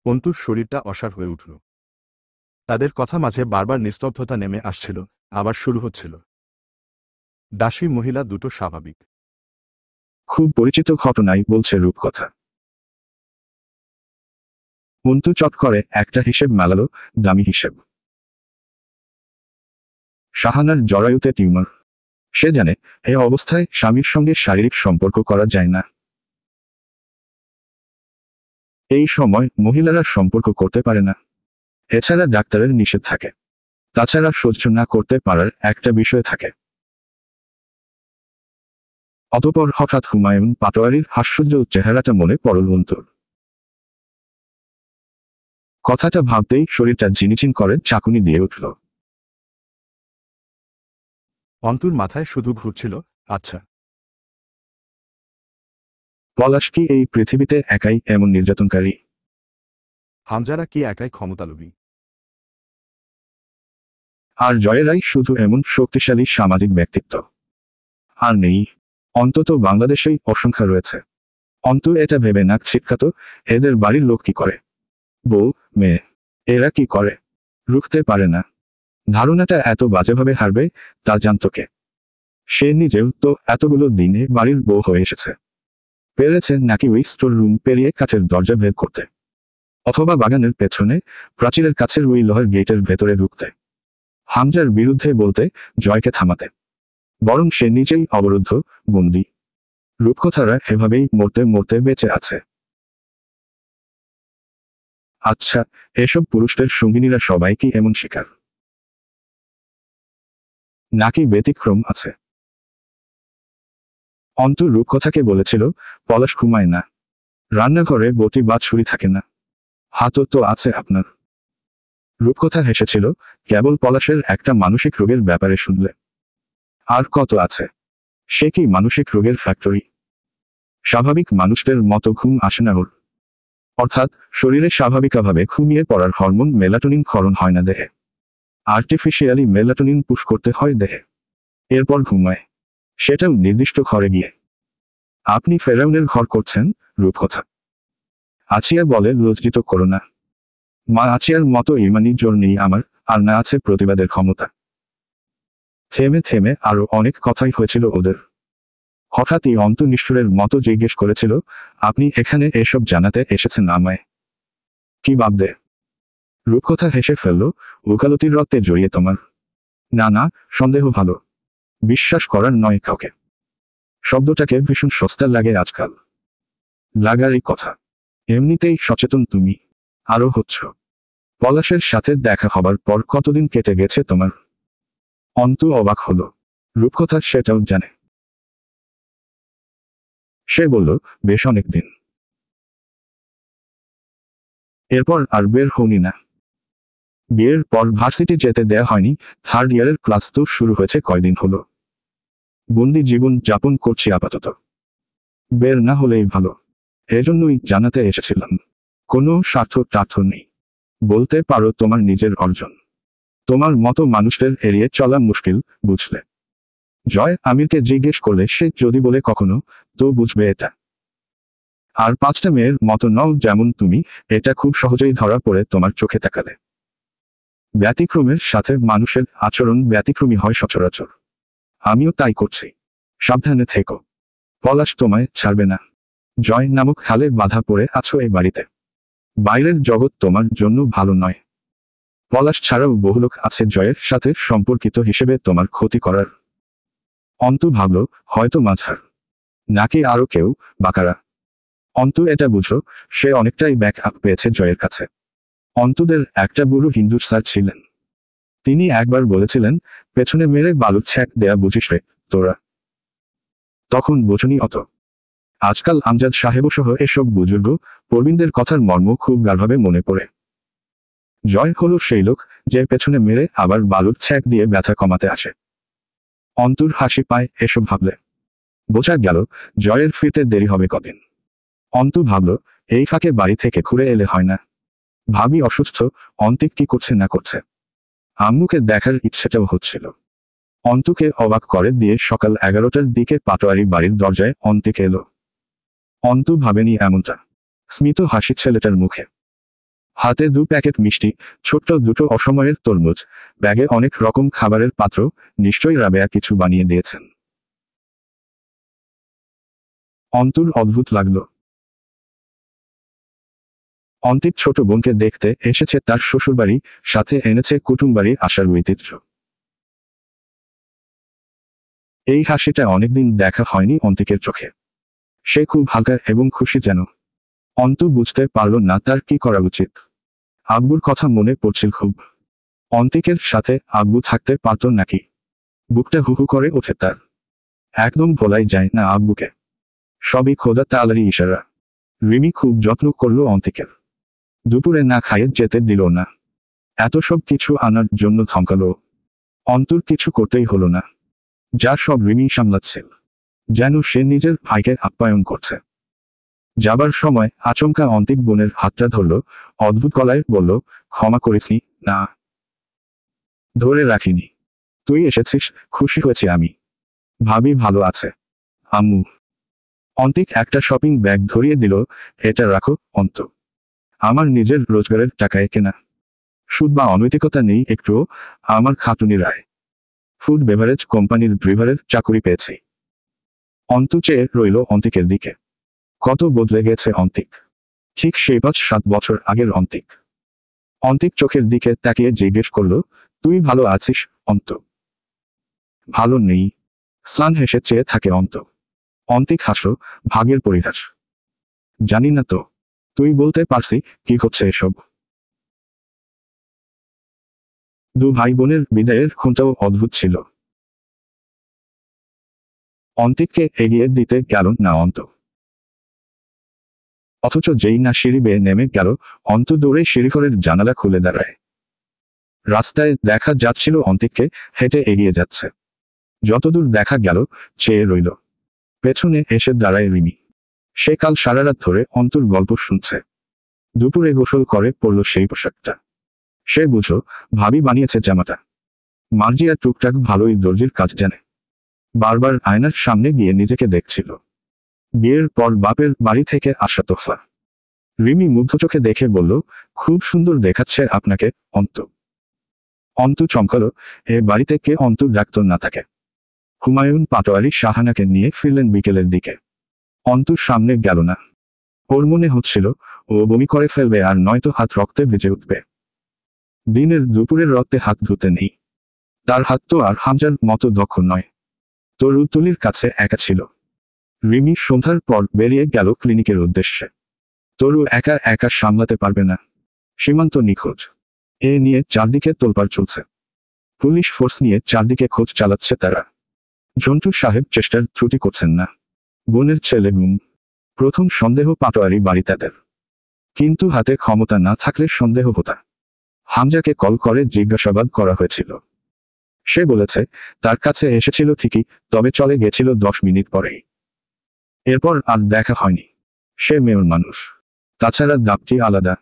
অন্তুর শরীরটা অসাড় হয়ে উঠল। তাদের কথা মাঝে বারবার নিস্তব্ধতা নেমে আসছিল, আবার শুরু হচ্ছিল। দাসী মহিলা দুটো স্বাভাবিক। খুব পরিচিত ঘটনাই বলছে রূপকথা। অন্তু চট করে একটা হিসেব মেলালো, দামি হিসেব। শাহানার জরায়ুতে টিউমার। সে জানে এই অবস্থায় স্বামীর সঙ্গে শারীরিক সম্পর্ক করা যায় না। এই সময় মহিলারা সম্পর্ক করতে পারে না। এছাড়া ডাক্তারের নিষেধ থাকে। তাছাড়া সহ্য না করতে পারার একটা বিষয় থাকে। অতঃপর হঠাৎ হুমায়ুন পাটোয়ারির হাস্যোজ্জ্বল চেহারাটা মনে পড়ল অন্তুর। কথাটা ভাবতেই শরীরটা ঝিনিঝিন করে চাকুনি দিয়ে উঠল। অন্তুর মাথায় শুধু ঘুরছিল, আচ্ছা, পলাশ কি এই পৃথিবীতে একাই এমন নির্যাতনকারী? হামজারা কি একাই ক্ষমতালোভী? আর জয়েরাই শুধু এমন শক্তিশালী সামাজিক ব্যক্তিত্ব? আর নেই। অন্তত বাংলাদেশেই অসংখ্য রয়েছে। অন্তু এটা ভেবে নাক ছিটকাতো, এদের বাড়ির লোক কি করে? বউ, মেয়ে, এরা কি করে? রুখতে পারে না। ধারণাটা এত বাজেভাবে হারবে তা জানত কে? সে নিজেও তো এতগুলো দিনে বাড়ির বউ হয়ে এসেছে। পেরেছে নাকি ওই স্টোর রুম পেরিয়ে কাঠের দরজা ভেদ করতে, অথবা বাগানের পেছনে প্রাচীরের কাছের ওই লোহার গেটের ভেতরে ঢুকতে, হামজার বিরুদ্ধে বলতে, জয়কে থামাতে? বরং সে নিজেই অবরুদ্ধ, বন্দী। রূপকথারা এভাবেই মরতে মরতে বেঁচে আছে। আচ্ছা, এসব পুরুষদের সঙ্গিনীরা সবাই কি এমন শিকার? নাকি ব্যতিক্রম আছে? অন্তু রূপকথাকে বলেছিল, পলাশ ঘুমায় না, রান্নাঘরে বটি বা ছুরি থাকে না, হাতও তো আছে আপনার। রূপকথা হেসেছিল, কেবল পলাশের একটা মানসিক রোগের ব্যাপারে শুনলে। আর কত আছে? সে কি মানসিক রোগের ফ্যাক্টরি? স্বাভাবিক মানুষদের মতো ঘুম আসে না ওর। অর্থাৎ শরীরে স্বাভাবিকভাবে ঘুমিয়ে পড়ার হরমোন মেলাটোনিন ক্ষরণ হয় না দেহে। আর্টিফিশিয়ালি মেলাটোনিন পুশ করতে হয় দেহে। এরপর ঘুমায়, সেটাও নির্দিষ্ট ঘরে গিয়ে। আপনি ফেরাউনের ঘর করছেন, রূপকথা। আছিয়া বলে, লজ্জিত করো না মা, আছিয়ার মতো ইমানি জোর নেই আমার, আর না আছে প্রতিবাদের ক্ষমতা। থেমে থেমে আরো অনেক কথাই হয়েছিল ওদের। হঠাৎই অন্তু নিষ্ঠুরের মতো জিজ্ঞেস করেছিল, আপনি এখানে এসব জানাতে এসেছেন আমায়? কি ভাবতে? রূপকথা হেসে ফেলল, উকালতির রক্তে জড়িয়ে তোমার? না না, সন্দেহ ভালো। বিশ্বাস করার নয় কাউকে। শব্দটাকে ভীষণ সস্তা লাগে আজকাল। লাগারই কথা। এমনিতেই সচেতন তুমি, আরো হচ্ছ। পলাশের সাথে দেখা হবার পর কতদিন কেটে গেছে তোমার? অন্তু অবাক হলো। রূপকথা সেটাও জানে। সে বলল, বেশ অনেক দিন। এরপর আর বের হওনি না? বিয়ের পর ভার্সিটি যেতে দেয়া হয়নি, থার্ড ইয়ারের ক্লাস তো শুরু হয়েছে কয়দিন হলো। বন্দি জীবন যাপন করছি আপাতত। বের না হলেই ভালো। এজন্যই জানাতে এসেছিলাম। কোনো স্বার্থ টার্থ নেই। বলতে পারো তোমার নিজের অর্জন। তোমার মতো মানুষদের এড়িয়ে চলা মুশকিল, বুঝলে? জয় আমিরকে জিজ্ঞেস করলে সে যদি বলে কখনো, তো বুঝবে এটা। আর 5টা মেয়ের মতো নও যেমন তুমি, এটা খুব সহজেই ধরা পড়ে তোমার চোখে তাকালে। ব্যতিক্রমের সাথে মানুষের আচরণ ব্যতিক্রমী হয় সচরাচর। আমিও তাই করছি। সাবধানে থেকো। পলাশ তোমায় ছাড়বে না। জয় নামক হালে বাধা পড়ে আছো এই বাড়িতে। বাইরের জগৎ তোমার জন্য ভালো নয়। পলাশ ছাড়াও বহু লোক আছে জয়ের সাথে সম্পর্কিত হিসেবে তোমার ক্ষতি করার। অন্তু ভাবল, হয়তো মাঝার, নাকি আরো কেউ, বাকারা। অন্তু এটা বুঝো, সে অনেকটাই ব্যাক আপ পেয়েছে জয়ের কাছে। অন্তুদের একটা বুড়ো হিন্দু স্যার ছিলেন। তিনি একবার বলেছিলেন, পেছনে মেরে বালুর ছ্যাক দেয়া বুঝিস রে তোরা। তখন বোঝনি অত। আজকাল আমজাদ সাহেবসহ এসব বুজুর্গ প্রবীণদের কথার মর্ম খুব গাঢ়ভাবে মনে পড়ে। জয় হলো সেই লোক, যে পেছনে মেরে আবার বালুর ছ্যাক দিয়ে ব্যথা কমাতে আসে। অন্তুর হাসি পায় এসব ভাবলে। বোঝা গেল, জয়ের ফিরতে দেরি হবে কদিন। অন্তু ভাবল, এই ফাঁকে বাড়ি থেকে ঘুরে এলে হয় না। ভাবি অসুস্থ, অন্তিক কি করছে না করছে। আম্মুকে দেখার ইচ্ছেটাও হচ্ছিল। অন্তুকে অবাক করে দিয়ে সকাল 11টার দিকে পাটোয়ারি বাড়ির দরজায় অন্তিক এলো। অন্তু ভাবেনি এমনটা। স্মিত হাসি ছেলেটার মুখে। হাতে 2 প্যাকেট মিষ্টি, ছোট্ট দুটো অসময়ের তরমুজ, ব্যাগে অনেক রকম খাবারের পাত্র। নিশ্চয়ই রাবেয়া কিছু বানিয়ে দিয়েছেন। অন্তুর অদ্ভুত লাগলো। অন্তিক ছোট বোনকে দেখতে এসেছে তার শ্বশুরবাড়ি, সাথে এনেছে কুটুমবাড়ি আসার ঐতিহ্য। এই হাসিটা অনেকদিন দেখা হয়নি অন্তিকের চোখে। সে খুব হালকা এবং খুশি যেন। অন্তু বুঝতে পারল না তার কি করা উচিত। আব্বুর কথা মনে পড়ছিল খুব। অন্তিকের সাথে আব্বু থাকতে পারত নাকি? বুকটা হুহু করে ওঠে তার। একদম ভোলাই যায় না আব্বুকে। সবই খোদা তাআলারই ইশারা। রিমি খুব যত্ন করল অন্তিকের। দুপুরে না খাইয়ে যেতে দিল না। এত সব কিছু আনার জন্য ধমকালো। অন্তুর কিছু করতেই হলো না। যা সব রিমি সামলাচ্ছিল। যেন সে নিজের ভাইকে আপ্যায়ন করছে। যাবার সময় আচমকা অন্তিক বোনের হাতটা ধরল, অদ্ভুত গলায় বলল, ক্ষমা করিসনি না। ধরে রাখিনি। তুই এসেছিস, খুশি হয়েছি আমি। ভাবি ভালো আছে? আম্মু। অন্তিক একটা শপিং ব্যাগ ধরিয়ে দিল, এটা রাখো অন্ত। আমার নিজের রোজগারের টাকায় কেনা। সুদ বা অনৈতিকতা নেই একটুও। আমার খাতুনি রায় ফুড বেভারেজ কোম্পানির ড্রাইভারের চাকুরি পেয়েছে। অন্তু চেয়ে রইল অন্তিকের দিকে। কত বদলে গেছে অন্তিক। ঠিক সেই 5-7 বছর আগের অন্তিক। অন্তিক চোখের দিকে তাকিয়ে জিজ্ঞেস করল, তুই ভালো আছিস অন্ত? ভালো নেই। স্নান হেসে চেয়ে থাকে অন্ত। অন্তিক হাসল, ভাগ্যের পরিহাস। জানি না তো। তুই বলতে পারছি কি হচ্ছে এসব? দু ভাই বোনের বিদায়ের ক্ষণটাও অদ্ভুত ছিল। অন্তিককে এগিয়ে দিতে গেল না অন্ত। অথচ যেই না সিঁড়ি বেয়ে নেমে গেল, অন্ত দৌড়ে সিঁড়িঘরের জানালা খুলে দাঁড়ায়। রাস্তায় দেখা যাচ্ছিল অন্তিককে হেঁটে এগিয়ে যাচ্ছে। যতদূর দেখা গেল চেয়ে রইল। পেছনে এসে দাঁড়ায় রিমি। সে কাল সারারাত ধরে অন্তুর গল্প শুনছে। দুপুরে গোসল করে পরল সেই পোশাকটা। সে বুঝো, ভাবি বানিয়েছে জামাটা। মার্জিয়া টুকটাক ভালোই দর্জির কাজ জানে। বারবার আয়নার সামনে গিয়ে নিজেকে দেখছিল। বিয়ের পর বাপের বাড়ি থেকে আসা তোফা। রিমি মুগ্ধ চোখে দেখে বলল, খুব সুন্দর দেখাচ্ছে আপনাকে অন্তু। অন্তু চমকালো, এ বাড়িতে কে অন্তু ডাকত না থাকে। হুমায়ুন পাটোয়ারি শাহানাকে নিয়ে ফিরলেন বিকেলের দিকে। অন্তুর সামনে গেল না। ওর মনে হচ্ছিল ও বমি করে ফেলবে আর নয়তো হাত রক্তে ভিজে উঠবে। দিনের দুপুরের রক্তে হাত ধুতে নেই। তার হাত তো আর হামজার মতো দক্ষ নয়। তরুতুলির কাছে একা ছিল। রিমি সন্ধ্যার পর বেরিয়ে গেল ক্লিনিকের উদ্দেশ্যে। তরু একা একা সামলাতে পারবে না। সীমান্ত নিখোঁজ। এ নিয়ে চারদিকে তোলপাড় চলছে। পুলিশ ফোর্স নিয়ে চারদিকে খোঁজ চালাচ্ছে তারা। ঝন্টু সাহেব চেষ্টার ত্রুটি করছেন না। বোনের ছেলে গুম। প্রথম সন্দেহ পাটোয়ারি বাড়ি তাদের। কিন্তু হাতে ক্ষমতা না থাকলে সন্দেহ হতা। হামজাকে কল করে জিজ্ঞাসাবাদ করা হয়েছিল। সে বলেছে তার কাছে এসেছিল ঠিকই, তবে চলে গেছিল 10 মিনিট পরেই। এরপর আর দেখা হয়নি। সে মেয়র মানুষ। তাছাড়া দাপটি আলাদা।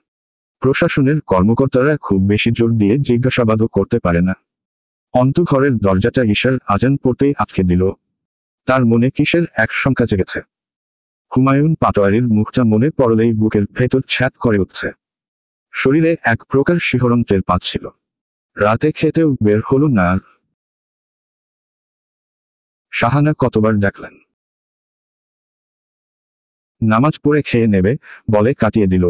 প্রশাসনের কর্মকর্তারা খুব বেশি জোর দিয়ে জিজ্ঞাসাবাদও করতে পারে না। অন্তু ঘরের দরজাটা ঈশার আজান পড়তেই আটকে দিল। তার মনে কিসের এক শঙ্কা জেগেছে। হুমায়ুন পাটোয়ারির মুখটা মনে পড়লেই বুকের ভেতর ছ্যাঁত করে উঠছে। শরীরে এক প্রকার শিহরণ টের পাচ্ছিল। রাতে খেতেও বের হলো না আর। শাহানা কতবার ডাকলেন। নামাজ পড়ে খেয়ে নেবে বলে কাটিয়ে দিল।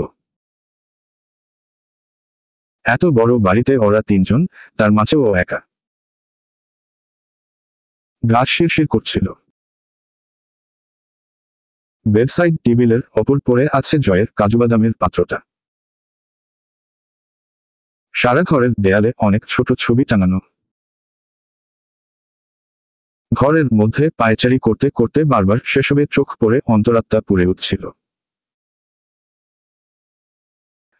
এত বড় বাড়িতে ওরা 3 জন, তার মাঝেও ও একা। গা শিরশির করছিল। বেডসাইড টেবিলের ওপর পড়ে আছে জয়ের কাজুবাদামের পাত্রটা। সারা ঘরের দেয়ালে অনেক ছোট ছবি টাঙানো। ঘরের মধ্যে পায়চারি করতে করতে বারবার সেসবে চোখ পড়ে অন্তরাত্মা পুড়ে উঠছিল।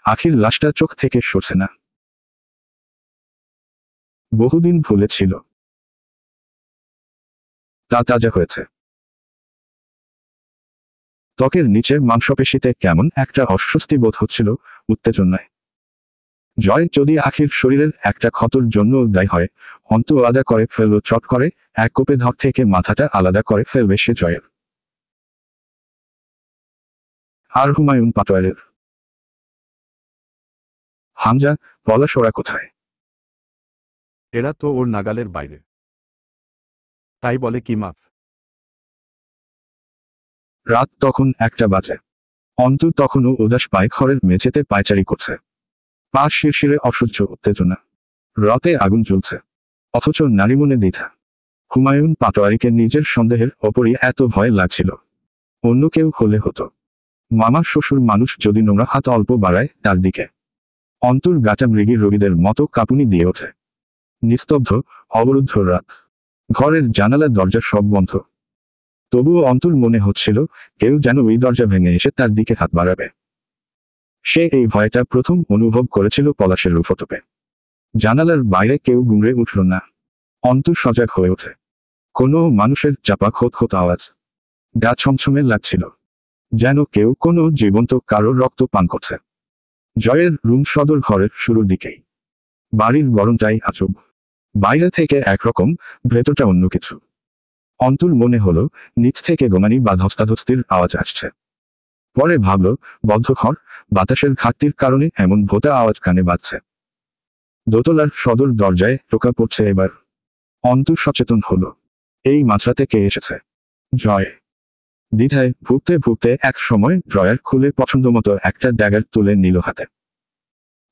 আখির লাশটা চোখ থেকে সরছে না। বহুদিন ভুলে ছিল। তা তাজা হয়েছে। ত্বকের নিচে মাংসপেশিতে কেমন একটা অস্বস্তি বোধ হচ্ছিল, উত্তেজনায়। জয় যদি আখির শরীরের একটা ক্ষতর জন্য দায়ী হয়, অন্তু আলাদা করে ফেলল চট করে, এক কোপে ধর থেকে মাথাটা আলাদা করে ফেলবে সে জয়ের। আর হুমায়ুন পাটোয়ারের। হামজা, পলাশ ওরা কোথায়? এরা তো ওর নাগালের বাইরে। তাই বলে কি মাফ? রাত তখন 1টা বাজে। অন্তু তখনও উদাস পায়ে ঘরের মেঝেতে পায়চারি করছে। পা শিরশিরে, অসহ্য উত্তেজনা। রতে আগুন জ্বলছে, অথচ নারী মনে দ্বিধা। হুমায়ুন পাটোয়ারিকে নিজের সন্দেহের ওপরই এত ভয় লাগছিল। অন্য কেউ হলে হতো। মামা শ্বশুর মানুষ যদি নোংরা হাত অল্প বাড়ায় তার দিকে, অন্তর গাটা মৃগী রোগীদের মতো কাঁপুনি দিয়ে ওঠে। নিস্তব্ধ, অবরুদ্ধ রাত। ঘরের জানালা দরজা সব বন্ধ। তবুও অন্তর মনে হচ্ছিল কেউ যেন ওই দরজা ভেঙে এসে তার দিকে হাত বাড়াবে। সে এই ভয়টা প্রথম অনুভব করেছিল পলাশের রূপটোপে। জানালার বাইরে কেউ গুমড়ে উঠল না। অন্তর সজাগ হয়ে ওঠে। কোনো মানুষের চাপা খোঁত খোঁত আওয়াজ। গা ছমছমে লাগছিল, যেন কেউ কোনো জীবন্ত কারোর রক্ত পান করছে। জয়ের রুম সদর ঘরের শুরুর দিকেই। বাড়ির গরমটাই আজব। বাইরে থেকে একরকম, ভেতরটা অন্য কিছু। অন্তর মনে হলো নিচ থেকে গোমানি বা ধস্তাধস্তির আওয়াজ আসছে। পরে ভাবল বদ্ধ ঘর, বাতাসের ঘাটতির কারণে এমন ভোঁতা আওয়াজ কানে বাজছে। দোতলার সদর দরজায় টোকা পড়ছে এবার। অন্তর সচেতন হলো, এই মাঝরাতে কে এসেছে। জয়। দ্বিধায় ভুগতে ভুগতে এক সময় ড্রয়ার খুলে পছন্দমতো একটা ড্যাগার তুলে নিল হাতে।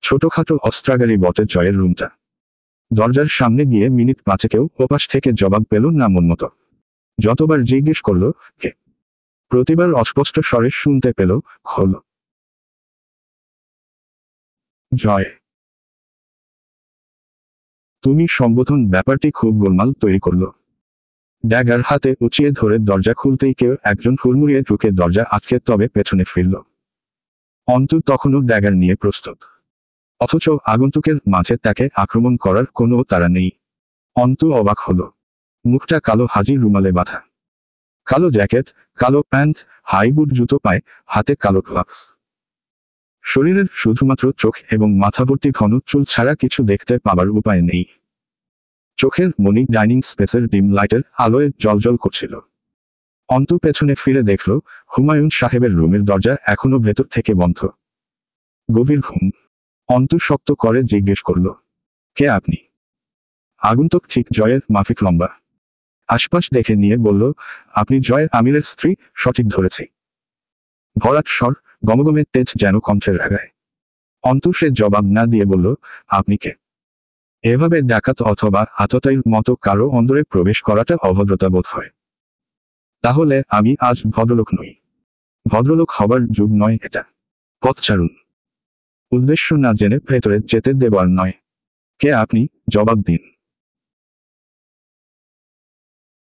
ছোটখাটো অস্ত্রাগারই বটে জয়ের রুমটা। দরজার সামনে গিয়ে মিনিট 5-এও ওপাশ থেকে জবাব পেল না মনমতো। যতবার জিজ্ঞেস করল কে, প্রতিবার অস্পষ্ট স্বরে শুনতে পেল খোল। জয়। তুমি সম্বোধন ব্যাপারটি খুব গোলমাল তৈরি করল। ড্যাগার হাতে উঁচিয়ে ধরে দরজা খুলতেই কেউ একজন হুড়মুড়িয়ে ঢুকে দরজা আটকে তবে পেছনে ফিরল। অন্তু তখনও ড্যাগার নিয়ে প্রস্তুত, অথচ আগন্তুকের মাঝে তাকে আক্রমণ করার কোনো তাড়া নেই। অন্তু অবাক হল। মুখটা কালো হাজির রুমালে বাঁধা। কালো জ্যাকেট, কালো প্যান্ট, হাই বুট জুতো পায়ে, হাতে কালো গ্লাভস। শরীরের শুধুমাত্র চোখ এবং মাথাভর্তি ঘন চুল ছাড়া কিছু দেখতে পাবার উপায় নেই। চোখের মনি ডাইনিং স্পেসের ডিম লাইটের আলোয় জ্বলজ্বল করছিল। অন্তু পেছনে ফিরে দেখল হুমায়ুন সাহেবের রুমের দরজা এখনো ভেতর থেকে বন্ধ। গভীর ঘুম। অন্তু শক্ত করে জিজ্ঞেস করল, কে আপনি? আগন্তুক ঠিক জয়ের মাফিক লম্বা। আশপাশ দেখে নিয়ে বলল, আপনি জয় আমিরের স্ত্রী, সঠিক ধরেছি। ভরাট স্বর, গমগমে তেজ যেন কণ্ঠের রাগায়। অন্তু সে জবাব না দিয়ে বলল, আপনি কে? এভাবে ডাকাত অথবা আততায়ীর মতো কারো অন্দরে প্রবেশ করাটা অভদ্রতা বোধ হয়। তাহলে আমি আজ ভদ্রলোক নই। ভদ্রলোক হবার যুগ নয় এটা। পথ ছাড়ুন। উদ্দেশ্য না জেনে ভেতরে যেতে দেবার নয়। কে আপনি, জবাব দিন।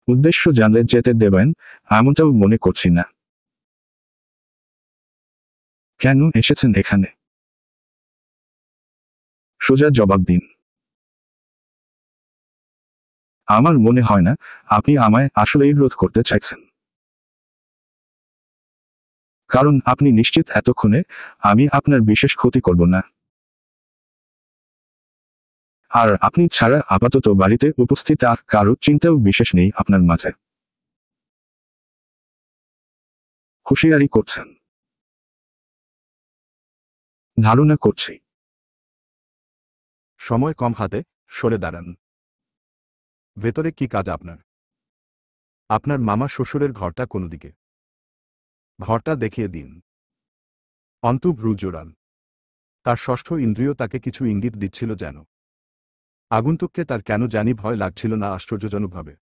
উদ্দেশ্য জানলে যেতে দেবেন এমনটাও মনে করছি না। কেন এসেছেন এখানে? সোজা জবাব দিন। আমার মনে হয় না আপনি আমায় আসলেই রোধ করতে চাইছেন। কারণ আপনি নিশ্চিত এতক্ষণে আমি আপনার বিশেষ ক্ষতি করব না। আর আপনি ছাড়া আপাতত বাড়িতে উপস্থিত আর কারো চিন্তাও বিশেষ নেই আপনার মাঝে। হুঁশিয়ারি করছেন? ধারণা করছি। সময় কম হাতে, সরে দাঁড়ান। ভেতরে কি কাজ আপনার? আপনার মামা শ্বশুরের ঘরটা কোন দিকে? ঘরটা দেখিয়ে দিন। অন্তু ভ্রু জোড়াল। তার ষষ্ঠ ইন্দ্রিয় তাকে কিছু ইঙ্গিত দিচ্ছিল যেন। আগন্তুককে তার কেন জানি ভয় লাগছিল না আশ্চর্যজনকভাবে।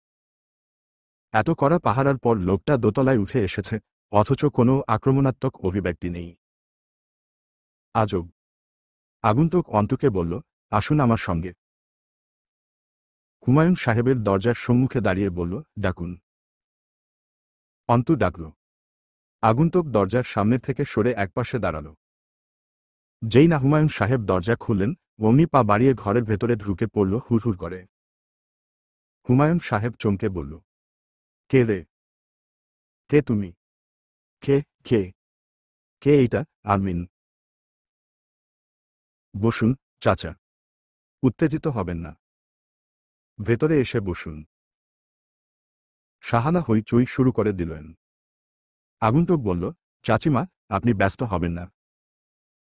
এত কড়া পাহারার পর লোকটা দোতলায় উঠে এসেছে, অথচ কোনো আক্রমণাত্মক অভিব্যক্তি নেই। আজব। আগন্তুক অন্তুকে বলল, আসুন আমার সঙ্গে। হুমায়ুন সাহেবের দরজার সম্মুখে দাঁড়িয়ে বলল, ডাকুন। অন্তু ডাকল। আগন্তুক দরজার সামনের থেকে সরে একপাশে দাঁড়াল। যেই না হুমায়ুন সাহেব দরজা খুললেন, অমনি পা বাড়িয়ে ঘরের ভেতরে ঢুকে পড়ল হুড়হুড় করে। হুমায়ুন সাহেব চমকে বলল, কে রে? কে তুমি? কে কে কে এইটা? আমিন। বসুন, চাচা। উত্তেজিত হবেন না। ভেতরে এসে বসুন। শাহানা হইচই শুরু করে দিলেন। আগন্তুক বলল, চাচিমা, আপনি ব্যস্ত হবেন না।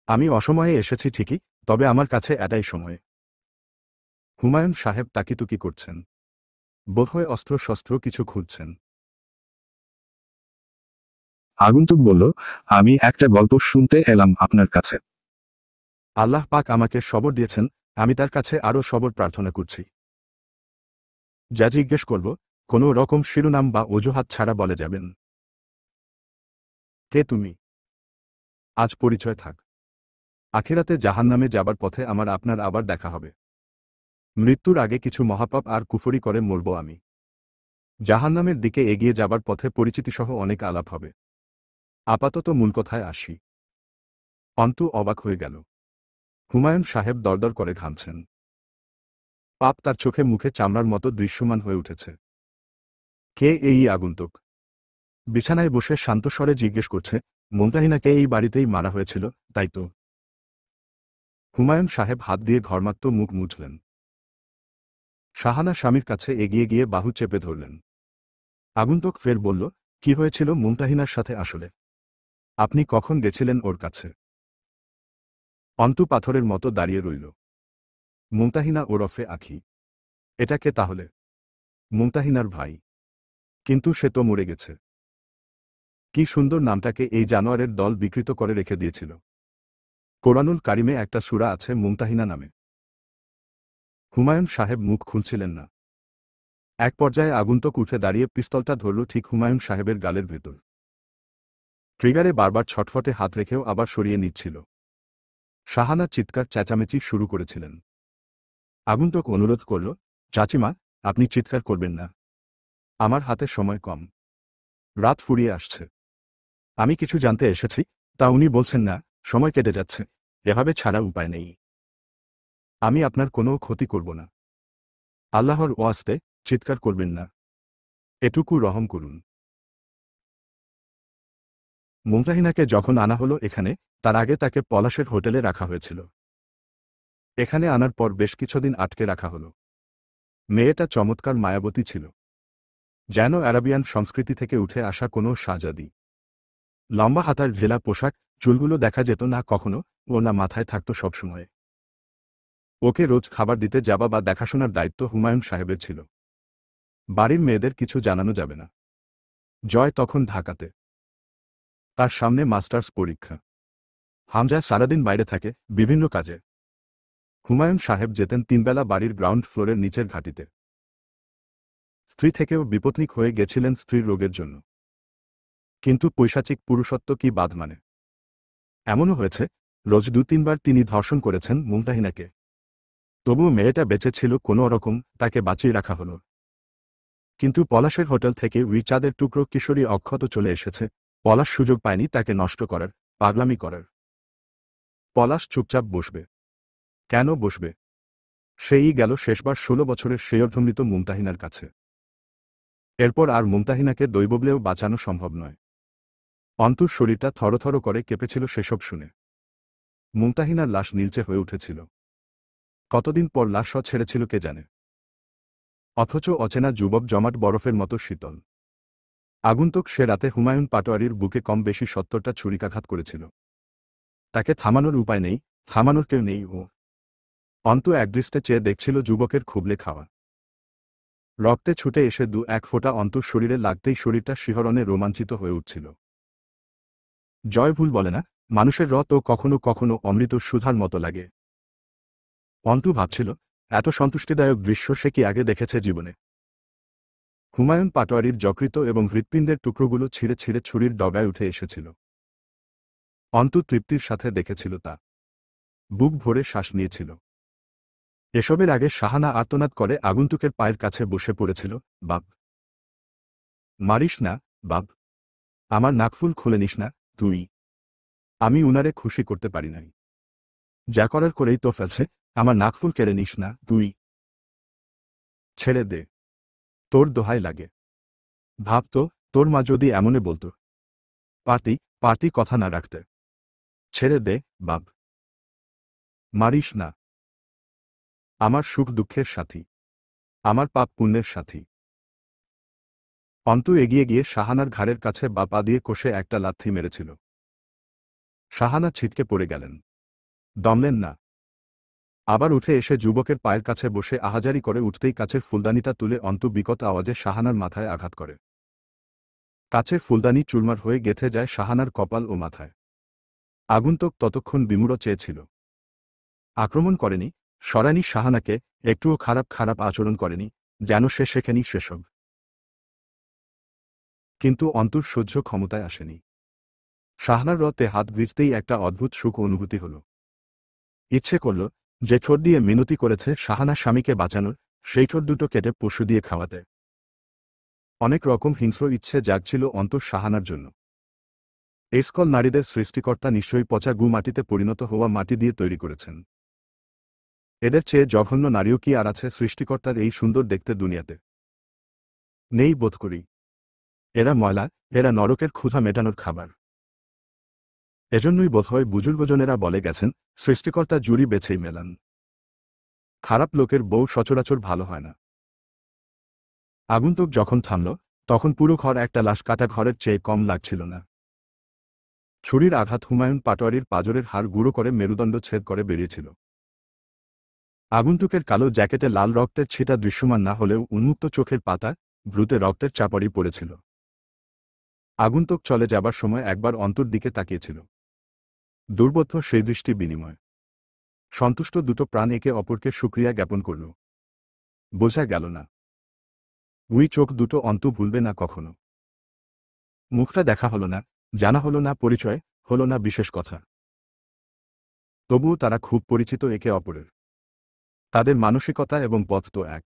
আমি অসময়ে এসেছি ঠিকই, তবে আমার কাছে এটাই সময়। হুমায়ুন সাহেব তাকিতুকি করছেন। বোধহয় অস্ত্রশস্ত্র কিছু খুঁজছেন। আগন্তুক বলল, আমি একটা গল্প শুনতে এলাম আপনার কাছে। আল্লাহ পাক আমাকে সবর দিয়েছেন, আমি তার কাছে আরও সবর প্রার্থনা করছি। যা জিজ্ঞেস করব, কোনো রকম শিরোনাম বা অজুহাত ছাড়া বলে যাবেন। কে তুমি? আজ পরিচয় থাক। আখিরাতে জাহান্নামে যাবার পথে আমার আপনার আবার দেখা হবে। মৃত্যুর আগে কিছু মহাপাপ আর কুফরি করে মরব আমি। জাহান্নামের দিকে এগিয়ে যাবার পথে পরিচিতিসহ অনেক আলাপ হবে। আপাতত মূল কথায় আসি। অন্তু অবাক হয়ে গেল। হুমায়ুন সাহেব দরদর করে ঘামছেন। পাপ তার চোখে মুখে চামড়ার মতো দৃশ্যমান হয়ে উঠেছে। কে এই আগন্তুক? বিছানায় বসে শান্ত স্বরে জিজ্ঞেস করছে, মুমতাহিনাকে এই বাড়িতেই মারা হয়েছিল, তাই তো? হুমায়ুন সাহেব হাত দিয়ে ঘর্মাক্ত মুখ মুছলেন। শাহানা স্বামীর কাছে এগিয়ে গিয়ে বাহু চেপে ধরলেন। আগন্তুক ফের বলল, কি হয়েছিল মুমতাহিনার সাথে আসলে? আপনি কখন গেছিলেন ওর কাছে? অন্তু পাথরের মতো দাঁড়িয়ে রইল। মুমতাহিনা ওরফে আখি। এটা কে তাহলে? মুমতাহিনার ভাই। কিন্তু সে তো মরে গেছে। কি সুন্দর নামটাকে এই জানোয়ারের দল বিকৃত করে রেখে দিয়েছিল। কোরআনুল কারিমে একটা সূরা আছে মুমতাহিনা নামে। হুমায়ুন সাহেব মুখ খুলছিলেন না। এক পর্যায়ে আগন্তুক উঠে দাঁড়িয়ে পিস্তলটা ধরল ঠিক হুমায়ুন সাহেবের গালের ভেতর। ট্রিগারে বারবার ছটফটে হাত রেখেও আবার সরিয়ে নিচ্ছিল। শাহানা চিৎকার চেঁচামেচি শুরু করেছিলেন। আগন্তুক অনুরোধ করল, চাচিমা, আপনি চিৎকার করবেন না। আমার হাতে সময় কম। রাত ফুরিয়ে আসছে। আমি কিছু জানতে এসেছি, তা উনি বলছেন না, সময় কেটে যাচ্ছে, এভাবে ছাড়া উপায় নেই। আমি আপনার কোনো ক্ষতি করব না। আল্লাহর ওয়াস্তে চিৎকার করবেন না। এটুকু রহম করুন। মুমতাহিনাকে যখন আনা হলো এখানে, তার আগে তাকে পলাশের হোটেলে রাখা হয়েছিল। এখানে আনার পর বেশ কিছুদিন আটকে রাখা হলো। মেয়েটা চমৎকার মায়াবতী ছিল। যেন আরাবিয়ান সংস্কৃতি থেকে উঠে আসা কোনো শাহজাদি। লম্বা হাতার ঢেলা পোশাক, চুলগুলো দেখা যেত না কখনো, ও না মাথায় থাকত সবসময়। ওকে রোজ খাবার দিতে যাবা বা দেখাশোনার দায়িত্ব হুমায়ুন সাহেবের ছিল। বাড়ির মেয়েদের কিছু জানানো যাবে না। জয় তখন ঢাকাতে। তার সামনে মাস্টার্স পরীক্ষা। হামজা সারাদিন বাইরে থাকে, বিভিন্ন কাজে। হুমায়ুন সাহেব যেতেন তিনবেলা বাড়ির গ্রাউন্ড ফ্লোরের নিচের ঘাটিতে। স্ত্রী থেকেও বিপত্নিক হয়ে গেছিলেন স্ত্রীর রোগের জন্য। কিন্তু পৈশাচিক পুরুষত্ব কি বাদ মানে? এমনও হয়েছে, রোজ 2-3 বার তিনি ধর্ষণ করেছেন মুমতাহিনাকে। তবুও মেয়েটা বেঁচে ছিল কোনো রকম, তাকে বাঁচিয়ে রাখা হলো। কিন্তু পলাশের হোটেল থেকে চাঁদের টুকরো কিশোরী অক্ষত চলে এসেছে। পলাশ সুযোগ পায়নি তাকে নষ্ট করার, পাগলামি করার। পলাশ চুপচাপ বসবে। কেন বসবে? সেই গেল শেষবার 16 বছরের সেই অর্ধমৃত মুমতাহিনার কাছে। এরপর আর মুমতাহিনাকে দৈববলেও বাঁচানো সম্ভব নয়। অন্তুর শরীরটা থরথর করে কেঁপেছিল সেসব শুনে। মুমতাহিনার লাশ নীলচে হয়ে উঠেছিল। কতদিন পর লাশ ছেড়েছিল কে জানে। অথচ অচেনা যুবক জমাট বরফের মতো শীতল। আগন্তুক সে রাতে হুমায়ুন পাটোয়ারির বুকে কম বেশি 70টা ছুরিকাঘাত করেছিল। তাকে থামানোর উপায় নেই, থামানোর কেউ নেই। ও অন্তু একদৃষ্টে চেয়ে দেখছিল যুবকের খুবলে খাওয়া। রক্তে ছুটে এসে 2-1 ফোঁটা অন্তুর শরীরে লাগতেই শরীরটা শিহরণে রোমাঞ্চিত হয়ে উঠছিল। জয় ভুল বলে না, মানুষের রক্ত কখনো কখনো অমৃত সুধার মতো লাগে। অন্তু ভাবছিল, এত সন্তুষ্টিদায়ক দৃশ্য সে কি আগে দেখেছে জীবনে। হুমায়ুন পাটোয়ারির যকৃত এবং হৃৎপিণ্ডের টুকরোগুলো ছিঁড়ে ছিঁড়ে ছুরির ডগায় উঠে এসেছিল। অন্তু তৃপ্তির সাথে দেখেছিল তা। বুক ভরে শ্বাস নিয়েছিল। এসবের আগে শাহানা আর্তনাদ করে আগন্তুকের পায়ের কাছে বসে পড়েছিল, বাপ। মারিস না, বাপ। আমার নাকফুল খুলে নিস না, তুই। আমি উনারে খুশি করতে পারি নাই। যা করার করেই তো ফেলছে, আমার নাকফুল কেড়ে নিস না, তুই। ছেড়ে দে। তোর দোহাই লাগে। ভাব তো, তোর মা যদি এমনে বলতো। পার্টি পার্টি কথা না রাখতে। ছেড়ে দে, বাপ। মারিস না। আমার সুখ দুঃখের সাথী। আমার পাপ পুণ্যের সাথী। অন্তু এগিয়ে গিয়ে শাহানার ঘাড়ের কাছে বা পা দিয়ে কষে একটা লাথি মেরেছিল। শাহানা ছিটকে পড়ে গেলেন। দমলেন না। আবার উঠে এসে যুবকের পায়ের কাছে বসে আহাজারি করে উঠতেই কাচের ফুলদানিটা তুলে অন্তু বিকট আওয়াজে শাহানার মাথায় আঘাত করে। কাচের ফুলদানি চুরমার হয়ে গেঁথে যায় শাহানার কপাল ও মাথায়। আগন্তুক ততক্ষণ বিমূঢ় চেয়েছিল। আক্রমণ করেনি, সরানি শাহানাকে, একটুও খারাপ খারাপ আচরণ করেনি, যেন সে শেখেনি সেসব। কিন্তু অন্তুর সহ্য ক্ষমতায় আসেনি। শাহানার রতে হাত ভিজতেই একটা অদ্ভুত সুখ অনুভূতি হল। ইচ্ছে করল যে ঠোঁট দিয়ে মিনতি করেছে শাহানা স্বামীকে বাঁচানোর, সেই ঠোঁট দুটো কেটে পশু দিয়ে খাওয়াতে। অনেক রকম হিংস্র ইচ্ছে জাগছিল অন্তর শাহানার জন্য। এই সকল নারীদের সৃষ্টিকর্তা নিশ্চয়ই পচা গু মাটিতে পরিণত হওয়া মাটি দিয়ে তৈরি করেছেন। এদের চেয়ে জঘন্য নারীও কি আর আছে সৃষ্টিকর্তার এই সুন্দর দেখতে দুনিয়াতে? নেই বোধ করি। এরা ময়লা, এরা নরকের ক্ষুধা মেটানোর খাবার। এজন্যই বোধহয় বুজুর্গজনেরা বলে গেছেন, সৃষ্টিকর্তা জুরি বেছেই মেলান। খারাপ লোকের বউ সচরাচর ভালো হয় না। আগন্তুক যখন থামল, তখন পুরো ঘর একটা লাশ কাটা ঘরের চেয়ে কম লাগছিল না। ছুরির আঘাত হুমায়ুন পাটোয়ারির পাঁজরের হাড় গুঁড়ো করে মেরুদণ্ড ছেদ করে বেরিয়েছিল। আগন্তুকের কালো জ্যাকেটে লাল রক্তের ছিটা দৃশ্যমান না হলেও উন্মুক্ত চোখের পাতা, ভ্রুতে রক্তের চাপড়ি পড়েছিল। আগন্তুক চলে যাবার সময় একবার অন্তর দিকে তাকিয়েছিল। দুর্বোধ্য সেই দৃষ্টি বিনিময়। সন্তুষ্ট দুটো প্রাণ একে অপরকে সুক্রিয়া জ্ঞাপন করল। বোঝা গেল না ওই চোখ দুটো অন্তু ভুলবে না কখনো। মুখটা দেখা হলো না, জানা হলো না পরিচয়, হলো না বিশেষ কথা। তবুও তারা খুব পরিচিত একে অপরের। তাদের মানসিকতা এবং পথ তো এক।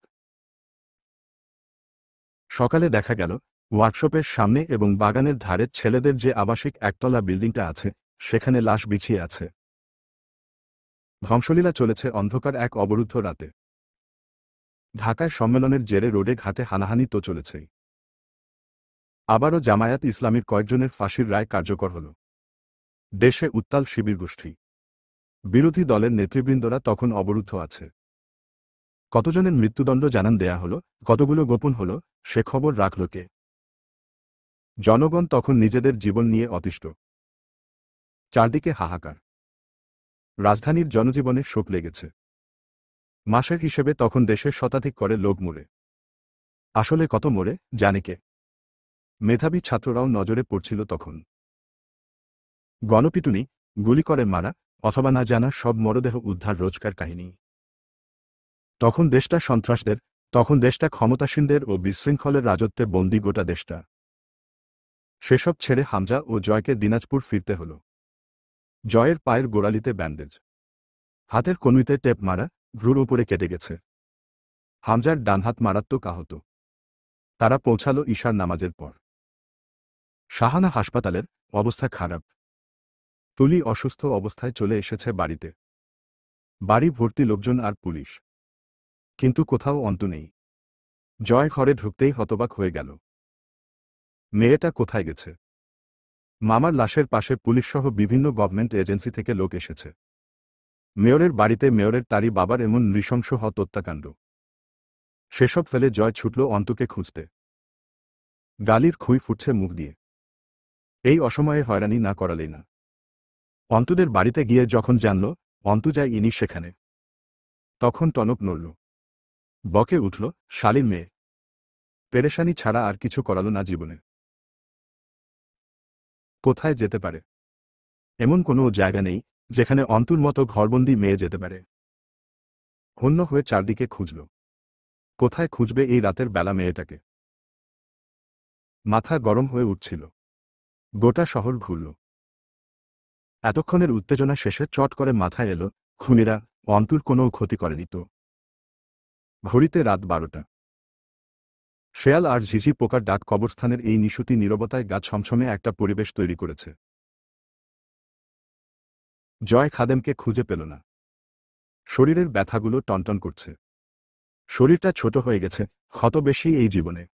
সকালে দেখা গেল ওয়ার্কশপের সামনে এবং বাগানের ধারে ছেলেদের যে আবাসিক একতলা বিল্ডিংটা আছে, সেখানে লাশ বিছিয়ে আছে। ধ্বংসলীলা চলেছে অন্ধকার এক অবরুদ্ধ রাতে। ঢাকায় সম্মেলনের জেরে রোডে ঘাটে হানাহানি তো চলেছেই। আবারও জামায়াত ইসলামীর কয়েকজনের ফাঁসির রায় কার্যকর হল। দেশে উত্তাল শিবির গোষ্ঠী। বিরোধী দলের নেতৃবৃন্দরা তখন অবরুদ্ধ আছে। কতজনের মৃত্যুদণ্ড জানান দেয়া হল, কতগুলো গোপন হল, সে খবর রাখল কে? জনগণ তখন নিজেদের জীবন নিয়ে অতিষ্ঠ। চারদিকে হাহাকার। রাজধানীর জনজীবনে শোক লেগেছে। মাসের হিসেবে তখন দেশের শতাধিক করে লোক মরে। আসলে কত মরে জানে কে? মেধাবী ছাত্ররাও নজরে পড়ছিল তখন। গণপিটুনি, গুলি করে মারা, অথবা না জানা সব মরদেহ উদ্ধার রোজকার কাহিনী। তখন দেশটা সন্ত্রাসদের, তখন দেশটা ক্ষমতাসীনদের ও বিশৃঙ্খলের রাজত্বে বন্দী গোটা দেশটা। সেসব ছেড়ে হামজা ও জয়কে দিনাজপুর ফিরতে হল। জয়ের পায়ের গোড়ালিতে ব্যান্ডেজ, হাতের কনুইতে টেপ মারা, ভ্রুর উপরে কেটে গেছে। হামজার ডানহাত মারাত্মক আহত। তারা পৌঁছাল ঈশার নামাজের পর। শাহানা হাসপাতালের, অবস্থা খারাপ। তুলি অসুস্থ অবস্থায় চলে এসেছে বাড়িতে। বাড়ি ভর্তি লোকজন আর পুলিশ। কিন্তু কোথাও অন্ত নেই। জয় ঘরে ঢুকতেই হতবাক হয়ে গেল। মেয়েটা কোথায় গেছে? মামার লাশের পাশে পুলিশসহ বিভিন্ন গভর্নমেন্ট এজেন্সি থেকে লোক এসেছে। মেয়রের বাড়িতে মেয়রের তারই বাবার এমন নৃশংস হত্যাকাণ্ড। সেসব ফেলে জয় ছুটল অন্তুকে খুঁজতে। গালির খুঁই ফুটছে মুখ দিয়ে। এই অসময়ে হয়রানি না করালেই না। অন্তুদের বাড়িতে গিয়ে যখন জানল অন্তু যায় ইনি সেখানে, তখন টনক নড়ল। বকে উঠল, শালীর মেয়ে। পেরেশানি ছাড়া আর কিছু করাল না জীবনে। কোথায় যেতে পারে? এমন কোনো জায়গা নেই যেখানে অন্তুর মতো ঘরবন্দি মেয়ে যেতে পারে। হন্য হয়ে চারদিকে খুঁজল। কোথায় খুঁজবে এই রাতের বেলা মেয়েটাকে? মাথা গরম হয়ে উঠছিল। গোটা শহর ঘুরল। এতক্ষণের উত্তেজনা শেষে চট করে মাথায় এলো, খুনিরা অন্তুর কোনো ক্ষতি করেনি তো। ঘড়িতে রাত 12টা। শেয়াল আর ঝিঝি পোকার ডাক কবরস্থানের এই নিশুতি নীরবতায় গা ছমছমে একটা পরিবেশ তৈরি করেছে। জয় খাদেমকে খুঁজে পেল না। শরীরের ব্যথাগুলো টনটন করছে। শরীরটা ছোট হয়ে গেছে, ক্ষত বেশি এই জীবনে।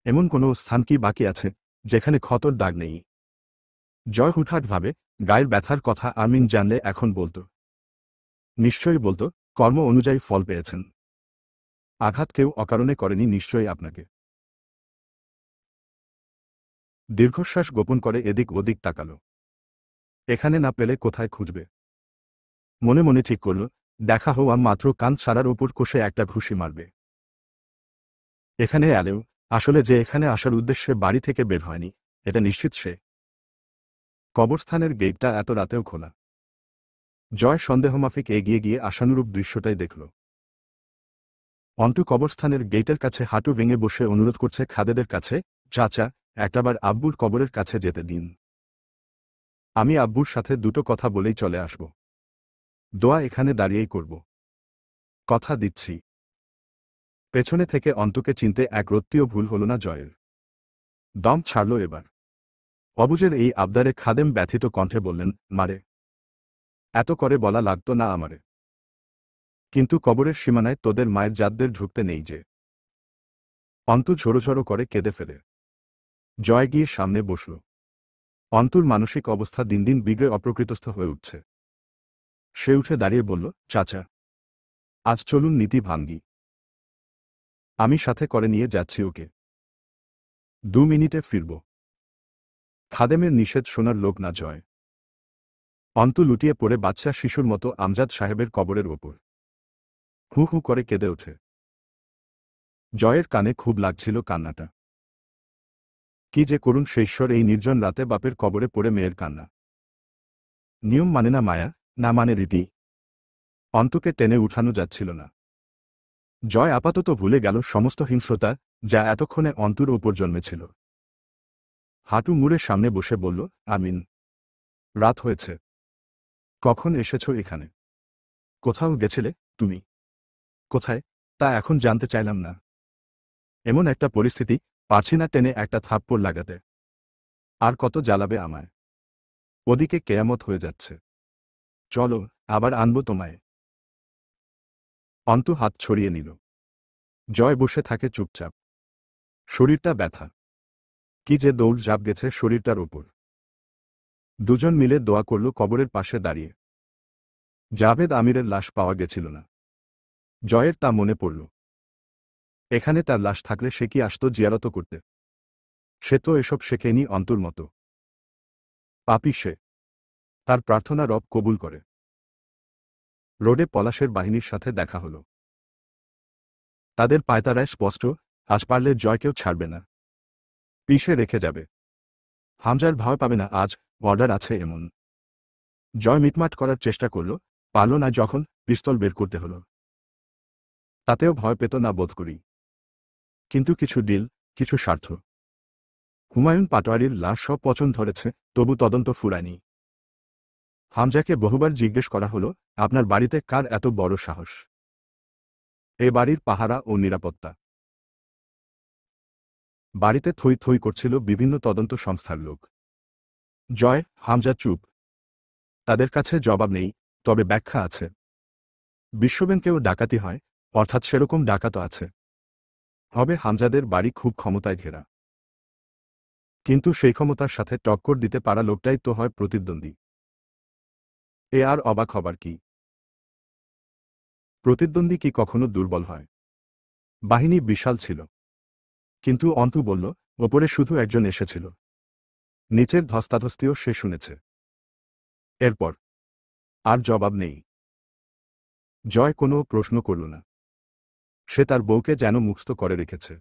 এমন কোনো স্থান কি বাকি আছে যেখানে ক্ষতর দাগ নেই? জয় হুটহাট ভাবে, গায়ের ব্যথার কথা আমিন জানলে এখন বলতো। নিশ্চয়ই বলতো, কর্ম অনুযায়ী ফল পেয়েছেন। আঘাত কেউ অকারণে করেনি নিশ্চয়ই আপনাকে। দীর্ঘশ্বাস গোপন করে এদিক ওদিক তাকালো। এখানে না পেলে কোথায় খুঁজবে? মনে মনে ঠিক করল, দেখা হওয়া মাত্র কান ছাড়ার ওপর কষে একটা ঘুষি মারবে। এখানে এলেও আসলে যে এখানে আসার উদ্দেশ্যে বাড়ি থেকে বের হয়নি, এটা নিশ্চিত সে। কবরস্থানের গেটটা এত রাতেও খোলা। জয় সন্দেহমাফিক এগিয়ে গিয়ে আশানুরূপ দৃশ্যটাই দেখল। অন্টু কবরস্থানের গেটের কাছে হাঁটু ভেঙে বসে অনুরোধ করছে খাদেদের কাছে, চাচা, একটাবার আব্বুর কবরের কাছে যেতে দিন। আমি আব্বুর সাথে দুটো কথা বলেই চলে আসব। দোয়া এখানে দাঁড়িয়েই করব। কথা দিচ্ছি। পেছনে থেকে অন্তুকে চিনতে এক রত্তিও ভুল হল না জয়ের। দম ছাড়ল এবার। অবুজের এই আবদারে খাদেম ব্যথিত কণ্ঠে বললেন, মারে। এত করে বলা লাগতো না আমারে। কিন্তু কবরের সীমানায় তোদের মায়ের জাতদের ঢুকতে নেই যে। অন্তু ঝোড়ো ঝোড়ো করে কেঁদে ফেলে। জয় গিয়ে সামনে বসল। অন্তুর মানসিক অবস্থা দিন দিন বিগড়ে অপ্রকৃতস্থ হয়ে উঠছে। সে উঠে দাঁড়িয়ে বলল, চাচা, আজ চলুন নীতি ভাঙ্গি। আমি সাথে করে নিয়ে যাচ্ছি ওকে। 2 মিনিটে ফিরব। খাদেমের নিষেধ শোনার লোক না জয়। অন্তু লুটিয়ে পড়ে বাচ্চা শিশুর মতো আমজাদ সাহেবের কবরের ওপর হু হু করে কেঁদে ওঠে। জয়ের কানে খুব লাগছিল কান্নাটা। কি যে করুন সে ঈশ্বর এই নির্জন রাতে বাপের কবরে পড়ে মেয়ের কান্না। নিয়ম মানে না মায়া, না মানে রীতি। অন্তুকে টেনে উঠানো যাচ্ছিল না। জয় আপাতত ভুলে গেল সমস্ত হিংস্রতা যা এতক্ষণে অন্তুর ওপর জন্মেছিল। হাঁটু মুড়ে সামনে বসে বলল, আমিন। রাত হয়েছে। কখন এসেছ এখানে? কোথাও গেছিলে তুমি? কোথায় তা এখন জানতে চাইলাম না। এমন একটা পরিস্থিতি, পারছি না টেনে একটা থাপ্পড় লাগাতে। আর কত জ্বালাবে আমায়? ওদিকে কেয়ামত হয়ে যাচ্ছে। চলো, আবার আনবো তোমায়। অন্তু হাত ছড়িয়ে নিল। জয় বসে থাকে চুপচাপ। শরীরটা ব্যথা। কি যে দৌড় ঝাঁপ গেছে শরীরটার ওপর। দুজন মিলে দোয়া করল কবরের পাশে দাঁড়িয়ে। জাভেদ আমিরের লাশ পাওয়া গেছিল না। জয়ের তা মনে পড়ল। এখানে তার লাশ থাকলে সে কি আসত জিয়ারত করতে? সে তো এসব শেখেনি অন্তুর মতো। পাপী সে। তার প্রার্থনা রব কবুল করে। রোডে পলাশের বাহিনীর সাথে দেখা হল। তাদের পায়তারায় স্পষ্ট, আজ পারলে জয়কেও ছাড়বে না। পিষে রেখে যাবে। হামজার ভয় পাবে না আজ, অর্ডার আছে এমন। জয় মিটমাট করার চেষ্টা করল, পারল না যখন পিস্তল বের করতে হল। তাতেও ভয় পেত না বোধ করি। কিন্তু কিছু ডিল, কিছু স্বার্থ। হুমায়ুন পাটোয়ারির লাশ সব পচন ধরেছে, তবু তদন্ত ফুরায়নি। হামজাকে বহুবার জিজ্ঞেস করা হলো, আপনার বাড়িতে কার এত বড় সাহস? এ বাড়ির পাহারা ও নিরাপত্তা। বাড়িতে থই থই করছিল বিভিন্ন তদন্ত সংস্থার লোক। জয়, হামজা চুপ। তাদের কাছে জবাব নেই, তবে ব্যাখ্যা আছে। বিশ্বব্যাংকেও ডাকাতি হয়, অর্থাৎ সেরকম ডাকাতও আছে। হবে হামজাদের বাড়ি খুব ক্ষমতায় ঘেরা। কিন্তু সেই ক্ষমতার সাথে টক্কর দিতে পারা লোকটাই তো হয় প্রতিদ্বন্দ্বী। এ আর অবাক হবার কি? প্রতিদ্বন্দ্বী কি কখনো দুর্বল হয়? বাহিনী বিশাল ছিল। কিন্তু অন্তু বলল, ওপরে শুধু একজন এসেছিল। নিচের ধস্তাধস্তিও সে শুনেছে। এরপর আর জবাব নেই। জয় কোনো প্রশ্ন করল না। সে তার বউকে যেন মুক্ত করে রেখেছে।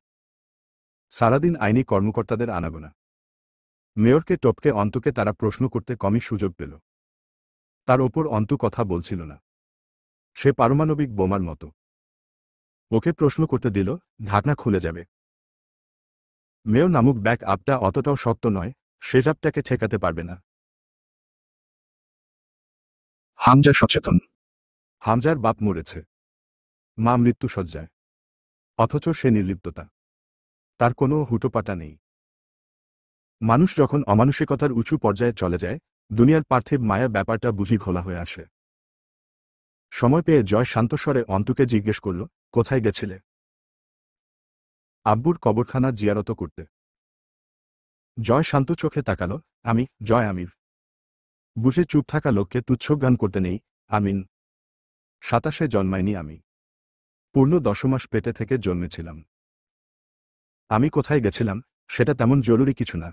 সারাদিন আইনি কর্মকর্তাদের আনাগোনা। মেয়রকে টপকে অন্তুকে তারা প্রশ্ন করতে কমই সুযোগ পেল। তার ওপর অন্তু কথা বলছিল না। সে পারমাণবিক বোমার মতো। ওকে প্রশ্ন করতে দিল, ঢাকনা খুলে যাবে। মেয়র নামক ব্যাক আপটা অতটাও শক্ত নয়, সে চাপটাকে ঠেকাতে পারবে না। হামজা সচেতন। হামজার বাপ মরেছে। মা মৃত্যুসজ্জায়। অথচ সে নির্লিপ্ততা। তার কোনো হুটোপাটা নেই। মানুষ যখন অমানুষিকতার উঁচু পর্যায়ে চলে যায়, দুনিয়ার পার্থিব মায়া ব্যাপারটা বুঝি ঘোলা হয়ে আসে। সময় পেয়ে জয় শান্তস্বরে অন্তুকে জিজ্ঞেস করল, কোথায় গেছিলে? আব্বুর কবরখানা জিয়ারত করতে। জয় শান্ত চোখে তাকাল, আমি, জয় আমির। বুঝে চুপ থাকা লোককে তুচ্ছজ্ঞান করতে নেই, আমিন। 27-এ জন্মায়নি আমি। পূর্ণ 10 মাস পেটে থেকে জন্মেছিলাম। আমি কোথায় গেছিলাম, সেটা তেমন জরুরি কিছু না।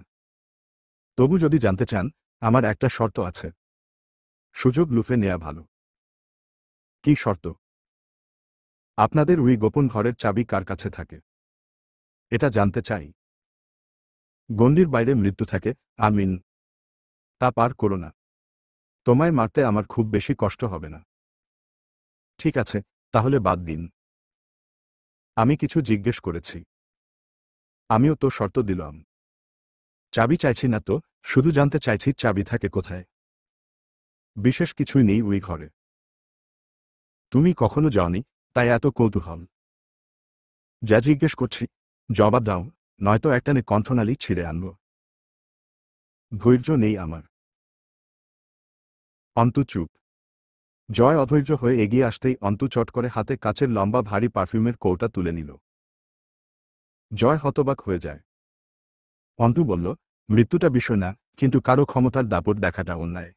তবু যদি জানতে চান, আমার একটা শর্ত আছে। সুযোগ লুফে নেয়া ভালো। কি শর্ত? আপনাদের ওই গোপন ঘরের চাবি কার কাছে থাকে? এটা জানতে চাই। গণ্ডির বাইরে মৃত্যু থাকে, আমিন। তা পার করো না। তোমায় মারতে আমার খুব বেশি কষ্ট হবে না। ঠিক আছে, তাহলে বাদ দিন। আমি কিছু জিজ্ঞেস করেছি। আমিও তো শর্ত দিলাম। চাবি চাইছি না তো, শুধু জানতে চাইছি চাবি থাকে কোথায়। বিশেষ কিছুই নেই ওই ঘরে। তুমি কখনো যাওনি, তাই এত কৌতূহল। যা জিজ্ঞেস করছি জবাব দাও, নয়তো একটানে কণ্ঠনালী ছিঁড়ে আনব। ধৈর্য নেই আমার। অন্তু চুপ। জয় অধৈর্য হয়ে এগিয়ে আসতেই অন্তু চট করে হাতে কাচের লম্বা ভারী পারফিউমের কৌটা তুলে নিল। জয় হতবাক হয়ে যায়। অন্তু বলল, মৃত্যুটা বিষয় না, কিন্তু কারো ক্ষমতার দাপট দেখাটা অন্যায়।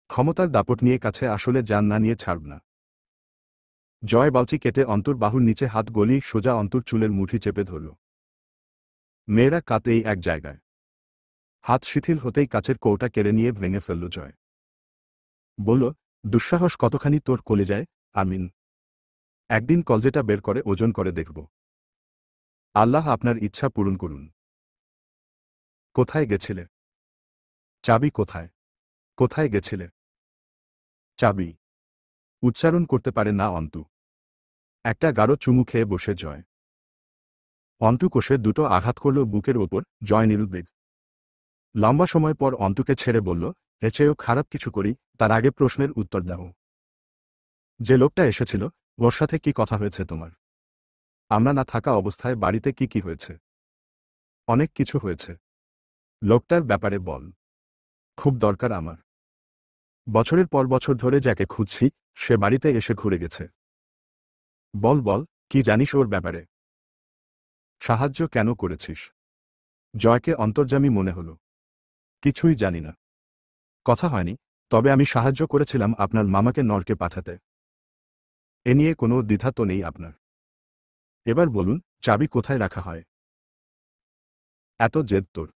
ক্ষমতার দাপট নিয়ে কাছে আসলে জান না নিয়ে ছাড়ব না। জয় বালতি কেটে অন্তুর বাহুর নিচে হাত গলিয়ে সোজা অন্তুর চুলের মুঠি চেপে ধরল। মেয়েরা কাতেই এক জায়গায়। হাত শিথিল হতেই কাচের কৌটা কেড়ে নিয়ে ভেঙে ফেলল জয়। বলল, দুঃসাহস কতখানি তোর কলিজায়, আমিন। একদিন কলজেটা বের করে ওজন করে দেখব। আল্লাহ আপনার ইচ্ছা পূরণ করুন। কোথায় গেছিলে? চাবি কোথায়? কোথায় গেছিলে? চাবি। উচ্চারণ করতে পারে না অন্তু। একটা গাঢ় চুমু খেয়ে বসে জয়। অন্তু কোষে দুটো আঘাত করল বুকের ওপর, জয় নিরুদ্বেগ। লম্বা সময় পর অন্তুকে ছেড়ে বলল, এর চেয়েও খারাপ কিছু করি, তার আগে প্রশ্নের উত্তর দাও। যে লোকটা এসেছিল, ওর সাথে কি কথা হয়েছে তোমার? আমরা না থাকা অবস্থায় বাড়িতে কি কি হয়েছে? অনেক কিছু হয়েছে। লোকটার ব্যাপারে বল। খুব দরকার আমার। বছরের পর বছর ধরে যাকে খুঁজছি, সে বাড়িতে এসে ঘুরে গেছে। বল বল, কি জানিস ওর ব্যাপারে? সাহায্য কেন করেছিস? জয়কে অন্তর্যামী মনে হল। কিছুই জানি না। কথা হয়নি, তবে আমি সাহায্য করেছিলাম আপনার মামাকে নরকে পাঠাতে। এ নিয়ে কোনো দ্বিধা তো নেই আপনার। এবার বলুন, চাবি কোথায় রাখা হয়? এত জেদ তোর?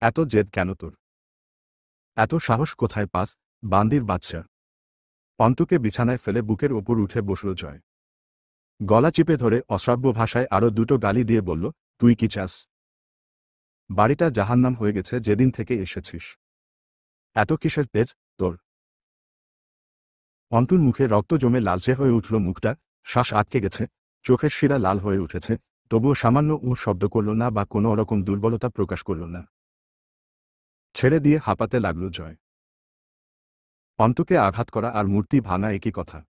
এত জেদ কেন তোর? এত সাহস কোথায় পাস, বান্দির বাচ্চা? অন্তুকে বিছানায় ফেলে বুকের ওপর উঠে বসল জয়। গলা চিপে ধরে অশ্রাব্য ভাষায় আরো দুটো গালি দিয়ে বলল, তুই কি চাস? বাড়িটা জাহান্নাম হয়ে গেছে যেদিন থেকে এসেছিস। এত কিসের তেজ তোর? অন্তুর মুখে রক্ত জমে লালচে হয়ে উঠল মুখটা, শ্বাস আটকে গেছে, চোখের শিরা লাল হয়ে উঠেছে, তবুও সামান্য শব্দ করল না বা কোনো রকম দুর্বলতা প্রকাশ করল না। ছেড়ে দিয়ে হাঁপাতে লাগল জয়। অন্তুকে আঘাত করা আর মূর্তি ভাঙা একই কথা।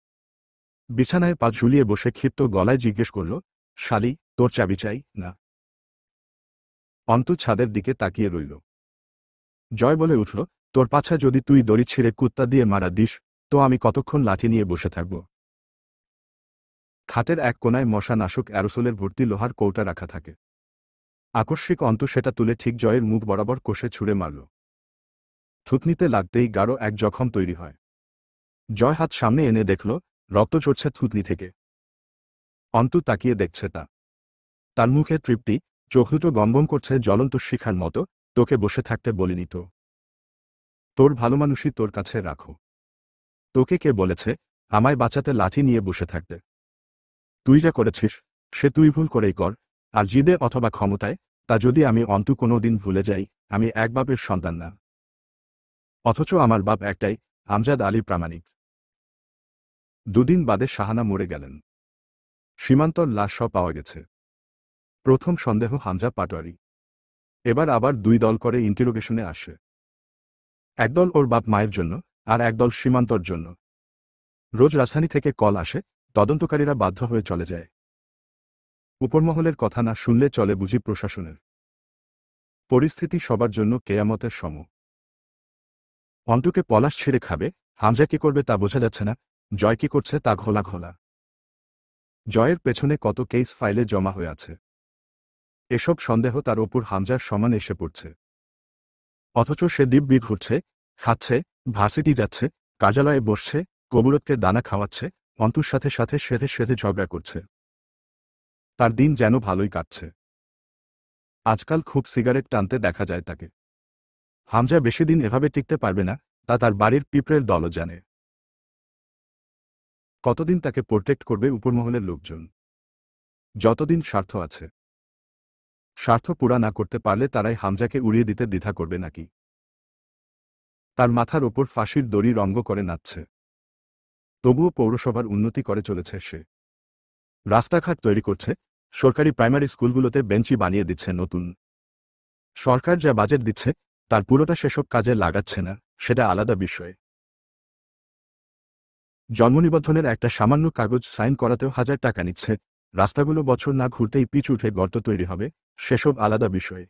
বিছানায় পা ঝুলিয়ে বসে ক্ষিপ্ত গলায় জিজ্ঞেস করল, শালি, তোর চাবি চাই না? অন্তু ছাদের দিকে তাকিয়ে রইল। জয় বলে উঠল, তোর পাছা যদি তুই দড়ি ছিঁড়ে কুত্তা দিয়ে মারা দিস, তো আমি কতক্ষণ লাঠি নিয়ে বসে থাকব? খাটের এক কোনায় মশা নাশক অ্যারোসোলের ভর্তি লোহার কৌটা রাখা থাকে। আকস্মিক অন্তু সেটা তুলে ঠিক জয়ের মুখ বরাবর কষে ছুঁড়ে মারল। থুতনিতে লাগতেই গাঢ় এক জখম তৈরি হয়। জয় হাত সামনে এনে দেখল, রক্ত ঝরছে থুতনি থেকে। অন্তু তাকিয়ে দেখছে তা। তার মুখে তৃপ্তি, চোখ দুটো গমগম করছে জ্বলন্ত শিখার মতো। তোকে বসে থাকতে বলিনি তো। তোর ভালোমানুষই তোর কাছে রাখো। তোকে কে বলেছে আমায় বাঁচাতে লাঠি নিয়ে বসে থাকতে? তুই যা করেছিস, সে তুই ভুল করেই কর, আর জিদে অথবা ক্ষমতায়, তা যদি আমি অন্তু কোনো দিন ভুলে যাই, আমি এক বাপের সন্তান না। অথচ আমার বাপ একটাই, আমজাদ আলী প্রামাণিক। দুদিন বাদে শাহানা মরে গেলেন। সীমান্তর লাশ পাওয়া গেছে। প্রথম সন্দেহ হামজা পাটোয়ারি। এবার আবার দুই দল করে ইন্টারোগেশনে আসে। একদল ওর বাপ মায়ের জন্য, আর একদল সীমান্তর জন্য। রোজ রাজধানী থেকে কল আসে, তদন্তকারীরা বাধ্য হয়ে চলে যায়। উপরমহলের কথা না শুনলে চলে বুঝি প্রশাসনের। পরিস্থিতি সবার জন্য কেয়ামতের সম। অন্তুকে পলাশ ছিঁড়ে খাবে, হামজা কি করবে তা বোঝা যাচ্ছে না, জয় কি করছে তা ঘোলা ঘোলা। জয়ের পেছনে কত কেস ফাইলে জমা হয়ে আছে। এসব সন্দেহ তার ওপর হামজার সমান এসে পড়ছে। অথচ সে দিব্যি ঘুরছে, খাচ্ছে, ভার্সিটি যাচ্ছে, কার্যালয়ে বসছে, কবুরতকে দানা খাওয়াচ্ছে, অন্তুর সাথে সাথে সেধে সেধে ঝগড়া করছে। তার দিন যেন ভালোই কাটছে। আজকাল খুব সিগারেট টানতে দেখা যায় তাকে। হামজা বেশি দিন এভাবে টিকতে পারবে না, তা তার বাড়ির পিঁপড়ের দলও জানে। কতদিন তাকে প্রোটেক্ট করবে উপরমহলের লোকজন? যতদিন স্বার্থ আছে। স্বার্থ পুরা না করতে পারলে তারাই হামজাকে উড়িয়ে দিতে দ্বিধা করবে নাকি? তার মাথার ওপর ফাঁসির দড়ি রঙ্গ করে নাচছে। তবুও পৌরসভার উন্নতি করে চলেছে সে। রাস্তাঘাট তৈরি করছে, সরকারি প্রাইমারি স্কুলগুলোতে বেঞ্চি বানিয়ে দিচ্ছে নতুন। সরকার যা বাজেট দিচ্ছে তার পুরোটা সেসব কাজে লাগাচ্ছে না, সেটা আলাদা বিষয়। জন্মনিবন্ধনের একটা সামান্য কাগজ সাইন করাতেও 1000 টাকা নিচ্ছে। রাস্তাগুলো বছর না ঘুরতেই পিচ উঠে গর্ত তৈরি হবে, সেসব আলাদা বিষয়।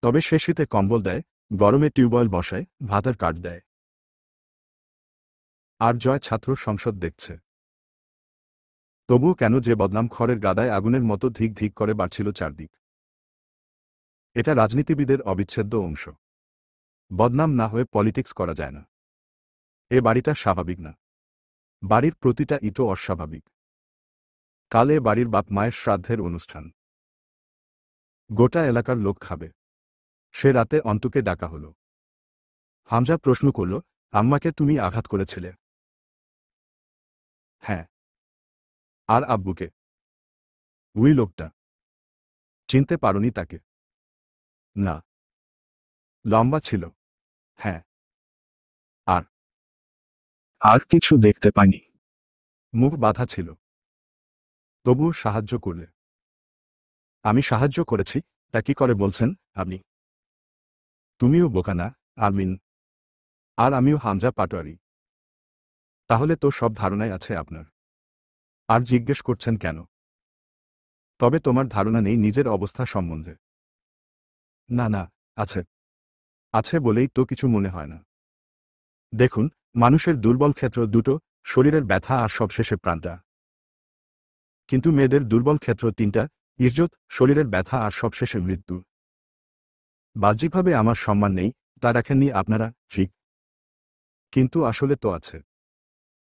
তবে সে শীতে কম্বল দেয়, গরমে টিউবওয়েল বসায়, ভাতার কার্ড দেয়। আর জয় ছাত্র সংসদ দেখছে। তবুও কেন যে বদনাম খড়ের গাদায় আগুনের মতো ধিক ধিক করে বাড়ছিল চারদিক। এটা রাজনীতিবিদের অবিচ্ছেদ্য অংশ। বদনাম না হয়ে পলিটিক্স করা যায় না। এ বাড়িটা স্বাভাবিক না। বাড়ির প্রতিটা ইটও অস্বাভাবিক। কাল এ বাড়ির বাপ মায়ের শ্রাদ্ধের অনুষ্ঠান। গোটা এলাকার লোক খাবে। সে রাতে অন্তুকে ডাকা হলো। হামজা প্রশ্ন করল, আম্মাকে তুমি আঘাত করেছিলে? হ্যাঁ। আর আব্বুকে? ওই লোকটা। চিনতে পারোনি তাকে? না। লম্বা ছিল? হ্যাঁ। আর? আর কিছু দেখতে পাইনি। মুখ বাঁধা ছিল? তবুও সাহায্য করলে। আমি সাহায্য করেছি তা কি করে বলছেন আপনি? তুমিও বোকা না, আরমিন। আর আমিও হামজা পাটোয়ারি। তাহলে তো সব ধারণাই আছে আপনার। আর জিজ্ঞেস করছেন কেন? তবে তোমার ধারণা নেই নিজের অবস্থা সম্বন্ধে? না না, আছে। আছে বলেই তো কিছু মনে হয় না। দেখুন, মানুষের দুর্বল ক্ষেত্র দুটো, শরীরের ব্যথা আর সবশেষে প্রাণটা। কিন্তু মেয়েদের দুর্বল ক্ষেত্র তিনটা, ইজ্জত, শরীরের ব্যথা আর সবশেষে মৃত্যু। বাহ্যিকভাবে আমার সম্মান নেই, তা রাখেননি আপনারা, ঠিক। কিন্তু আসলে তো আছে।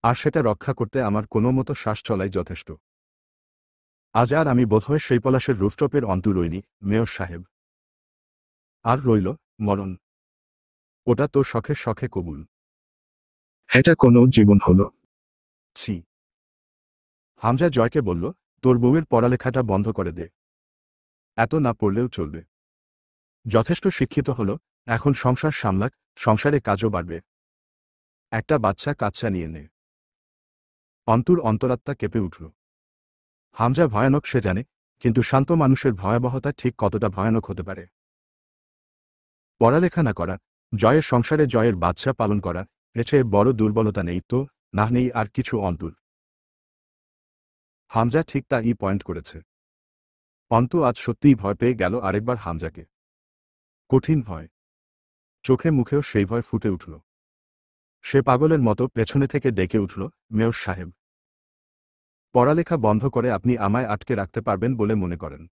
আর সেটা রক্ষা করতে আমার কোনো মতো শ্বাস চলাই যথেষ্ট। আজ আর আমি বোধহয় সেই পলাশের রুফটপের অন্তু রইনি, মেয়র সাহেব। আর রইল মরণ। ওটা তো শখে শখে কবুল। এটা কোনো জীবন হলো? ছি। হামজা জয়কে বলল, তোর বউয়ের পড়ালেখাটা বন্ধ করে দে। এত না পড়লেও চলবে। যথেষ্ট শিক্ষিত হলো, এখন সংসার সামলাক, সংসারে কাজও বাড়বে। একটা বাচ্চা কাচ্চা নিয়ে নে। অন্তুর অন্তরাত্মা কেঁপে উঠল। হামজা ভয়ানক সে জানে, কিন্তু শান্ত মানুষের ভয়াবহতা ঠিক কতটা ভয়ানক হতে পারে। পড়ালেখা না করা, জয়ের সংসারে জয়ের বাচ্চা পালন করা, এর চেয়ে বড় দুর্বলতা নেই তো, না নেই আর কিছু অন্তুর। হামজা ঠিক তা ই পয়েন্ট করেছে। অন্তু আজ সত্যিই ভয় পেয়ে গেল আরেকবার হামজাকে। কঠিন ভয়। চোখে মুখেও সেই ভয় ফুটে উঠল। সে পাগলের মতো পেছনে থেকে ডেকে উঠল, মেয়র সাহেব। পড়ালেখা বন্ধ করে আপনি আমায় আটকে রাখতে পারবেন বলে মনে করেন?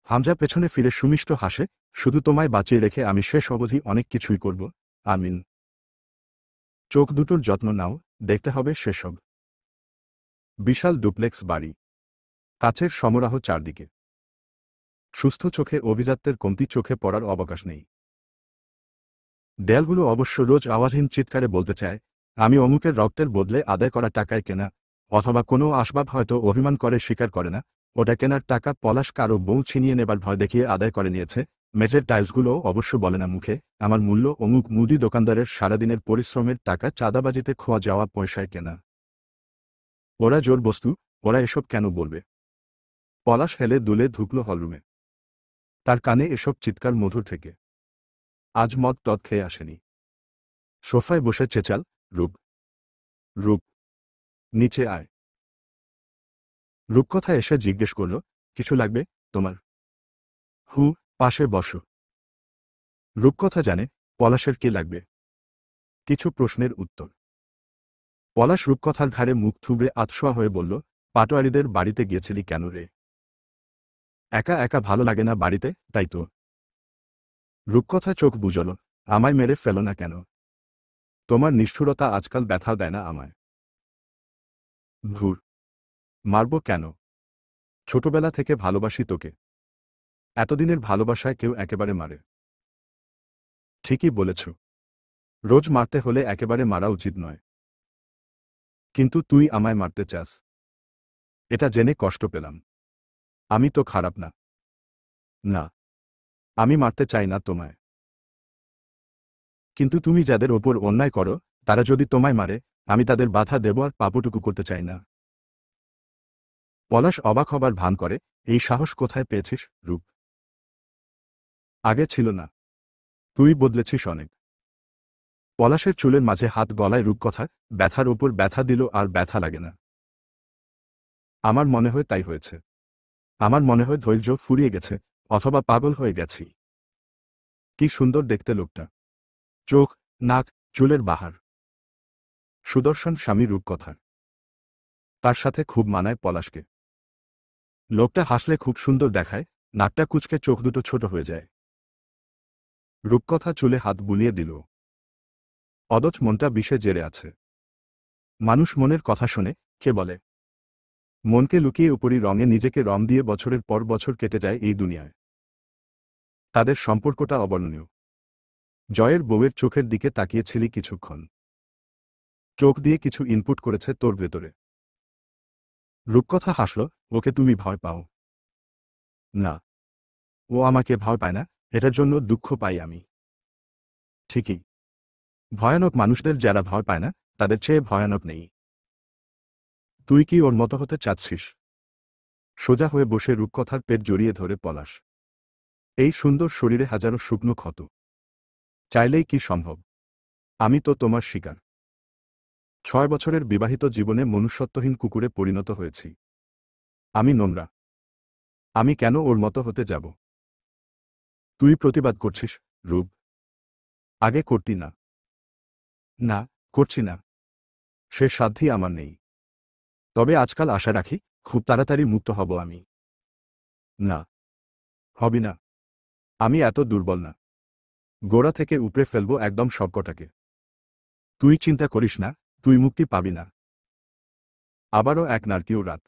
হামজা পেছনে ফিরে সুমিষ্ট হাসে, শুধু তোমায় বাঁচিয়ে রেখে আমি শেষ অবধি অনেক কিছুই করব, আমিন। চোখ দুটোর যত্ন নাও, দেখতে হবে সেসব। বিশাল ডুপ্লেক্স বাড়ি। কাছের সমরাহ চারদিকে। সুস্থ চোখে অভিজাত্যের কমতি চোখে পড়ার অবকাশ নেই। দেয়ালগুলো অবশ্য রোজ আওয়াজহীন চিৎকারে বলতে চায়, আমি অমুকের রক্তের বদলে আদায় করা টাকায় কেনা, অথবা কোনো আসবাব হয়তো অভিমান করে স্বীকার করে না, ওটা কেনার টাকা পলাশ কারো বউ ছিনিয়ে নেবার ভয় দেখিয়ে আদায় করে নিয়েছে। মেঝের টাইলসগুলোও অবশ্য বলে না মুখে, আমার মূল্য অমুক মুদি দোকানদারের সারাদিনের পরিশ্রমের টাকা চাঁদাবাজিতে খোয়া যাওয়া পয়সায় কেনা। ওরা জোর বস্তু, ওরা এসব কেন বলবে? পলাশ হেলে দুলে ঢুকল হলরুমে। তার কানে এসব চিৎকার মধুর থেকে। আজ মদ টদ খেয়ে আসেনি। সোফায় বসে চেঁচাল, রূপ, রূপ, নিচে আয়। রূপকথা এসে জিজ্ঞেস করল, কিছু লাগবে তোমার? হু, পাশে বসো। রূপকথা জানে পলাশের কি লাগবে। কিছু প্রশ্নের উত্তর। পলাশ রূপকথার ঘাড়ে মুখ থুবড়ে আতশোয়া হয়ে বলল, পাটোয়ারিদের বাড়িতে গিয়েছিলি কেন রে? একা একা ভালো লাগে না বাড়িতে, তাই তো। রূপকথা চোখ বুজল, আমায় মেরে ফেলো না কেন? তোমার নিষ্ঠুরতা আজকাল ব্যথা দেয় না আমায়। ধুর। মারব কেন? ছোটবেলা থেকে ভালোবাসি তোকে। এতদিনের ভালোবাসায় কেউ একেবারে মারে? ঠিকই বলেছ। রোজ মারতে হলে একেবারে মারা উচিত নয়, কিন্তু তুই আমায় মারতে চাস, এটা জেনে কষ্ট পেলাম। আমি তো খারাপ না। না, আমি মারতে চাই না তোমায়, কিন্তু তুমি যাদের ওপর অন্যায় করো তারা যদি তোমায় মারে, আমি তাদের বাধা দেব আর পাপটুকু করতে চাই না। পলাশ অবাক হবার ভান করে, এই সাহস কোথায় পেয়েছিস রূপ? আগে ছিল না, তুই বদলেছিস অনেক। পলাশের চুলের মাঝে হাত গলায় রূপকথা ব্যথার ওপর ব্যথা দিল, আর ব্যথা লাগে না। আমার মনে হয় তাই হয়েছে। আমার মনে হয় ধৈর্য ফুরিয়ে গেছে, অথবা পাগল হয়ে গেছি। কি সুন্দর দেখতে লোকটা, চোখ, নাক, চুলের বাহার। সুদর্শন স্বামী রূপকথার, তার সাথে খুব মানায় পলাশকে। লোকটা হাসলে খুব সুন্দর দেখায়, নাকটা কুচকে চোখ দুটো ছোট হয়ে যায়। রূপকথা চুলে হাত বুলিয়ে দিল। অদচ মনটা বিষে জেরে আছে। মানুষ মনের কথা শোনে, কে বলে? মনকে লুকিয়ে উপরই রঙে নিজেকে রং দিয়ে বছরের পর বছর কেটে যায় এই দুনিয়ায়। তাদের সম্পর্কটা অবর্ণনীয়। জয়ের বউয়ের চোখের দিকে তাকিয়েছিলি কিছুক্ষণ। চোখ দিয়ে কিছু ইনপুট করেছে তোর ভেতরে। রূপকথা হাসল, ওকে তুমি ভয় পাও? না, ও আমাকে ভয় পায় না, এটার জন্য দুঃখ পাই আমি। ঠিকই, ভয়ানক মানুষদের যারা ভয় পায় না তাদের চেয়ে ভয়ানক নেই। তুই কি ওর মতো হতে চাচ্ছিস? সোজা হয়ে বসে রূপকথার পেট জড়িয়ে ধরে পলাশ। এই সুন্দর শরীরে হাজারো শুকনো ক্ষত, চাইলেই কি সম্ভব? আমি তো তোমার শিকার। 6 বছরের বিবাহিত জীবনে মনুষ্যত্বহীন কুকুরে পরিণত হয়েছি। আমি নোংরা। আমি কেন ওর মতো হতে যাব? তুই প্রতিবাদ করছিস রূপ? আগে করতি না। না, করছি না। সে সাধ্যই আমার নেই। তবে আজকাল আশা রাখি, খুব তাড়াতাড়ি মুক্ত হব আমি। না, হবি না। আমি এত দুর্বল না। গোড়া থেকে উপড়ে ফেলবো একদম সবকটাকে। তুই চিন্তা করিস না, তুই মুক্তি পাবি না। আবারও এক নারকীয় রাত।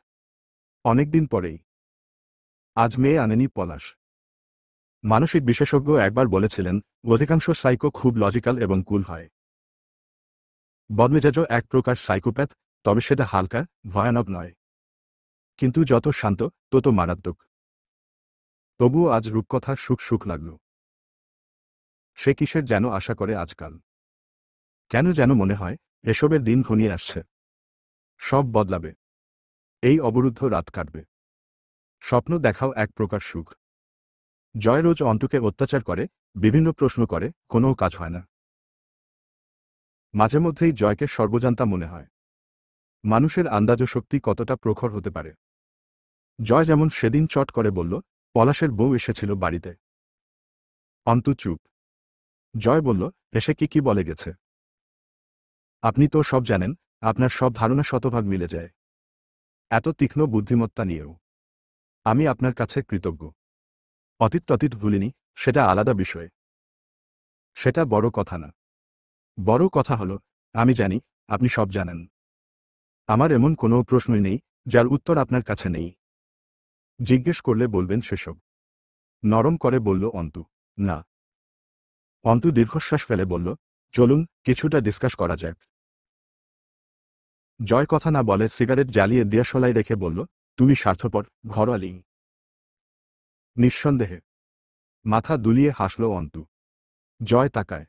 অনেকদিন পরেই। আজ মেয়ে আনেনি পলাশ। মানসিক বিশেষজ্ঞ একবার বলেছিলেন, অধিকাংশ সাইকো খুব লজিক্যাল এবং কুল হয়। বদমেজাজও এক প্রকার সাইকোপ্যাথ, তবে সেটা হালকা, ভয়ানক নয়। কিন্তু যত শান্ত, তত মারাত্মক। তবুও আজ রূপকথার সুখ সুখ লাগল। সে কিসের যেন আশা করে আজকাল। কেন যেন মনে হয় এসবের দিন ঘনিয়ে আসছে। সব বদলাবে। এই অবরুদ্ধ রাত কাটবে। স্বপ্ন দেখাও এক প্রকার সুখ। জয় রোজ অন্তুকে অত্যাচার করে, বিভিন্ন প্রশ্ন করে, কোনো কাজ হয় না। মাঝে মধ্যেই জয়কে সর্বজান্তা মনে হয়। মানুষের আন্দাজ শক্তি কতটা প্রখর হতে পারে। জয় যেমন সেদিন চট করে বলল, পলাশের বউ এসেছিল বাড়িতে। অন্তু চুপ। জয় বলল, এসে কি বলে গেছে? আপনি তো সব জানেন, আপনার সব ধারণা শতভাগ মিলে যায়। এত তীক্ষ্ণ বুদ্ধিমত্তা নিয়েও। আমি আপনার কাছে কৃতজ্ঞ। অতীত ভুলিনি, সেটা আলাদা বিষয়। সেটা বড় কথা না। বড় কথা হলো, আমি জানি, আপনি সব জানেন। আমার এমন কোনো প্রশ্নই নেই যার উত্তর আপনার কাছে নেই। জিজ্ঞেস করলে বলবেন সেসব। নরম করে বলল অন্তু। না। অন্তু দীর্ঘশ্বাস ফেলে বলল, চলুন কিছুটা ডিসকাস করা যাক। জয় কথা না বলে সিগারেট জ্বালিয়ে দিয়াশলাই রেখে বলল, তুমি স্বার্থপর, ঘরোয়ালি। নিঃসন্দেহে। মাথা দুলিয়ে হাসল অন্তু। জয় তাকায়।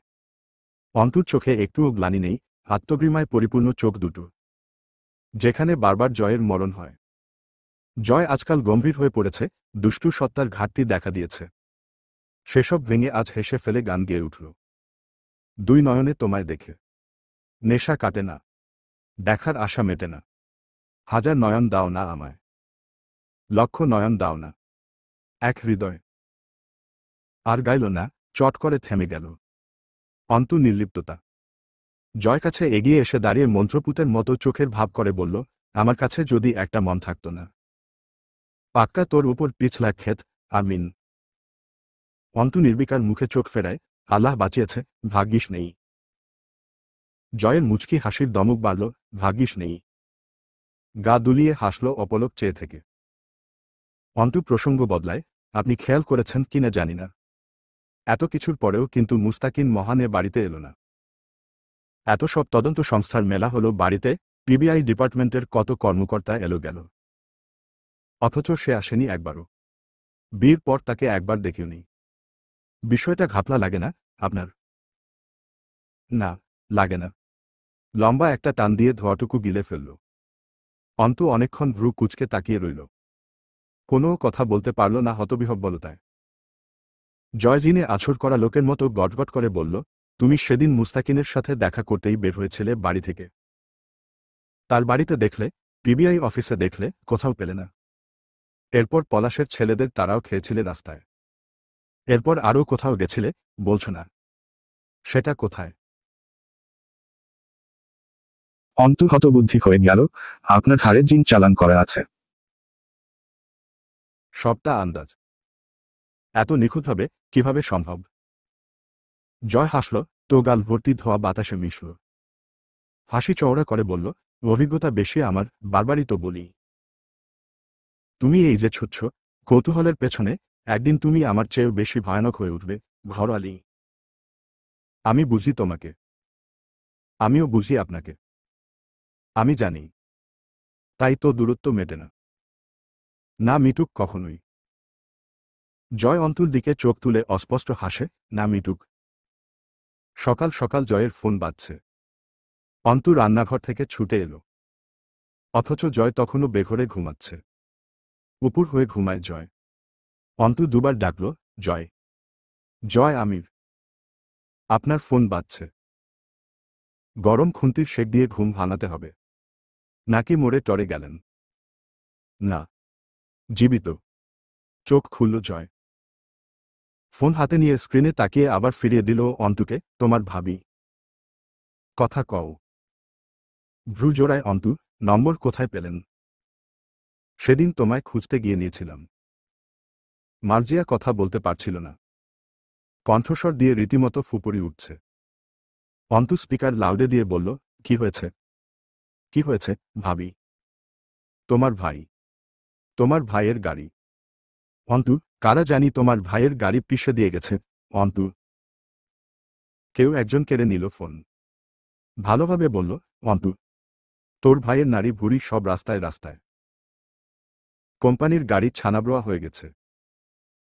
অন্তুর চোখে একটুও গ্লানি নেই, আত্মগ্রিমায় পরিপূর্ণ চোখ দুটো। যেখানে বারবার জয়ের মরণ হয়। জয় আজকাল গম্ভীর হয়ে পড়েছে, দুষ্টু সত্তার ঘাটতি দেখা দিয়েছে। সেসব ভেঙে আজ হেসে ফেলে গান গেয়ে উঠল। দুই নয়নে তোমায় দেখে নেশা কাটে না, দেখার আশা মেটে না। হাজার নয়ন দাও না আমায়, লক্ষ নয়ন দাও না, এক হৃদয়। আর গাইল না, চট করে থেমে গেল। অন্তু নির্লিপ্ততা। জয় কাছে এগিয়ে এসে দাঁড়িয়ে মন্ত্রপুতের মতো চোখের ভাব করে বলল, আমার কাছে যদি একটা মন থাকত না। পাক্কা তোর উপর পিছলা ক্ষেত, আমিন। অন্তু নির্বিকার মুখে চোখ ফেরায়, আল্লাহ বাঁচিয়েছে, ভাগ্যিস নেই। জয়ের মুচকি হাসির দমক বাড়ল, ভাগ্যিস নেই। গা দুলিয়ে হাসল অপলক চেয়ে থেকে। অন্তু প্রসঙ্গ বদলায়, আপনি খেয়াল করেছেন কিনা জানি না, এত কিছুর পরেও কিন্তু মুস্তাকিন মহানে বাড়িতে এলো না। এত সব তদন্ত সংস্থার মেলা হলো বাড়িতে, পিবিআই ডিপার্টমেন্টের কত কর্মকর্তা এলো গেল, অথচ সে আসেনি একবারও। বিয়ের পর তাকে একবার দেখিওনি। বিষয়টা ঘাপলা লাগে না আপনার? না, লাগে না। লম্বা একটা টান দিয়ে ধোঁয়াটুকু গিলে ফেলল। অন্তু অনেকক্ষণ ভ্রু কুঁচকে তাকিয়ে রইল। কোনো কথা বলতে পারল না হতবিহ্বলতায়। জয়জিনে আছর করা লোকের মতো গটগট করে বলল, তুমি সেদিন মুস্তাকিনের সাথে দেখা করতেই বের হয়েছিলে বাড়ি থেকে। তার বাড়িতে দেখলে, পিবিআই অফিসে দেখলে, কোথাও পেলে না। এরপর পলাশের ছেলেদের তারাও খেয়েছিলে রাস্তায়। এরপর আরও কোথাও গেছিলে, বলছো না। সেটা কোথায়? অন্তু হতবুদ্ধি হয়ে গেল। আপনার ঘাড়ে জিন চালান করা আছে। সবটা আন্দাজ। এত নিখুঁতভাবে কিভাবে সম্ভব? জয় হাসল, তো গাল ভর্তি ধোয়া বাতাসে মিশল। হাসি চওড়া করে বলল, অভিজ্ঞতা বেশি আমার, বারবারই তো বলি। তুমি এই যে ছুটছ কৌতূহলের পেছনে, একদিন তুমি আমার চেয়েও বেশি ভয়ানক হয়ে উঠবে, ঘরোয়ালি। আমি বুঝি তোমাকে। আমিও বুঝি আপনাকে। আমি জানি। তাই তো দূরত্ব মেটে না। না মিটুক কখনোই। জয় অন্তুর দিকে চোখ তুলে অস্পষ্ট হাসে, না মিটুক। সকাল সকাল জয়ের ফোন বাজছে। অন্তু রান্নাঘর থেকে ছুটে এলো। অথচ জয় তখনও বেঘরে ঘুমাচ্ছে। উপুর হয়ে ঘুমায় জয়। অন্তু দুবার ডাকল, জয়। জয় আমির। আপনার ফোন বাজছে। গরম খুন্তির শেক দিয়ে ঘুম ভাঙাতে হবে। নাকি মরে টরে গেলেন? না, জীবিত। চোখ খুলল জয়। ফোন হাতে নিয়ে স্ক্রিনে তাকিয়ে আবার ফিরিয়ে দিল অন্তুকে, তোমার ভাবি। কথা কও। ভ্রু জোড়ায় অন্তু, নম্বর কোথায় পেলেন? সেদিন তোমায় খুঁজতে গিয়ে নিয়েছিলাম। মার্জিয়া কথা বলতে পারছিল না। কণ্ঠস্বর দিয়ে রীতিমতো ফুপড়ি উঠছে। অন্তু স্পিকার লাউডে দিয়ে বলল, কি হয়েছে? কি হয়েছে, ভাবি? তোমার ভাই। তোমার ভাইয়ের গাড়ি। অন্তু, কারা জানি তোমার ভাইয়ের গাড়ি পিষে দিয়ে গেছে। অন্তু। কেউ একজন কেড়ে নিল ফোন। ভালোভাবে বলল, অন্তু, তোর ভাইয়ের নারী ভুড়ি সব রাস্তায় রাস্তায়। কোম্পানির গাড়ি ছানাব্রোয়া হয়ে গেছে।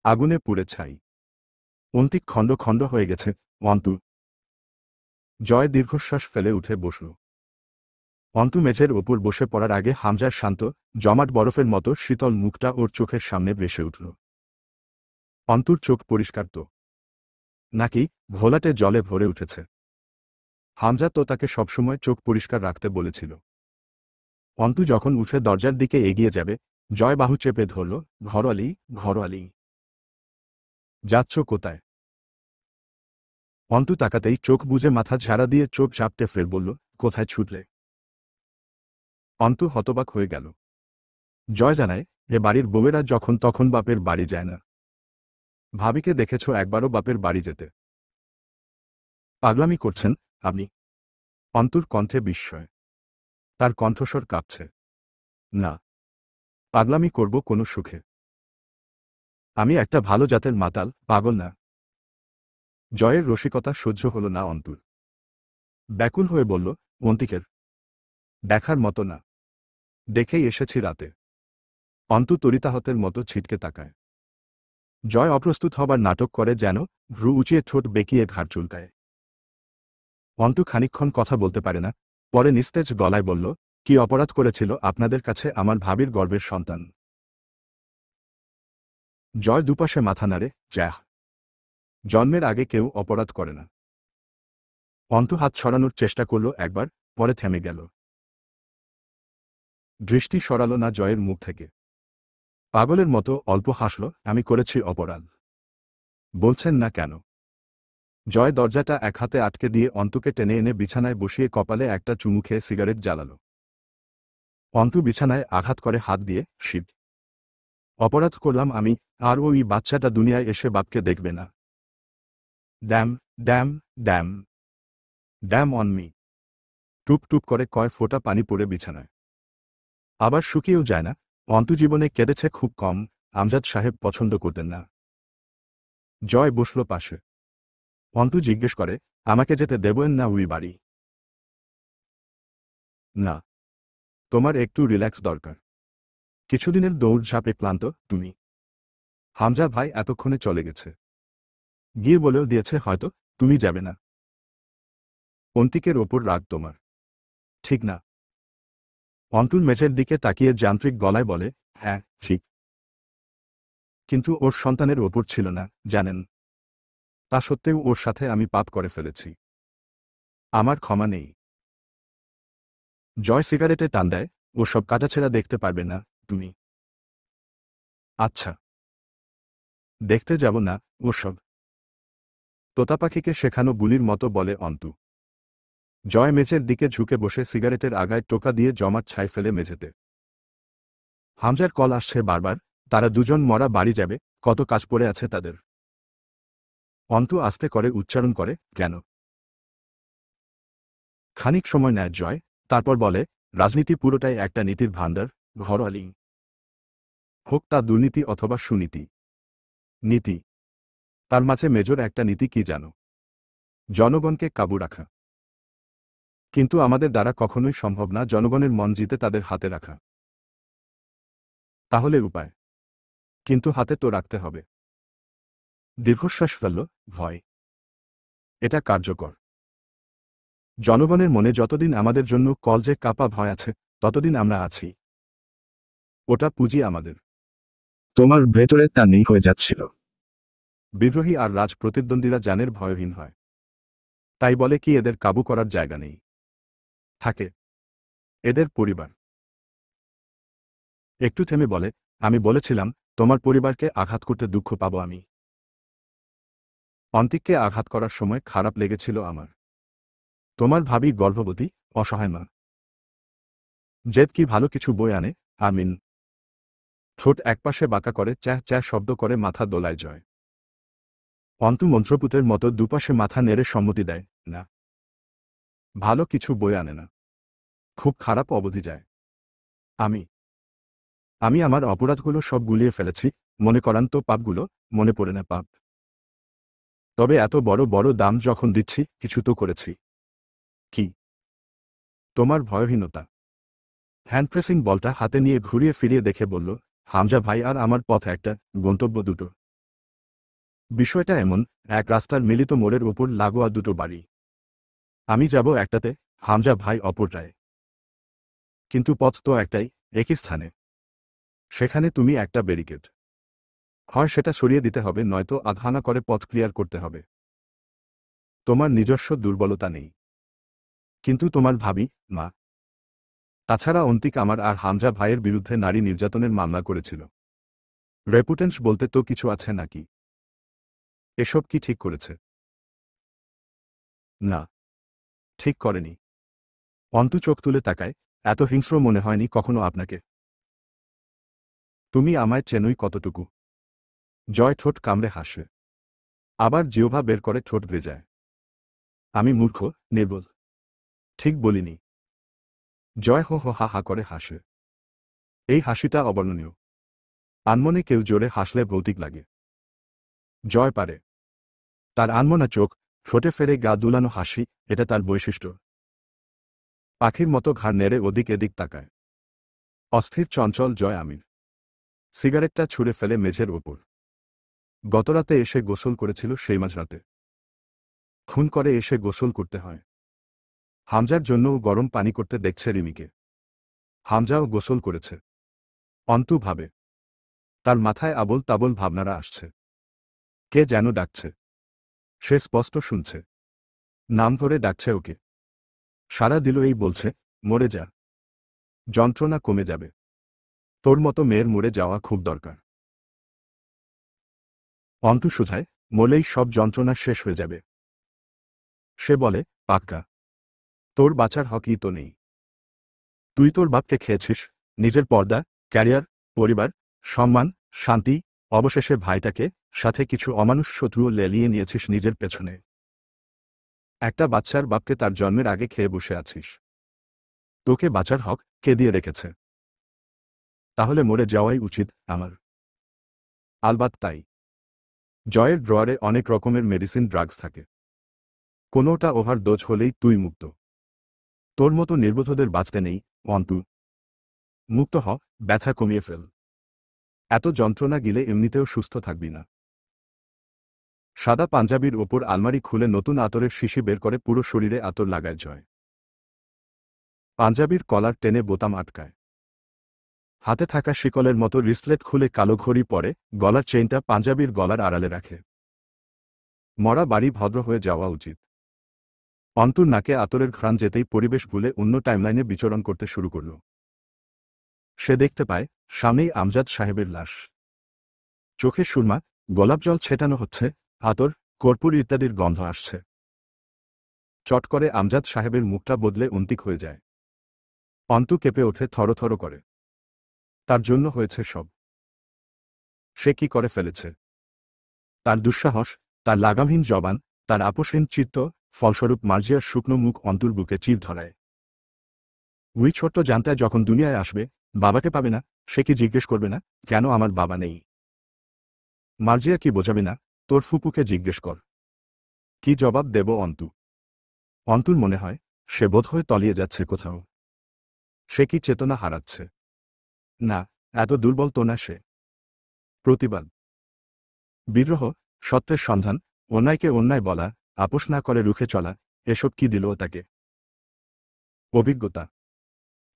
আগুনে পুড়ে ছাই। অন্তিক খণ্ড খণ্ড হয়ে গেছে। অন্তু। জয় দীর্ঘশ্বাস ফেলে উঠে বসল। অন্তু মেঝের ওপর বসে পড়ার আগে হামজার শান্ত, জমাট বরফের মতো শীতল মুখটা ওর চোখের সামনে ভেসে উঠল। অন্তুর চোখ পরিষ্কার তো? নাকি ঘোলাটে জলে ভরে উঠেছে? হামজা তো তাকে সবসময় চোখ পরিষ্কার রাখতে বলেছিল। অন্তু যখন উঠে দরজার দিকে এগিয়ে যাবে, জয় বাহু চেপে ধরল, ঘরোয়ালি, ঘরোয়ালি। যাচ্ছ কোথায়? অন্তু তাকাতেই চোখ বুজে মাথা ঝাড়া দিয়ে চোখ চাপতে ফের বলল, কোথায় ছুটলে? অন্তু হতবাক হয়ে গেল। জয় জানায়, এ বাড়ির বউয়েরা যখন তখন বাপের বাড়ি যায় না। ভাবিকে দেখেছ একবারও বাপের বাড়ি যেতে? পাগলামি করছেন আপনি? অন্তুর কণ্ঠে বিস্ময়। তার কণ্ঠস্বর কাঁপছে। না, পাগলামি করব কোনো সুখে? আমি একটা ভালো জাতের মাতাল, পাগল না। জয়ের রসিকতা সহ্য হল না অন্তুর। ব্যাকুল হয়ে বলল, অন্তিকের দেখার মতো না। দেখেই এসেছি রাতে। অন্তু তরিতাহতের মতো ছিটকে তাকায়। জয় অপ্রস্তুত হবার নাটক করে যেন, ভ্রু উঁচিয়ে ঠোঁট বেঁকিয়ে ঘাড় চুলকায়। অন্তু খানিকক্ষণ কথা বলতে পারে না, পরে নিস্তেজ গলায় বলল, কি অপরাধ করেছিল আপনাদের কাছে আমার ভাবির গর্বের সন্তান? জয় দুপাশে মাথা নাড়ে, জ্যাহ। জন্মের আগে কেউ অপরাধ করে না। অন্তু হাত সরানোর চেষ্টা করল একবার, পরে থেমে গেল। দৃষ্টি সরাল না জয়ের মুখ থেকে। পাগলের মতো অল্প হাসল, আমি করেছি অপরাধ। বলছেন না কেন? জয় দরজাটা এক হাতে আটকে দিয়ে অন্তুকে টেনে এনে বিছানায় বসিয়ে কপালে একটা চুমু খেয়ে সিগারেট জ্বালাল। অন্তু বিছানায় আঘাত করে হাত দিয়ে, শিব। অপরাধ করলাম আমি, আর ওই বাচ্চাটা দুনিয়ায় এসে বাপকে দেখবে না। Damn, damn, damn. Damn on me. টুপ টুপ করে কয় ফোঁটা পানি পড়ে বিছানায়। আবার শুকিয়েও যায় না। অন্তু জীবনে কেঁদেছে খুব কম, আমজাদ সাহেব পছন্দ করতেন না। জয় বসল পাশে। অন্তু জিজ্ঞেস করে, আমাকে যেতে দেবেন না ওই বাড়ি? না, তোমার একটু রিল্যাক্স দরকার। কিছুদিনের দৌড়ঝাঁপে ক্লান্ত তুমি। হামজা ভাই এতক্ষণে চলে গেছে, গিয়ে বলেও দিয়েছে হয়তো তুমি যাবে না। অন্তিকের ওপর রাগ তোমার, ঠিক না? অন্তুল মেঝের দিকে তাকিয়ে যান্ত্রিক গলায় বলে, হ্যাঁ ঠিক, কিন্তু ওর সন্তানের ওপর ছিল না, জানেন? তা সত্ত্বেও ওর সাথে আমি পাপ করে ফেলেছি, আমার ক্ষমা নেই। জয় সিগারেটে টান দেয়, ওসব কাটাছেড়া দেখতে পারবে না তুমি। আচ্ছা, দেখতে যাব না ওসব। তোতাপাখিকে শেখানো বুলির মতো বলে অন্তু। জয় মেঝের দিকে ঝুঁকে বসে সিগারেটের আগায় টোকা দিয়ে জমাট ছাই ফেলে মেঝেতে। হামজার কল আসছে বারবার, তারা দুজন মরা বাড়ি যাবে, কত কাজ পড়ে আছে তাদের। অন্তু আস্তে করে উচ্চারণ করে, কেন? খানিক সময় নেয় জয়, তারপর বলে, রাজনীতি পুরোটাই একটা নীতির ভাণ্ডার, ঘরোয়ালি। হোক তা দুর্নীতি অথবা সুনীতি। নীতি, তার মাঝে মেজর একটা নীতি কি জানো? জনগণকে কাবু রাখা। কিন্তু আমাদের দ্বারা কখনোই সম্ভব না জনগণের মন জিতে তাদের হাতে রাখা। তাহলে উপায়? কিন্তু হাতে তো রাখতে হবে। দীর্ঘশ্বাস ফেলল, ভয়। এটা কার্যকর। জনগণের মনে যতদিন আমাদের জন্য কলজে কাপা ভয় আছে, ততদিন আমরা আছি। ওটা পুঁজি আমাদের। তোমার ভেতরে তা নেই হয়ে যাচ্ছিল। বিদ্রোহী আর রাজ প্রতিদ্বন্দ্বীরা জানের ভয়হীন হয়। তাই বলে কি এদের কাবু করার জায়গা নেই? থাকে। এদের পরিবার। একটু থেমে বলে, আমি বলেছিলাম তোমার পরিবারকে আঘাত করতে দুঃখ পাবো আমি। অন্তিককে আঘাত করার সময় খারাপ লেগেছিল আমার। তোমার ভাবি গর্ভবতী, অসহায় মা। জেদ কি ভালো কিছু বই আনে? আমিন। ঠোঁট একপাশে বাঁকা করে চ্যাঁ চ্যাঁ শব্দ করে মাথা দোলায় জয়। অন্তু মন্ত্রপুতের মতো দুপাশে মাথা নেড়ে সম্মতি দেয়, না, ভালো কিছু বই আনে না। খুব খারাপ অবধি যায়। আমি আমি আমার অপরাধগুলো সব গুলিয়ে ফেলেছি, মনে করান তো পাপগুলো, মনে পড়ে না পাপ। তবে এত বড় বড় দাম যখন দিচ্ছি, কিছু তো করেছি। কি? তোমার ভয়হীনতা। হ্যান্ডপ্রেসিং বলটা হাতে নিয়ে ঘুরিয়ে ফিরিয়ে দেখে বলল, হামজা ভাই আর আমার পথ একটা, গন্তব্য দুটো। বিষয়টা এমন, এক রাস্তার মিলিত মোড়ের ওপর লাগোয়া দুটো বাড়ি। আমি যাব একটাতে, হামজা ভাই অপরটায়। কিন্তু পথ তো একটাই, একই স্থানে। সেখানে তুমি একটা ব্যারিকেড। হয় সেটা সরিয়ে দিতে হবে, নয়তো আধহানা করে পথ ক্লিয়ার করতে হবে। তোমার নিজস্ব দুর্বলতা নেই, কিন্তু তোমার ভাবি, মা। তাছাড়া অন্তিক আমার আর হামজা ভাইয়ের বিরুদ্ধে নারী নির্যাতনের মামলা করেছিল। রেপুটেন্স বলতে তো কিছু আছে নাকি? এসব কি ঠিক করেছে? না, ঠিক করেনি। অন্তু চোখ তুলে তাকায়, এত হিংস্র মনে হয়নি কখনো আপনাকে। তুমি আমায় চেনই কতটুকু? জয় ঠোঁট কামড়ে হাসে, আবার জিহ্বা বের করে ঠোঁট ভেজায়। আমি মূর্খ, নির্বোধ। ঠিক বলিনি। জয় হো হো হা হা করে হাসে। এই হাসিটা অবর্ণনীয়। আনমনে কেউ জোরে হাসলে ভৌতিক লাগে। জয় পারে। তার আনমনা চোখ, ঠোঁটে ফেরে গা দুলানো হাসি, এটা তার বৈশিষ্ট্য। পাখির মতো ঘাড় নেড়ে ওদিক এদিক তাকায়। অস্থির চঞ্চল জয় আমির। সিগারেটটা ছুঁড়ে ফেলে মেঝের ওপর। গতরাতে এসে গোসল করেছিল সেই মাঝরাতে। খুন করে এসে গোসল করতে হয়। হামজার জন্যও গরম পানি করতে দেখছে রিমিকে। হামজাও গোসল করেছে। অন্তু ভাবে। তার মাথায় আবোল তাবোল ভাবনারা আসছে। কে যেন ডাকছে। সে স্পষ্ট শুনছে। নাম ধরে ডাকছে ওকে। সারা দিল এই বলছে, মরে যা। যন্ত্রণা কমে যাবে। তোর মতো মেয়ের মরে যাওয়া খুব দরকার। অন্তু শুধায়, মরলেই সব যন্ত্রণা শেষ হয়ে যাবে। সে বলে, পাক্কা। তোর বাঁচার হকই তো নেই। তুই তোর বাপকে খেয়েছিস, নিজের পর্দা, ক্যারিয়ার, পরিবার, সম্মান, শান্তি, অবশেষে ভাইটাকে, সাথে কিছু অমানুষ শত্রুও লেলিয়ে নিয়েছিস নিজের পেছনে। একটা বাচ্চার বাপকে তার জন্মের আগে খেয়ে বসে আছিস। তোকে বাঁচার হক কে দিয়ে রেখেছে? তাহলে মরে যাওয়াই উচিত আমার। আলবাত তাই। জয়ের ড্রয়ারে অনেক রকমের মেডিসিন ড্রাগস থাকে। কোনোটা ওভারডোজ হলেই তুই মুক্ত। তোর মতো নির্বোধদের বাঁচতে নেই, অন্তু। মুক্ত হ, ব্যথা কমিয়ে ফেল। এত যন্ত্রণা গিলে এমনিতেও সুস্থ থাকবি না। সাদা পাঞ্জাবির ওপর আলমারি খুলে নতুন আতরের শিশি বের করে পুরো শরীরে আতর লাগায় জয়। পাঞ্জাবির কলার টেনে বোতাম আটকায়। হাতে থাকা শিকলের মতো রিসলেট খুলে কালো ঘড়ি পরে গলার চেইনটা পাঞ্জাবির গলার আড়ালে রাখে। মরা বাড়ি ভদ্র হয়ে যাওয়া উচিত। অন্তুর নাকে আতরের ঘ্রাণ যেতেই পরিবেশ ভুলে অন্য টাইমলাইনে বিচরণ করতে শুরু করল। সে দেখতে পায় সামনেই আমজাদ সাহেবের লাশ। চোখে সুরমা, গোলাপ জল ছেটানো হচ্ছে, আতর, কর্পূর ইত্যাদির গন্ধ আসছে। চট করে আমজাদ সাহেবের মুখটা বদলে অন্তিক হয়ে যায়। অন্তু কেঁপে ওঠে, থরথর করে। তার জন্য হয়েছে সব। সে কি করে ফেলেছে? তার দুঃসাহস, তার লাগামহীন জবান, তার আপোষহীন চিত্ত, ফলস্বরূপ মার্জিয়ার শুকনো মুখ অন্তুর বুকে চির ধরায়। ওই ছোট্ট জানটা যখন দুনিয়ায় আসবে, বাবাকে পাবে না, সে কি জিজ্ঞেস করবে না, কেন আমার বাবা নেই? মার্জিয়া কি বোঝাবে না? তোর ফুপুকে জিজ্ঞেস কর। কি জবাব দেব অন্তু? অন্তুর মনে হয় সে বোধহয় তলিয়ে যাচ্ছে কোথাও। সে কি চেতনা হারাচ্ছে? না, এত দুর্বল তো না সে। প্রতিবাদ, বিদ্রোহ, সত্যের সন্ধান, অন্যায়কে অন্যায় বলা, আপোষ না করে রুখে চলা, এসব কি দিল তাকে? অভিজ্ঞতা।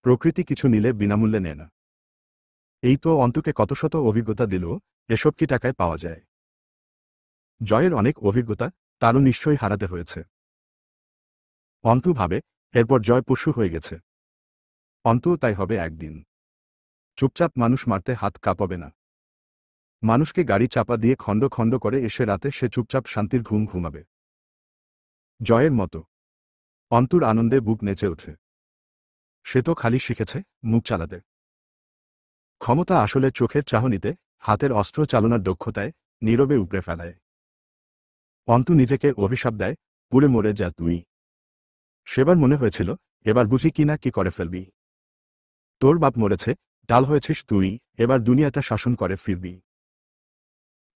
প্রকৃতি কিছু নিলে বিনামূল্যে নেয় না। এই তো অন্তুকে কত শত অভিজ্ঞতা দিল, এসব কি টাকায় পাওয়া যায়? জয়ের অনেক অভিজ্ঞতা, তারও নিশ্চয়ই হারাতে হয়েছে। অন্তু ভাবে, এরপর জয় পশু হয়ে গেছে। অন্তুও তাই হবে একদিন। চুপচাপ মানুষ মারতে হাত কাঁপাবে না। মানুষকে গাড়ি চাপা দিয়ে খণ্ড খণ্ড করে এসে রাতে সে চুপচাপ শান্তির ঘুম ঘুমাবে। জয়ের মতো। অন্তুর আনন্দে বুক নেচে ওঠে। সে তো খালি শিখেছে মুখ চালাতে। ক্ষমতা আসলে চোখের চাহনিতে, হাতের অস্ত্র চালনার দক্ষতায়, নীরবে উপড়ে ফেলায়। অন্তু নিজেকে অভিশাপ দেয়, পুড়ে মরে যা তুই। সেবার মনে হয়েছিল, এবার বুঝি কিনা কি করে ফেলবি। তোর বাপ মরেছে, ডাল হয়েছিস তুই, এবার দুনিয়াটা শাসন করে ফিরবি।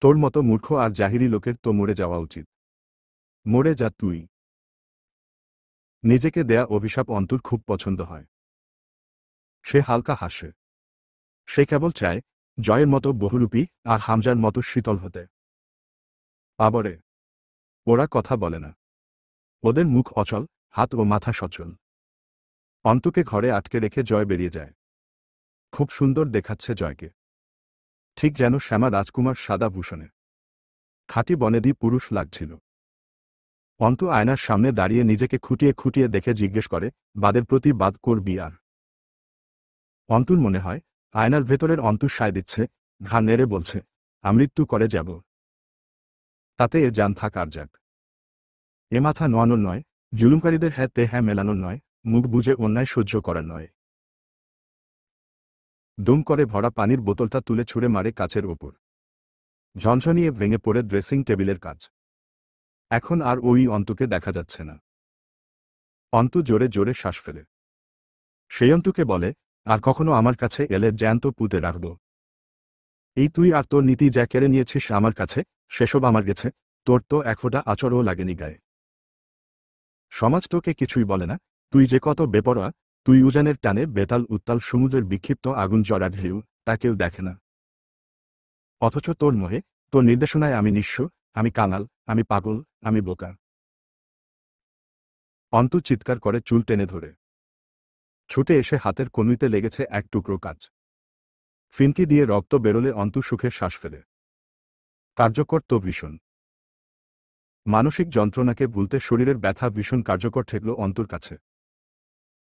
তোর মতো মূর্খ আর জাহিরি লোকের তো মরে যাওয়া উচিত। মরে যা তুই। নিজেকে দেয়া অভিশাপ অন্তুর খুব পছন্দ হয়। সে হালকা হাসে। সে কেবল চায় জয়ের মতো বহুরূপী আর হামজার মতো শীতল হতে। আবরে ওরা কথা বলে না। ওদের মুখ অচল, হাত ও মাথা সচল। অন্তুকে ঘরে আটকে রেখে জয় বেরিয়ে যায়। খুব সুন্দর দেখাচ্ছে জয়কে। ঠিক যেন শ্যামা রাজকুমার সাদা ভূষণে। খাঁটি বনেদি পুরুষ লাগছিল। অন্তু আয়নার সামনে দাঁড়িয়ে নিজেকে খুঁটিয়ে খুঁটিয়ে দেখে জিজ্ঞেস করে, বাদের প্রতি বাদ করবি আর? অন্তুর মনে হয় আয়নার ভেতরের অন্তু সায় দিচ্ছে, ঘাড় নেড়ে বলছে, আমৃত্যু করে যাব। তাতে এ জান থাক আর যাক। এ মাথা নোয়ানোর নয়, জুলুমকারীদের হ্যাঁ তে হ্যাঁ মেলানোর নয়, মুখ বুজে অন্যায় সহ্য করার নয়। দুম করে ভরা পানির বোতলটা তুলে ছুঁড়ে মারে কাচের ওপর। ঝনঝনিয়ে ভেঙে পড়ে ড্রেসিং টেবিলের কাজ। এখন আর ওই অন্তুকে দেখা যাচ্ছে না। অন্তু জোরে জোরে শ্বাস ফেলে। সেই অন্তুকে বলে, আর কখনো আমার কাছে এলে জ্যান্ত পুঁতে রাখব। এই তুই আর তোর নীতি যা কেড়ে নিয়েছিস আমার কাছে, সেসব আমার গেছে, তোর তো এক ফোঁটা আচরও লাগেনি গায়ে। সমাজ তোকে কিছুই বলে না, তুই যে কত বেপরোয়া, তুই উজানের টানে বেতাল উত্তাল সমুদ্রের বিক্ষিপ্ত আগুন জড়ার ঢেউ, তা কেউ দেখে না। অথচ তোর মোহে, তোর নির্দেশনায় আমি নিঃস্ব, আমি কাঙাল, আমি পাগল, আমি বোকা। অন্তু চিৎকার করে চুল টেনে ধরে। ছুটে এসে হাতের কনুইতে লেগেছে এক টুকরো কাজ। ফিনকি দিয়ে রক্ত বেরোলে অন্তু সুখের শ্বাস ফেলে। কার্যকর তো ভীষণ। মানসিক যন্ত্রণাকে ভুলতে শরীরের ব্যথা ভীষণ কার্যকর ঠেকল অন্তুর কাছে।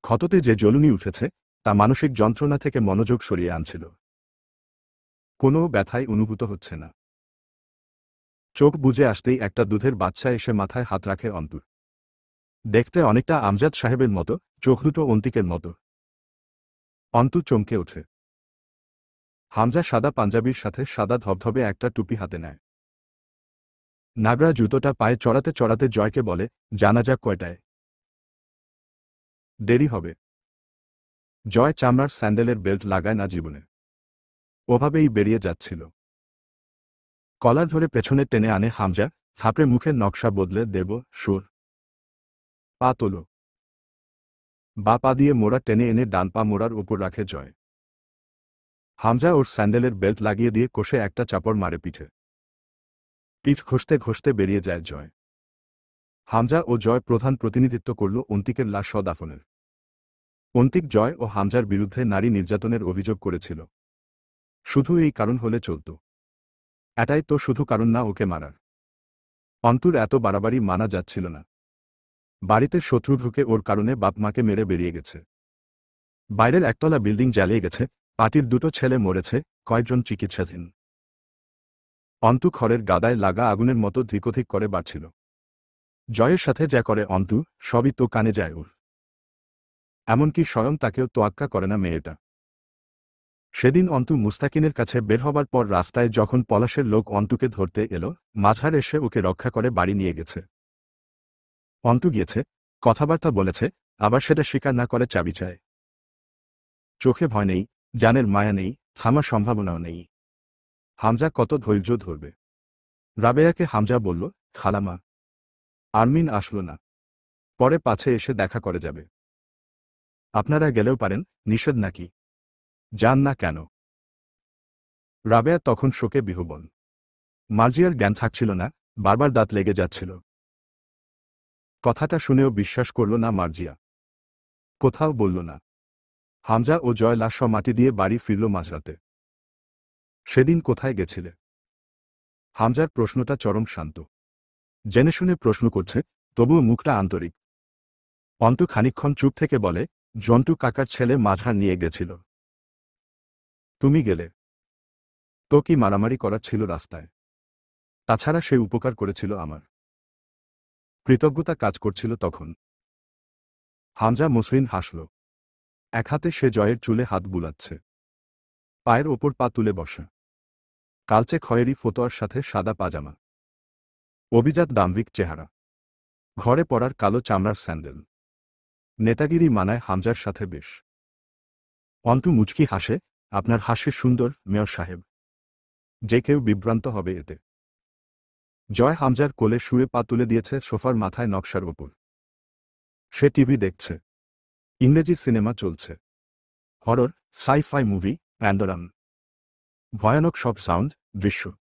ক্ষততে যে জ্বলুনি উঠেছে, তা মানসিক যন্ত্রণা থেকে মনোযোগ সরিয়ে আনছিল। কোনো ব্যথাই অনুভূত হচ্ছে না। চোখ বুজে আসতেই একটা দুধের বাচ্চা এসে মাথায় হাত রাখে অন্তুর। দেখতে অনেকটা আমজাদ সাহেবের মতো, চোখ দুটো অন্তিকের মতো। অন্তু চমকে ওঠে। হামজা সাদা পাঞ্জাবির সাথে সাদা ধবধবে একটা টুপি হাতে নেয়। নাগরা জুতোটা পায়ে চড়াতে চড়াতে জয়কে বলে, জানাজা কয়টায়? দেরি হবে। জয় চামড়ার স্যান্ডেলের বেল্ট লাগায় না জীবনে। ওভাবেই বেরিয়ে যাচ্ছিল। কলার ধরে পেছনে টেনে আনে হামজা, থাপড়ে মুখের নকশা বদলে দেব, সুর। পা তোলো। বা পা দিয়ে মোড়া টেনে এনে ডান পা মোড়ার উপর রাখে জয়। হামজা ওর স্যান্ডেলের বেল্ট লাগিয়ে দিয়ে কষে একটা চাপড় মারে পিঠে। পিঠ ঘষতে ঘষতে বেরিয়ে যায় জয়। হামজা ও জয় প্রধান প্রতিনিধিত্ব করল অন্তিকের লাশ দাফনের। অন্তিক জয় ও হামজার বিরুদ্ধে নারী নির্যাতনের অভিযোগ করেছিল। শুধু এই কারণ হলে চলত। এটাই তো শুধু কারণ না ওকে মারার। অন্তুর এত বাড়াবাড়ি মানা যাচ্ছিল না। বাড়িতে শত্রু ঢুকে ওর কারণে বাপ মাকে মেরে বেরিয়ে গেছে। বাইরের একতলা বিল্ডিং জ্বালিয়ে গেছে, পার্টির দুটো ছেলে মরেছে, কয়েকজন চিকিৎসাধীন। অন্তু খড়ের গাদায় লাগা আগুনের মতো ধিকধিক করে বাড়ছিল। জয়ের সাথে যা করে অন্তু, সবই তো কানে যায় ওর। এমনকি স্বয়ং তাকেও তোয়াক্কা করে না মেয়েটা। সেদিন অন্তু মুস্তাকিনের কাছে বের হবার পর রাস্তায় যখন পলাশের লোক অন্তুকে ধরতে এলো, মাঝার এসে ওকে রক্ষা করে বাড়ি নিয়ে গেছে। অন্তু গিয়েছে, কথাবার্তা বলেছে, আবার সেটা স্বীকার না করে চাবি চায়। চোখে ভয় নেই, জানের মায়া নেই, থামার সম্ভাবনাও নেই। হামজা কত ধৈর্য ধরবে? রাবেয়াকে হামজা বলল, খালামা। আরমিন আসল না। পরে পাছে এসে দেখা করে যাবে। আপনারা গেলেও পারেন, নিষেধ নাকি? যান না কেন? রাবেয়া তখন শোকে বিহ্বল। মার্জিয়ার জ্ঞান থাকছিল না, বারবার দাঁত লেগে যাচ্ছিল। কথাটা শুনেও বিশ্বাস করল না মার্জিয়া। কোথাও বলল না। হামজা ও জয় লাশ মাটি দিয়ে বাড়ি ফিরল মাঝরাতে। সেদিন কোথায় গেছিলে? হামজার প্রশ্নটা চরম শান্ত। জেনে শুনে প্রশ্ন করছে, তবুও মুখটা আন্তরিক। অন্তু খানিকক্ষণ চুপ থেকে বলে, জন্টু কাকার ছেলে মাঝার নিয়ে গেছিল। তুমি গেলে? তো কি মারামারি করার ছিল রাস্তায়? তাছাড়া সে উপকার করেছিল আমার। কৃতজ্ঞতা কাজ করছিল তখন। হামজা মসৃণ হাসল। এক হাতে সে জয়ের চুলে হাত বুলাচ্ছে। পায়ের ওপর পা তুলে বসা। কালচে খয়েরি ফতোয়ার সাথে সাদা পাজামা। অভিজাত দাম্ভিক চেহারা। ঘরে পরার কালো চামড়ার স্যান্ডেল। নেতাগিরি মানায় হামজার সাথে বেশ। অন্তু মুচকি হাসে, আপনার হাসি সুন্দর, মেয়র সাহেব। যে কেউ বিভ্রান্ত হবে এতে। জয় হামজার কোলে শুয়ে পা তুলে দিয়েছে সোফার মাথায় নকশার ওপর। সে টিভি দেখছে। ইংরেজি সিনেমা চলছে। Horror, sci-fi movie, Pandorum. ভয়ানক সব সাউন্ড, দৃশ্য।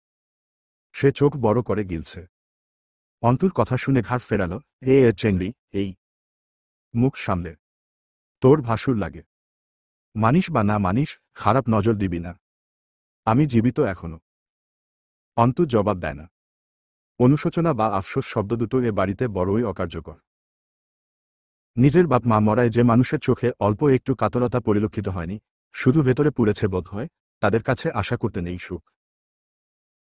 সে চোখ বড় করে গিলছে। অন্তুর কথা শুনে ঘাড় ফেরাল, চেংড়ি, এই। মুখ সামলে। তোর ভাসুর লাগে। মানিস বা না মানিস, খারাপ নজর দিবি না। আমি জীবিত এখনো। অন্তু জবাব দেয় না। অনুশোচনা বা আফসোস শব্দ দুটো এ বাড়িতে বড়ই অকার্যকর। নিজের বাপ মা মরায় যে মানুষের চোখে অল্প একটু কাতরতা পরিলক্ষিত হয়নি, শুধু ভেতরে পুড়েছে বোধ হয়, তাদের কাছে আশা করতে নেই সুখ।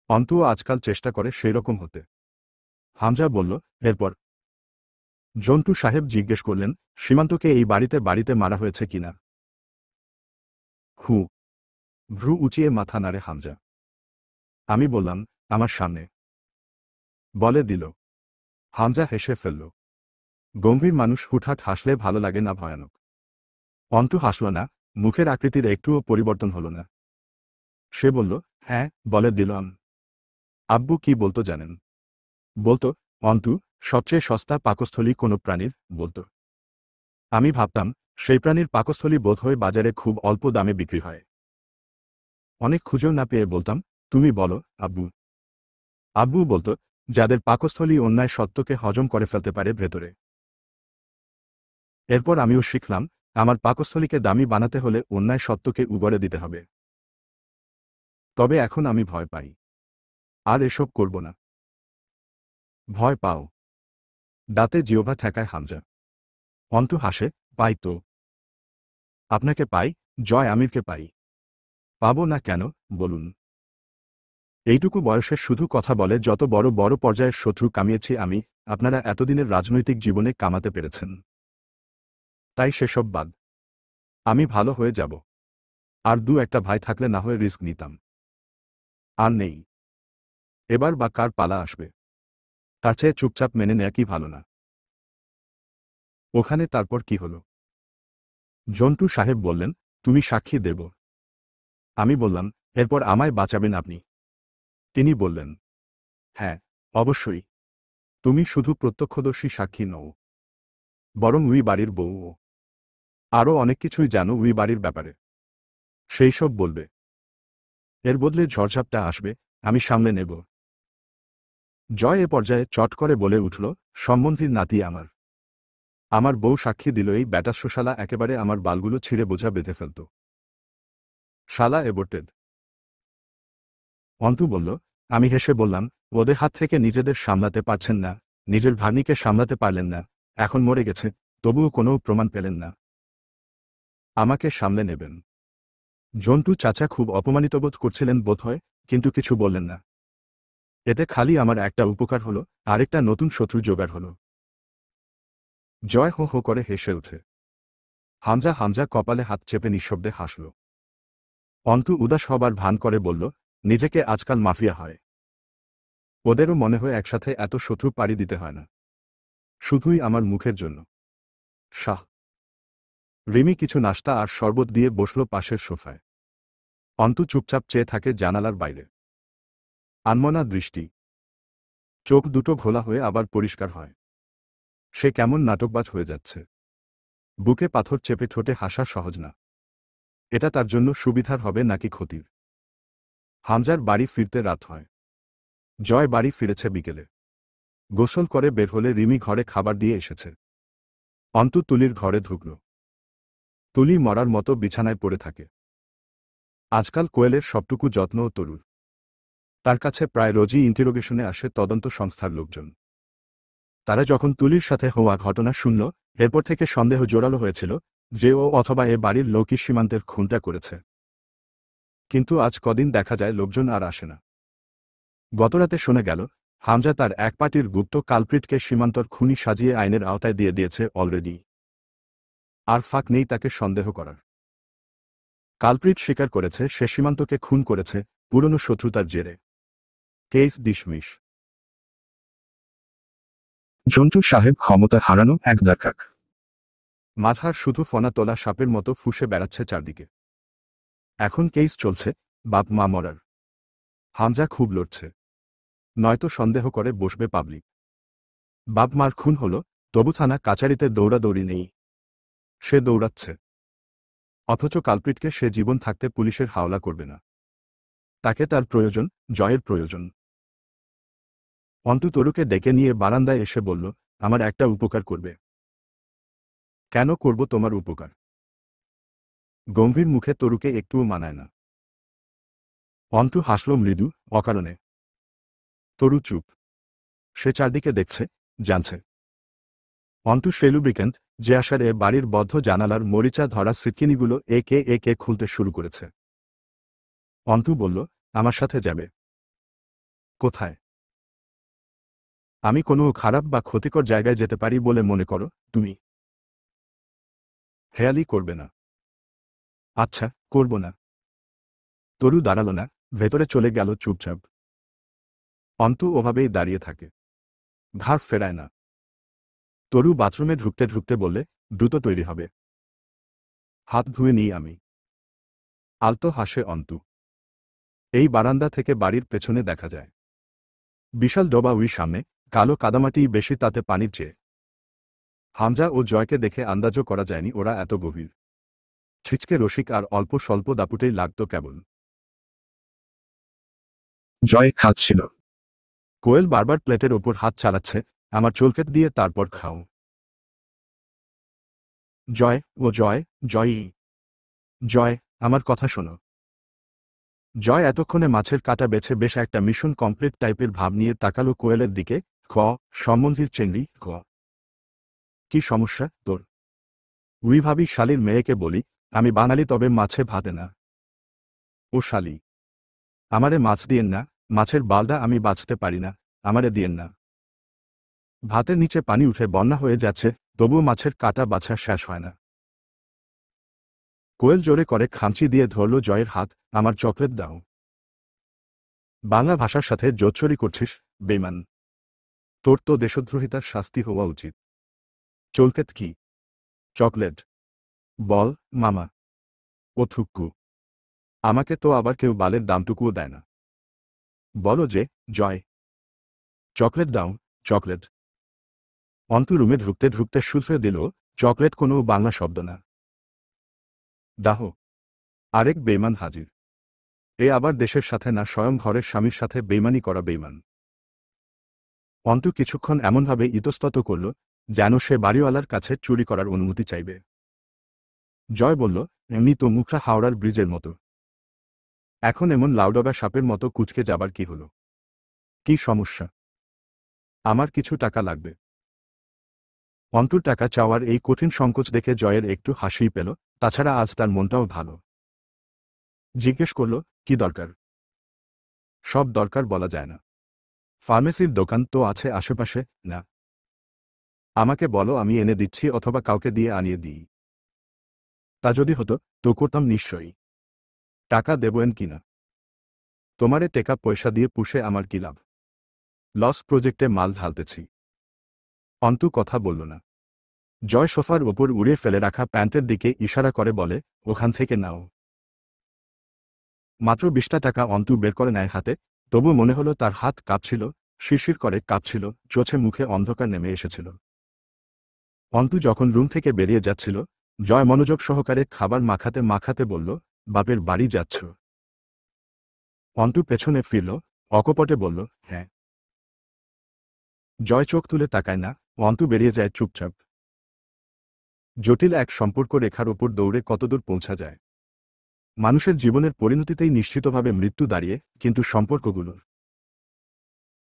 অন্তুও আজকাল চেষ্টা করে সেই রকম হতে। হামজা বলল, এরপর? জন্টু সাহেব জিজ্ঞেস করলেন, সীমান্তকে এই বাড়িতে বাড়িতে মারা হয়েছে কিনা। হু। ভ্রু উঁচিয়ে মাথা নাড়ে হামজা। আমি বললাম, আমার সামনে। বলে দিল। হামজা হেসে ফেলল। গম্ভীর মানুষ হুটহাট হাসলে ভালো লাগে না, ভয়ানক। অন্তু হাসল না, মুখের আকৃতির একটুও পরিবর্তন হল না। সে বলল, হ্যাঁ, বলে দিলাম। আব্বু কি বলতো জানেন? বলতো, অন্তু, সবচেয়ে সস্তা পাকস্থলী কোনো প্রাণীর, বলতো। আমি ভাবতাম, সেই প্রাণীর পাকস্থলী বোধহয় বাজারে খুব অল্প দামে বিক্রি হয়। অনেক খুঁজেও না পেয়ে বলতাম, তুমি বলো, আব্বু। আব্বু বলতো, যাদের পাকস্থলী অন্যায় সত্যকে হজম করে ফেলতে পারে ভেতরে। এরপর আমিও শিখলাম, আমার পাকস্থলীকে দামি বানাতে হলে অন্যায় সত্যকে উগরে দিতে হবে। তবে এখন আমি ভয় পাই। আর এসব করব না। ভয় পাও? দাঁতে জিহ্বা ঠেকায় হামজা। অন্তু হাসে, পাই তো। আপনাকে পাই, জয় আমিরকে পাই। পাবো না কেন, বলুন। এইটুকু বয়সে শুধু কথা বলে যত বড় বড় পর্যায়ের শত্রু কামিয়েছি আমি, আপনারা এতদিনের রাজনৈতিক জীবনে কামাতে পেরেছেন। তাই সেসব বাদ। আমি ভালো হয়ে যাব। আর দু একটা ভাই থাকলে না হয়ে রিস্ক নিতাম। আর নেই। এবার বা কার পালা আসবে? তার চেয়ে চুপচাপ মেনে নেয়া কি ভালো না? ওখানে তারপর কি হলো? জন্টু সাহেব বললেন, তুমি সাক্ষী দেব। আমি বললাম, এরপর আমায় বাঁচাবেন আপনি? তিনি বললেন, হ্যাঁ, অবশ্যই। তুমি শুধু প্রত্যক্ষদর্শী সাক্ষী নও, বরং উই বাড়ির বউও। আরও অনেক কিছুই জানো ওই বাড়ির ব্যাপারে। সেই সব বলবে। এর বদলে ঝড়ঝাপটা আসবে, আমি সামলে নেব। জয় এ পর্যায়ে চট করে বলে উঠল, সম্বন্ধীর নাতি আমার। আমার বউ সাক্ষী দিল এই ব্যাটাস্য শালা একেবারে আমার বালগুলো ছিঁড়ে বোঝা বেঁধে ফেলত। শালা এবোর্টেড। অন্তু বলল। আমি হেসে বললাম, ওদের হাত থেকে নিজেদের সামলাতে পারছেন না, নিজের ভাগ্নিকে সামলাতে পারলেন না, এখন মরে গেছে, তবুও কোনো প্রমাণ পেলেন না। আমাকে সামলে নেবেন। জন্টু চাচা খুব অপমানিত বোধ করছিলেন বোধহয়, কিন্তু কিছু বললেন না। এতে খালি আমার একটা উপকার হলো, আরেকটা নতুন শত্রু জোগাড় হলো। জয় হো হো করে হেসে ওঠে। হামজা হামজা কপালে হাত চেপে নিঃশব্দে হাসল। অন্তু উদাস হবার ভান করে বলল, নিজেকে আজকাল মাফিয়া হয়। ওদেরও মনে হয় একসাথে এত শত্রু পাড়ি দিতে হয় না, শুধুই আমার মুখের জন্য। শাহ। রিমি কিছু নাস্তা আর শরবত দিয়ে বসল পাশের সোফায়। অন্তু চুপচাপ চেয়ে থাকে জানালার বাইরে। আনমনা দৃষ্টি। চোখ দুটো ঘোলা হয়ে আবার পরিষ্কার হয়। সে কেমন নাটকবাজ হয়ে যাচ্ছে। বুকে পাথর চেপে ঠোঁটে হাসা সহজ না। এটা তার জন্য সুবিধার হবে নাকি ক্ষতির? হামজার বাড়ি ফিরতে রাত হয়। জয় বাড়ি ফিরেছে বিকেলে। গোসল করে বের হলে রিমি ঘরে খাবার দিয়ে এসেছে। অন্তু তুলির ঘরে ঢুকল। তুলি মরার মতো বিছানায় পড়ে থাকে। আজকাল কোয়েলের সবটুকু যত্ন ও তরুর। তার কাছে প্রায় রোজই ইন্টারোগেশনে আসে তদন্ত সংস্থার লোকজন। তারা যখন তুলির সাথে হওয়া ঘটনা শুনল, এরপর থেকে সন্দেহ জোরালো হয়েছিল যে ও অথবা এ বাড়ির লৌকি সীমান্তের খুনটা করেছে। কিন্তু আজ কদিন দেখা যায় লোকজন আর আসে না। গতরাতে শোনা গেল, হামজা তার এক পার্টির গুপ্ত কালপ্রিটকে সীমান্তর খুনি সাজিয়ে আইনের আওতায় দিয়ে দিয়েছে অলরেডি। আর ফাঁক নেই তাকে সন্দেহ করার। কালপ্রিট স্বীকার করেছে সে সীমান্তকে খুন করেছে পুরনো শত্রুতার জেরে। Case dismiss. জন্টু সাহেব ক্ষমতা হারানো এক দাকাক। মাঝার শুধু ফনা তোলা সাপের মতো ফুঁসে বেড়াচ্ছে চারদিকে। এখন কেস চলছে, বাপ মা মরার। হামজা খুব লড়ছে। নয়তো সন্দেহ করে বসবে পাবলিক। বাপ মার খুন হল, তবু থানা কাচারিতে দৌড়াদৌড়ি নেই। সে দৌড়াচ্ছে। অথচ কালপ্রিটকে সে জীবন থাকতে পুলিশের হাওলা করবে না। তাকে তার প্রয়োজন, জয়ের প্রয়োজন। অন্তু তরুকে ডেকে নিয়ে বারান্দায় এসে বলল, আমার একটা উপকার করবে। কেন করব তোমার উপকার? গম্ভীর মুখে তরুকে একটুও মানায় না। অন্তু হাসল মৃদু, অকারণে। তরু চুপ। সে চারদিকে দেখছে, জানছে। অন্তু সেলুব্রিক্যান্ট যে আসারে বাড়ির বদ্ধ জানালার মরিচা ধরা সিটকিনিগুলো একে একে খুলতে শুরু করেছে। অন্তু বলল, আমার সাথে যাবে। কোথায়? আমি কোনো খারাপ বা ক্ষতিকর জায়গায় যেতে পারি বলে মনে করো তুমি? হেয়ালি করবে না। আচ্ছা, করব না। তরু দাঁড়াল না, ভেতরে চলে গেল চুপচাপ। অন্তু ওভাবেই দাঁড়িয়ে থাকে। ঘাড় ফেরায় না। তরু বাথরুমে ঢুকতে ঢুকতে বললে, দ্রুত তৈরি হবে। হাত ধুয়ে নিই আমি। আলতো হাসে অন্তু। এই বারান্দা থেকে বাড়ির পেছনে দেখা যায় বিশাল ডোবা উই সামনে, কালো কাদামাটি বেশি তাতে পানির চেয়ে। হামজা ও জয়কে দেখে আন্দাজও করা যায়নি ওরা এত গভীর। ছিচকে রসিক আর অল্প স্বল্প দাপুটেই লাগত কেবল। জয় খাচ্ছিল। কোয়েল বারবার প্লেটের ওপর হাত চালাচ্ছে, আমার চোলকেত দিয়ে তারপর খাও। জয়, ও জয়, জয়ই। জয়, আমার কথা শোনো। জয় এতক্ষণে মাছের কাঁটা বেছে বেশ একটা মিশন কমপ্লিট টাইপের ভাব নিয়ে তাকালো কোয়েলের দিকে। খ, সম্বন্ধীর চেংড়ি, খ। কি সমস্যা তোর? উই ভাবি শালির মেয়েকে বলি, আমি বাঙালি তবে মাছে ভাতে না। ও শালি। আমারে মাছ দিয়েন না, মাছের বালটা আমি বাঁচতে পারি না, আমারে দিয়েন না। ভাতের নিচে পানি উঠে বন্যা হয়ে যাচ্ছে, তবুও মাছের কাঁটা বাছা শেষ হয় না। কোয়েল জোরে করে খামচি দিয়ে ধরল জয়ের হাত, আমার চকলেট দাও। বাংলা ভাষার সাথে জোচ্চুরি করছিস, বেমান। তোর তো দেশদ্রোহিতার শাস্তি হওয়া উচিত। চলকেত কি? চকলেট। বল, মামা। ও থুক্কু। আমাকে তো আবার কেউ বালের দামটুকুও দেয় না। বলো যে, জয়। চকলেট দাও, চকলেট। অন্তু রুমে ঢুকতে ঢুকতে শুধরে দিল, চকলেট কোনো বাংলা শব্দ না। দাহ, আরেক বেইমান হাজির। এ আবার দেশের সাথে না, স্বয়ং ঘরের স্বামীর সাথে বেইমানি করা বেইমান। অন্তু কিছুক্ষণ এমনভাবে ইতস্তত করল যেন সে বাড়িওয়ালার কাছে চুরি করার অনুমতি চাইবে। জয় বলল, এমনি তো মুখরা হাওড়ার ব্রিজের মতো, এখন এমন লাউডগা সাপের মতো কুঁচকে যাবার কি হলো? কি সমস্যা? আমার কিছু টাকা লাগবে। অন্তুর টাকা চাওয়ার এই কঠিন সংকোচ দেখে জয়ের একটু হাসিই পেল, তাছাড়া আজ তার মনটাও ভালো। জিজ্ঞেস করল, কি দরকার? সব দরকার বলা যায় না। ফার্মেসির দোকান তো আছে আশেপাশে, না? আমাকে বলো, আমি এনে দিচ্ছি অথবা কাউকে দিয়ে আনিয়ে দিই। তা যদি হতো তো করতাম নিশ্চয়ই। টাকা দেবেন কিনা? তোমারে টেকা পয়সা দিয়ে পুষে আমার কি লাভ? লস প্রজেক্টে মাল ঢালতেছি। অন্তু কথা বলল না। জয় সোফার ওপর উড়িয়ে ফেলে রাখা প্যান্টের দিকে ইশারা করে বলে, ওখান থেকে নাও। মাত্র 20টা টাকা অন্তু বের করে নেয় হাতে, তবু মনে হলো তার হাত কাঁপছিল, শিরশির করে কাঁপছিল, চোখে মুখে অন্ধকার নেমে এসেছিল। অন্তু যখন রুম থেকে বেরিয়ে যাচ্ছিল, জয় মনোযোগ সহকারে খাবার মাখাতে মাখাতে বলল, বাপের বাড়ি যাচ্ছ? অন্তু পেছনে ফিরল, অকপটে বলল, হ্যাঁ। জয় চোখ তুলে তাকায় না, অন্তু বেরিয়ে যায় চুপচাপ। জটিল এক সম্পর্ক রেখার ওপর দৌড়ে কতদূর পৌঁছা যায়। মানুষের জীবনের পরিণতিতেই নিশ্চিতভাবে মৃত্যু দাঁড়িয়ে, কিন্তু সম্পর্কগুলোর।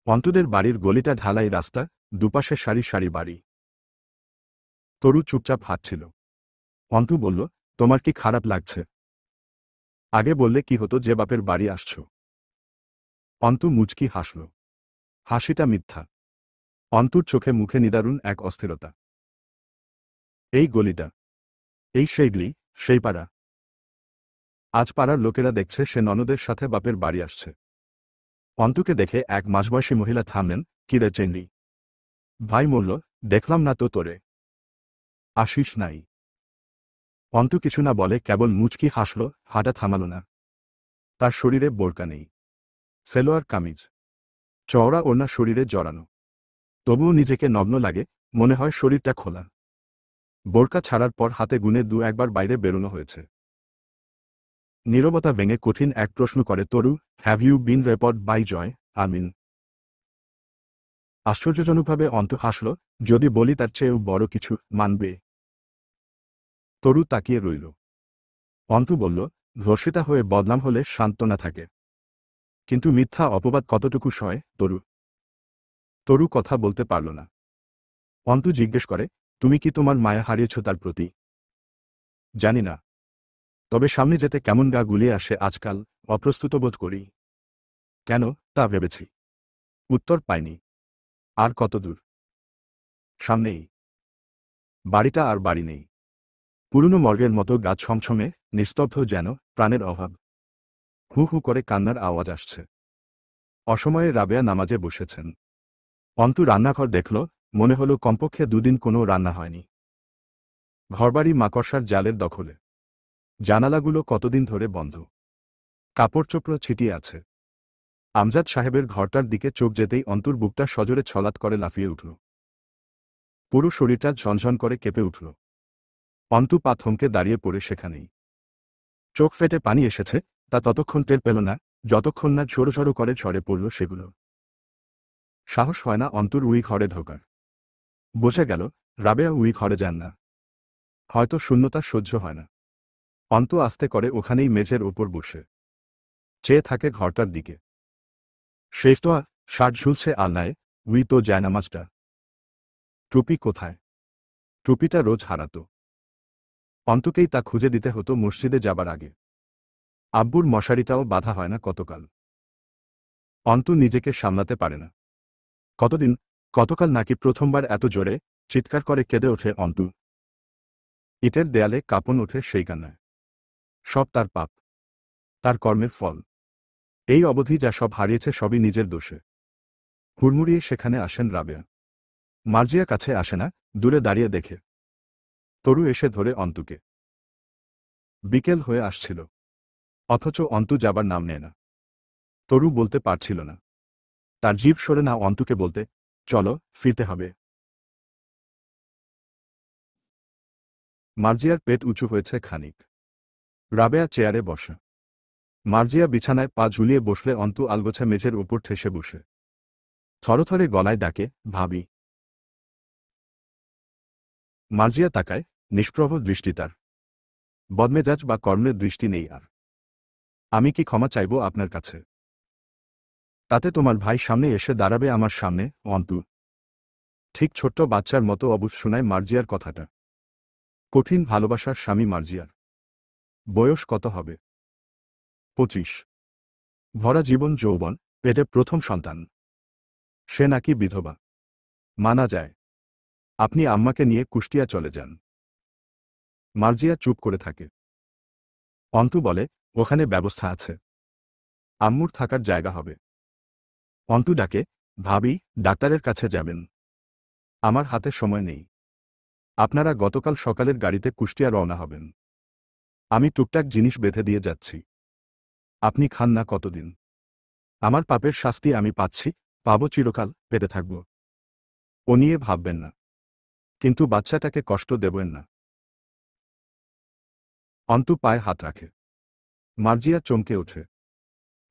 অন্তুদের বাড়ির গলিটা ঢালাই রাস্তা, দুপাশে সারি সারি বাড়ি। তরু চুপচাপ হাঁটছিল। অন্তু বলল, তোমার কি খারাপ লাগছে? আগে বললে কি হতো যে বাপের বাড়ি আসছ? অন্তু মুচকি হাসল। হাসিটা মিথ্যা। অন্তুর চোখে মুখে নিদারুণ এক অস্থিরতা। এই গলিটা, এই সেইগুলি, সেই পাড়া। আজ পাড়ার লোকেরা দেখছে সে ননদের সাথে বাপের বাড়ি আসছে। অন্তুকে দেখে এক মাঝবয়সী মহিলা থামলেন, কিরে চেনলি? ভাই মরল, দেখলাম না তো তোরে। আসিস নাই? অন্তু কিছু না বলে কেবল মুচকি হাসল, হাঁটা থামাল না। তার শরীরে বোরকা নেই, সেলোয়ার কামিজ, চওড়া ওড়না শরীরে জড়ানো। তবুও নিজেকে নগ্ন লাগে, মনে হয় শরীরটা খোলা। বোরকা ছাড়ার পর হাতে গুনে দু একবার বাইরে বেরোনো হয়েছে। নীরবতা ভেঙে কঠিন এক প্রশ্ন করে Taru, have you been raped by Joy, Amin? আশ্চর্যজনকভাবে অন্তু হাসল, যদি বলি তার চেয়েও বড় কিছু, মানবে? তরু তাকিয়ে রইল। অন্তু বলল, ধর্ষিতা হয়ে বদনাম হলে সান্ত্বনা থাকে, কিন্তু মিথ্যা অপবাদ কতটুকু সয়, তরু? তরু কথা বলতে পারল না। অন্তু জিজ্ঞেস করে, তুমি কি তোমার মায়া হারিয়েছ তার প্রতি? জানি না, তবে সামনে যেতে কেমন গা গুলিয়ে আসে আজকাল, অপ্রস্তুত বোধ করি। কেন, তা ভেবেছি। উত্তর পাইনি। আর কত দূর? সামনেই। বাড়িটা আর বাড়ি নেই। পুরনো মর্গের মতো গা ছমছমে, নিস্তব্ধ, যেন প্রাণের অভাব। হু হু করে কান্নার আওয়াজ আসছে। অসময়ে রাবেয়া নামাজে বসেছেন। অন্তু রান্নাঘর দেখল, মনে হলো কমপক্ষে দুদিন কোনো রান্না হয়নি। ঘরবাড়ি মাকড়সার জালের দখলে। জানালাগুলো কতদিন ধরে বন্ধ। কাপড়চোপড় ছিটিয়ে আছে। আমজাদ সাহেবের ঘরটার দিকে চোখ যেতেই অন্তুর বুকটা সজোরে ছলাৎ করে লাফিয়ে উঠল। পুরো শরীরটা ঝনঝন করে কেঁপে উঠল। অন্তু পা থমকে দাঁড়িয়ে পড়ে সেখানেই। চোখ ফেটে পানি এসেছে, তা ততক্ষণ টের পেল না, যতক্ষণ না ঝোড়ো ঝোড়ো করে ঝরে পড়ল সেগুলো। সাহস হয় না অন্তুর উই ঘরে ঢোকার। বোঝা গেল, রাবেয়া উই ঘরে যান না। হয়তো শূন্যতা সহ্য হয় না। অন্তু আস্তে করে ওখানেই মেঝের ওপর বসে চেয়ে থাকে ঘরটার দিকে। শেফটোয়া শার্ট ঝুলছে আলনায়, উই তো জায়নামাজটা। টুপি কোথায়? টুপিটা রোজ হারাতো। অন্তুকেই তা খুঁজে দিতে হতো মসজিদে যাবার আগে। আব্বুর মশারিটাও বাঁধা হয় না কতকাল। অন্তু নিজেকে সামলাতে পারে না। কতদিন, কতকাল নাকি প্রথমবার এত জোরে চিৎকার করে কেঁদে ওঠে অন্তু। ইটের দেয়ালে কাঁপন ওঠে সেই কান্নায়। সব তার পাপ, তার কর্মের ফল। এই অবধি যা সব হারিয়েছে সবই নিজের দোষে। হুড়মুড়িয়ে সেখানে আসেন রাবেয়া। মার্জিয়া কাছে আসে না, দূরে দাঁড়িয়ে দেখে। তরু এসে ধরে অন্তুকে। বিকেল হয়ে আসছিল, অথচ অন্তু যাবার নাম নেয় না। তরু বলতে পারছিল না, তার জিভ সরে না অন্তুকে বলতে, চলো ফিরতে হবে। মার্জিয়ার পেট উঁচু হয়েছে খানিক। রাবেয়া চেয়ারে বসা। মার্জিয়া বিছানায় পা ঝুলিয়ে বসলে অন্তু আলগোছা মেঝের উপর ঠেসে বসে থরথরে গলায় ডাকে, ভাবি। মার্জিয়া তাকায়, নিষ্প্রভ দৃষ্টি তার। বদমেজাজ বা কর্মের দৃষ্টি নেই আর। আমি কি ক্ষমা চাইব আপনার কাছে? তাতে তোমার ভাই সামনে এসে দাঁড়াবে আমার সামনে, অন্তু। ঠিক ছোট্ট বাচ্চার মতো অবুঝ শোনায় মার্জিয়ার কথাটা। কঠিন ভালোবাসার স্বামী মার্জিয়ার। বয়স কত হবে? 25। ভরা জীবন যৌবন, পেটে প্রথম সন্তান। সে নাকি বিধবা। মানা যায়। আপনি আম্মাকে নিয়ে কুষ্টিয়া চলে যান। মার্জিয়া চুপ করে থাকে। অন্তু বলে, ওখানে ব্যবস্থা আছে। আম্মুর থাকার জায়গা হবে। অন্তু ডাকে, ভাবি, ডাক্তারের কাছে যাবেন। আমার হাতে সময় নেই। আপনারা গতকাল সকালের গাড়িতে কুষ্টিয়া রওনা হবেন। আমি টুকটাক জিনিস বেঁধে দিয়ে যাচ্ছি। আপনি খান না কতদিন? আমার পাপের শাস্তি আমি পাচ্ছি, পাবো চিরকাল, পেতে থাকব। ও নিয়ে ভাববেন না। কিন্তু বাচ্চাটাকে কষ্ট দেবেন না। অন্তু পায়ে হাত রাখে। মার্জিয়া চমকে ওঠে।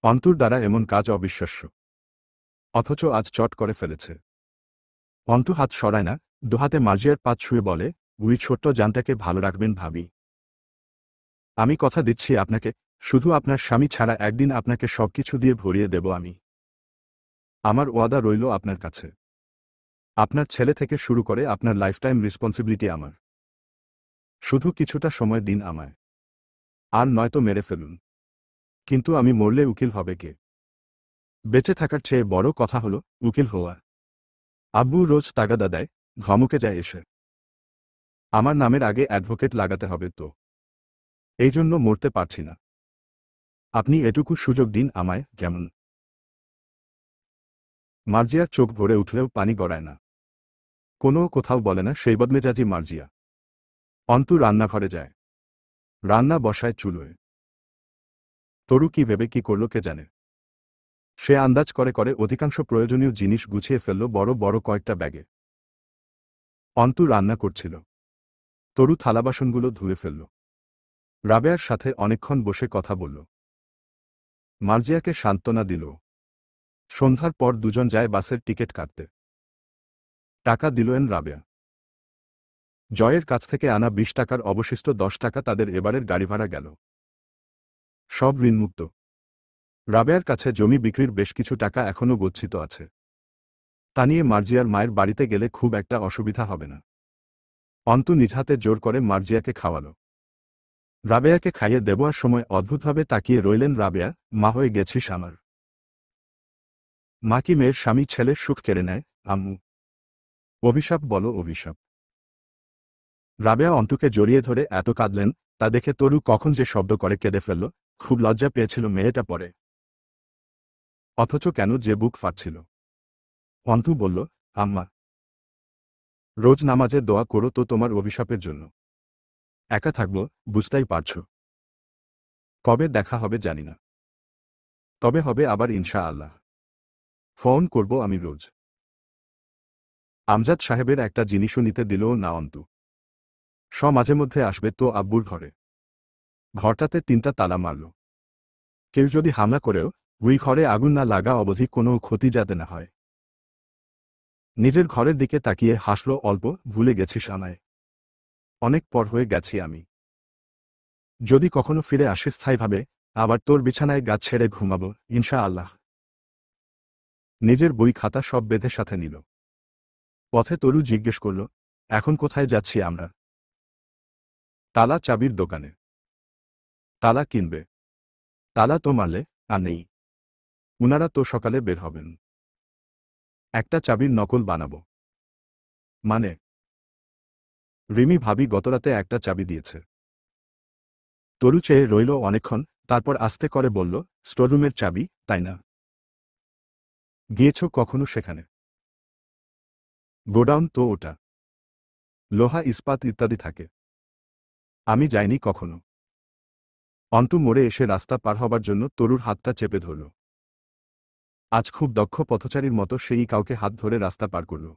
অন্তুর দ্বারা এমন কাজ অবিশ্বাস্য। অথচ আজ চট করে ফেলেছে। অন্তু হাত সরায় না, দুহাতে মার্জিয়ার পা ছুঁয়ে বলে, ওই ছোট্ট জানটাকে ভালো রাখবেন ভাবি। আমি কথা দিচ্ছি আপনাকে, শুধু আপনার স্বামী ছাড়া একদিন আপনাকে সবকিছু দিয়ে ভরিয়ে দেব আমি। আমার ওয়াদা রইল আপনার কাছে। আপনার ছেলে থেকে শুরু করে আপনার লাইফটাইম রেসপন্সিবিলিটি আমার। শুধু কিছুটা সময় দিন আমায়। আর নয়তো মেরে ফেলুন। কিন্তু আমি মরলে উকিল হবে কে? বেঁচে থাকার চেয়ে বড় কথা হলো উকিল হওয়া। আব্বু রোজ তাগাদা দেয়, ধমকে যায় এসে। আমার নামের আগে অ্যাডভোকেট লাগাতে হবে তো। এই জন্য মরতে পারছি না। আপনি এটুকু সুযোগ দিন আমায়, কেমন? মার্জিয়ার চোখ ভরে উঠলেও পানি গড়ায় না। কোনো কোথাও বলে না সেই বদমেজাজি মার্জিয়া। অন্তু রান্নাঘরে যায়। রান্না বসায় চুলোয়। তরু কি ভেবে কি করল কে জানে। সে আন্দাজ করে করে অধিকাংশ প্রয়োজনীয় জিনিস গুছিয়ে ফেলল বড় বড় কয়েকটা ব্যাগে। অন্তু রান্না করছিল। তরু থালাবাসনগুলো ধুয়ে ফেলল। রাবেয়ার সাথে অনেকক্ষণ বসে কথা বলল। মার্জিয়াকে সান্ত্বনা দিল। সন্ধ্যার পর দুজন যায় বাসের টিকিট কাটতে। টাকা দিলেন রাবেয়া। জয়ের কাছ থেকে আনা ২০ টাকার অবশিষ্ট ১০ টাকা তাদের এবারের গাড়ি ভাড়া গেল। সব ঋণমুক্ত। রাবেয়ার কাছে জমি বিক্রির বেশ কিছু টাকা এখনও গচ্ছিত আছে। তা নিয়ে মার্জিয়ার মায়ের বাড়িতে গেলে খুব একটা অসুবিধা হবে না। অন্তু নিজ হাতে জোর করে মার্জিয়াকে খাওয়াল। রাবেয়াকে খাইয়ে দেবার সময় অদ্ভুতভাবে তাকিয়ে রইলেন রাবেয়া, মা হয়ে গেছিস আমার। মা কি মেয়ের স্বামী ছেলের সুখ কেড়ে নেয়, আম্মু? অভিশাপ বলো অভিশাপ। রাবেয়া অন্তুকে জড়িয়ে ধরে এত কাঁদলেন, তা দেখে তরু কখন যে শব্দ করে কেঁদে ফেলল। খুব লজ্জা পেয়েছিল মেয়েটা পরে। অথচ কেন যে বুক ফাটছিল। অন্তু বলল, আম্মা, রোজ নামাজে দোয়া করো তো তোমার অভিশাপের জন্য। একা থাকব, বুঝতেই পারছ। কবে দেখা হবে জানি না। তবে হবে আবার ইনশাআল্লাহ। ফোন করব আমি রোজ। আমজাদ সাহেবের একটা জিনিসও নিতে দিলও না অন্তু। মাঝে মধ্যে আসবে তো আব্বুর ঘরে। ঘরটাতে ৩টা তালা মারল। কেউ যদি হামলা করেও ওই ঘরে আগুন না লাগা অবধি কোনো ক্ষতি যাতে না হয়। নিজের ঘরের দিকে তাকিয়ে হাসল অল্প, ভুলে গেছিস আমায়। অনেক পর হয়ে গেছি আমি। যদি কখনো ফিরে আসে স্থায়ীভাবে, আবার তোর বিছানায় গা ছেড়ে ঘুমাবো, ইনশাআল্লাহ। নিজের বই খাতা সব বেঁধে সাথে নিল। পথে তরু জিজ্ঞেস করল, এখন কোথায় যাচ্ছি আমরা? তালা চাবির দোকানে। তালা কিনবে? তালা তো মারলে আর নেই। উনারা তো সকালে বের হবেন। একটা চাবির নকল বানাবো। মানে? রিমি ভাবি গতরাতে একটা চাবি দিয়েছে। তরু চেয়ে রইল অনেকক্ষণ, তারপর আস্তে করে বলল, স্টোররুমের চাবি, তাই না? গিয়েছ কখনো সেখানে? গোডাউন তো ওটা। লোহা ইস্পাত ইত্যাদি থাকে। আমি যাইনি কখনো। অন্তু মোড়ে এসে রাস্তা পার হবার জন্য তরুর হাতটা চেপে ধরল। আজ খুব দক্ষ পথচারীর মতো সেই কাউকে হাত ধরে রাস্তা পার করল।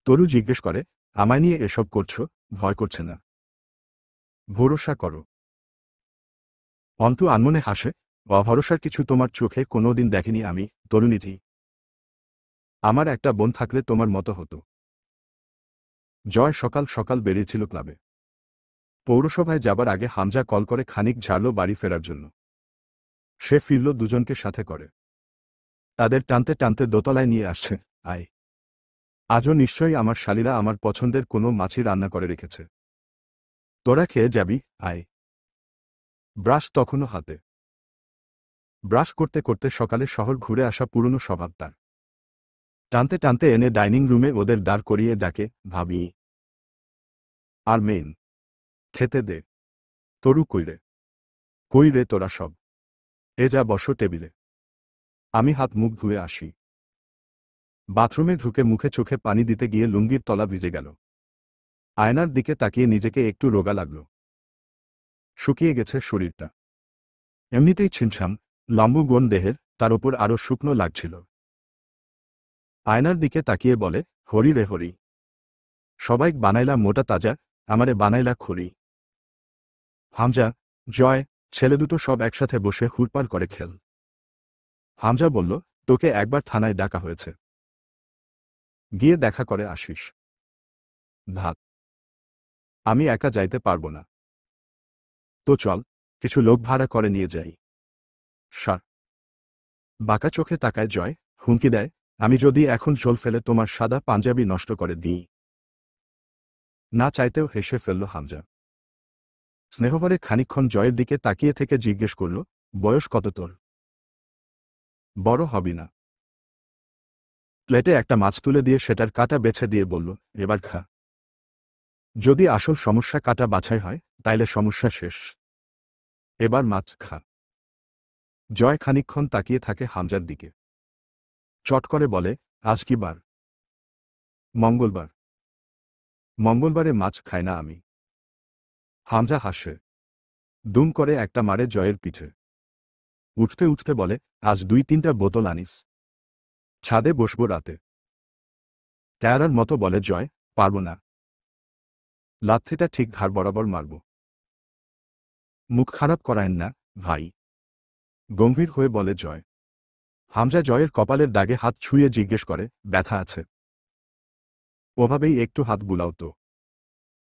তরু জিজ্ঞেস করে, আমায় নিয়ে এসব করছো, ভয় করছে না? ভরসা করো। অন্তু আনমনে হাসে, অভরসার কিছু তোমার চোখে কোনোদিন দেখেনি আমি, তরুণীধি। আমার একটা বোন থাকলে তোমার মতো হতো। জয় সকাল সকাল বেরিয়েছিল ক্লাবে। পৌরসভায় যাবার আগে হামজা কল করে খানিক ঝাড়ল বাড়ি ফেরার জন্য। সে ফিরল দুজনকে সাথে করে। তাদের টানতে টানতে দোতলায় নিয়ে আসছে। আয়, আজও নিশ্চয়ই আমার শালীরা আমার পছন্দের কোনো মাছি রান্না করে রেখেছে। তোরা খেয়ে যাবি, আয়। ব্রাশ তখনও হাতে। ব্রাশ করতে করতে সকালে শহর ঘুরে আসা পুরনো স্বভাব তার। টানতে টানতে এনে ডাইনিং রুমে ওদের দাঁড় করিয়ে ডাকে, ভাবি আর মেইন, খেতে দে। তরু কইরে, কই রে তোরা সব, এ যা বসো টেবিলে। আমি হাত মুখ ধুয়ে আসি। বাথরুমে ঢুকে মুখে চোখে পানি দিতে গিয়ে লুঙ্গির তলা ভিজে গেল। আয়নার দিকে তাকিয়ে নিজেকে একটু রোগা লাগল। শুকিয়ে গেছে শরীরটা। এমনিতেই ছিমছাম, লম্বু গোন দেহের, তার ওপর আরো শুকনো লাগছিল। আয়নার দিকে তাকিয়ে বলে, হরি রে হরি। সবাই বানাইলা মোটা তাজা, আমারে বানাইলা খড়ি। হামজা, জয়, ছেলে দুটো সব একসাথে বসে হুড়পাড় করে খেল। হামজা বলল, তোকে একবার থানায় ডাকা হয়েছে, গিয়ে দেখা করে আসিস। ধাত, আমি একা যাইতে পারবো না। তো চল, কিছু লোক ভাড়া করে নিয়ে যাই। সার। বাঁকা চোখে তাকায় জয়, হুমকি দেয়, আমি যদি এখন ঝোল ফেলে তোমার সাদা পাঞ্জাবি নষ্ট করে দিই। না চাইতেও হেসে ফেলল হামজা। স্নেহভরে খানিকক্ষণ জয়ের দিকে তাকিয়ে থেকে জিজ্ঞেস করল, বয়স কত তোর? বড় হবি না। প্লেটে একটা মাছ তুলে দিয়ে সেটার কাটা বেছে দিয়ে বলল, এবার খা। যদি আসল সমস্যা কাটা বাছাই হয়, তাইলে সমস্যা শেষ। এবার মাছ খা। জয় খানিকক্ষণ তাকিয়ে থাকে হামজার দিকে। চট করে বলে, আজ কি বার? মঙ্গলবার। মঙ্গলবারে মাছ খাই না আমি। হামজা হাসে। দুম করে একটা মারে জয়ের পিঠে। উঠতে উঠতে বলে, আজ 2-3টা বোতল আনিস। ছাদে বসবো রাতে। তেয়ারার মতো বলে জয়, পারব না। লাথিটা ঠিক ঘাড় বরাবর মারব। মুখ খারাপ করায়েন না, ভাই। গম্ভীর হয়ে বলে জয়। হামজা জয়ের কপালের দাগে হাত ছুঁয়ে জিজ্ঞেস করে, ব্যথা আছে? ওভাবেই একটু হাত বুলাও তো।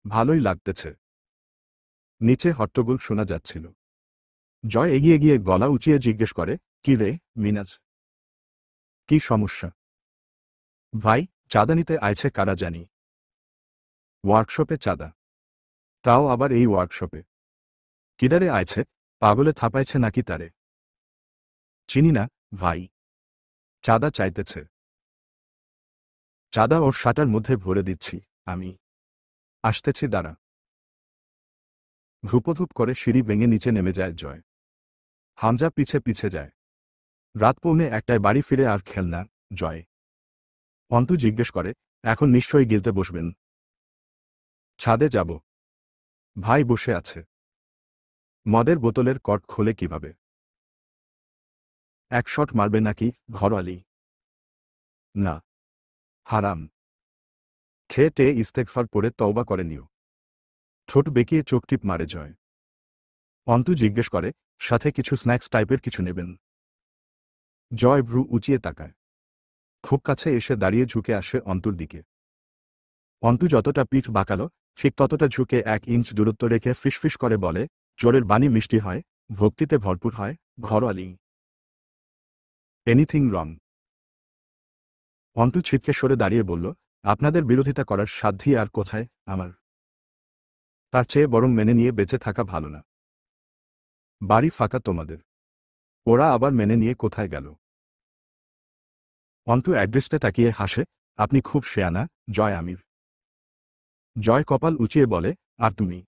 ভালোই লাগতেছে। নিচে হট্টগোল শোনা যাচ্ছিল। জয় এগিয়ে গিয়ে গলা উঁচিয়ে জিজ্ঞেস করে, কি রে, মিনাজ? কি সমস্যা? ভাই, চাঁদা নিতে আইছে কারা জানি। ওয়ার্কশপে চাঁদা? তাও আবার এই ওয়ার্কশপে? কিডারে আইছে, পাগলে থাপাইছে নাকি তারে? চিনি না, ভাই। চাঁদা চাইতেছে। চাঁদা ওর শাটার মধ্যে ভরে দিচ্ছি, আমি। আসতেছি দাঁড়া। ধূপধূপ করে সিঁড়ি ভেঙে নিচে নেমে যায় জয়। হামজা পিছে পিছে যায়। রাত 1:45 বাড়ি ফিরে আর খেলনা, জয়। অন্তু জিজ্ঞেস করে, এখন নিশ্চয়ই গিলতে বসবেন। ছাদে যাব। ভাই বসে আছে। মদের বোতলের কর্ক খোলে কিভাবে? এক শট মারবে নাকি, ঘরোয়ালি? না। হারাম। খেয়ে টেয়ে ইস্তেগফার পড়ে তওবা করে নিও। ঠোঁট বেঁকিয়ে চোখ টিপ মারে জয়। অন্তু জিজ্ঞেস করে, সাথে কিছু স্ন্যাক্স টাইপের কিছু নেবেন? জয় ভ্রু উঁচিয়ে তাকায়। খুব কাছে এসে দাঁড়িয়ে ঝুঁকে আসে অন্তুর দিকে। অন্তু যতটা পিঠ বাঁকালো, ঠিক ততটা ঝুঁকে 1 ইঞ্চ দূরত্ব রেখে ফিসফিস করে বলে, চোরের বাণী মিষ্টি হয়, ভক্তিতে ভরপুর হয়, ঘরোয়ালি। Anything wrong? অন্তু ছিটকে সরে দাঁড়িয়ে বলল, আপনাদের বিরোধিতা করার সাধ্যই আর কোথায় আমার। তার চেয়ে বরং মেনে নিয়ে বেঁচে থাকা ভালো না? বাড়ি ফাঁকা তোমাদের। ওরা আবার মেনে নিয়ে কোথায় গেল? অন্তু অ্যাড্রেসটা তাকিয়ে হাসে, আপনি খুব শেয়ানা, জয় আমির। জয় কপাল উঁচিয়ে বলে, আর তুমি?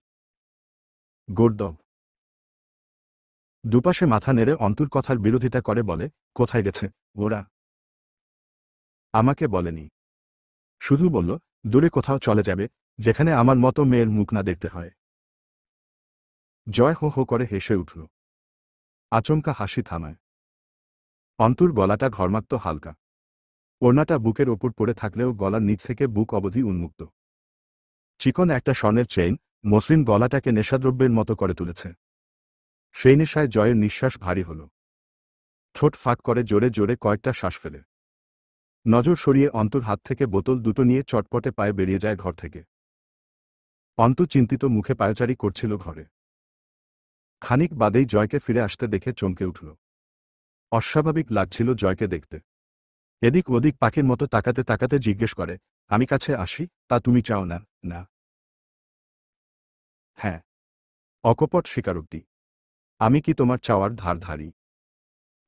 গোর্দব। দুপাশে মাথা নেড়ে অন্তুর কথার বিরোধিতা করে বলে, কোথায় গেছে ওরা? আমাকে বলেনি। শুধু বলল, দূরে কোথাও চলে যাবে, যেখানে আমার মতো মেয়ের মুখ না দেখতে হয়। জয় হো হো করে হেসে উঠল। আচমকা হাসি থামায়। অন্তুর গলাটা ঘর্মাক্ত হালকা। ওড়নাটা বুকের ওপর পড়ে থাকলেও গলার নিচ থেকে বুক অবধি উন্মুক্ত। চিকন একটা স্বর্ণের চেইন, মসৃণ গলাটাকে নেশাদ্রব্যের মতো করে তুলেছে। সেই নেশায় জয়ের নিঃশ্বাস ভারী হল। ঠোঁট ফাঁক করে জোরে জোরে কয়েকটা শ্বাস ফেলে নজর সরিয়ে অন্তুর হাত থেকে বোতল দুটো নিয়ে চটপটে পায়ে বেরিয়ে যায় ঘর থেকে। অন্তু চিন্তিত মুখে পায়চারি করছিল ঘরে। খানিক বাদেই জয়কে ফিরে আসতে দেখে চমকে উঠল। অস্বাভাবিক লাগছিল জয়কে দেখতে। এদিক ওদিক পাখির মতো তাকাতে তাকাতে জিজ্ঞেস করে, আমি কাছে আসি, তা তুমি চাও না? না। হ্যাঁ। অকপট স্বীকারোক্তি। আমি কি তোমার চাওয়ার ধার ধারি?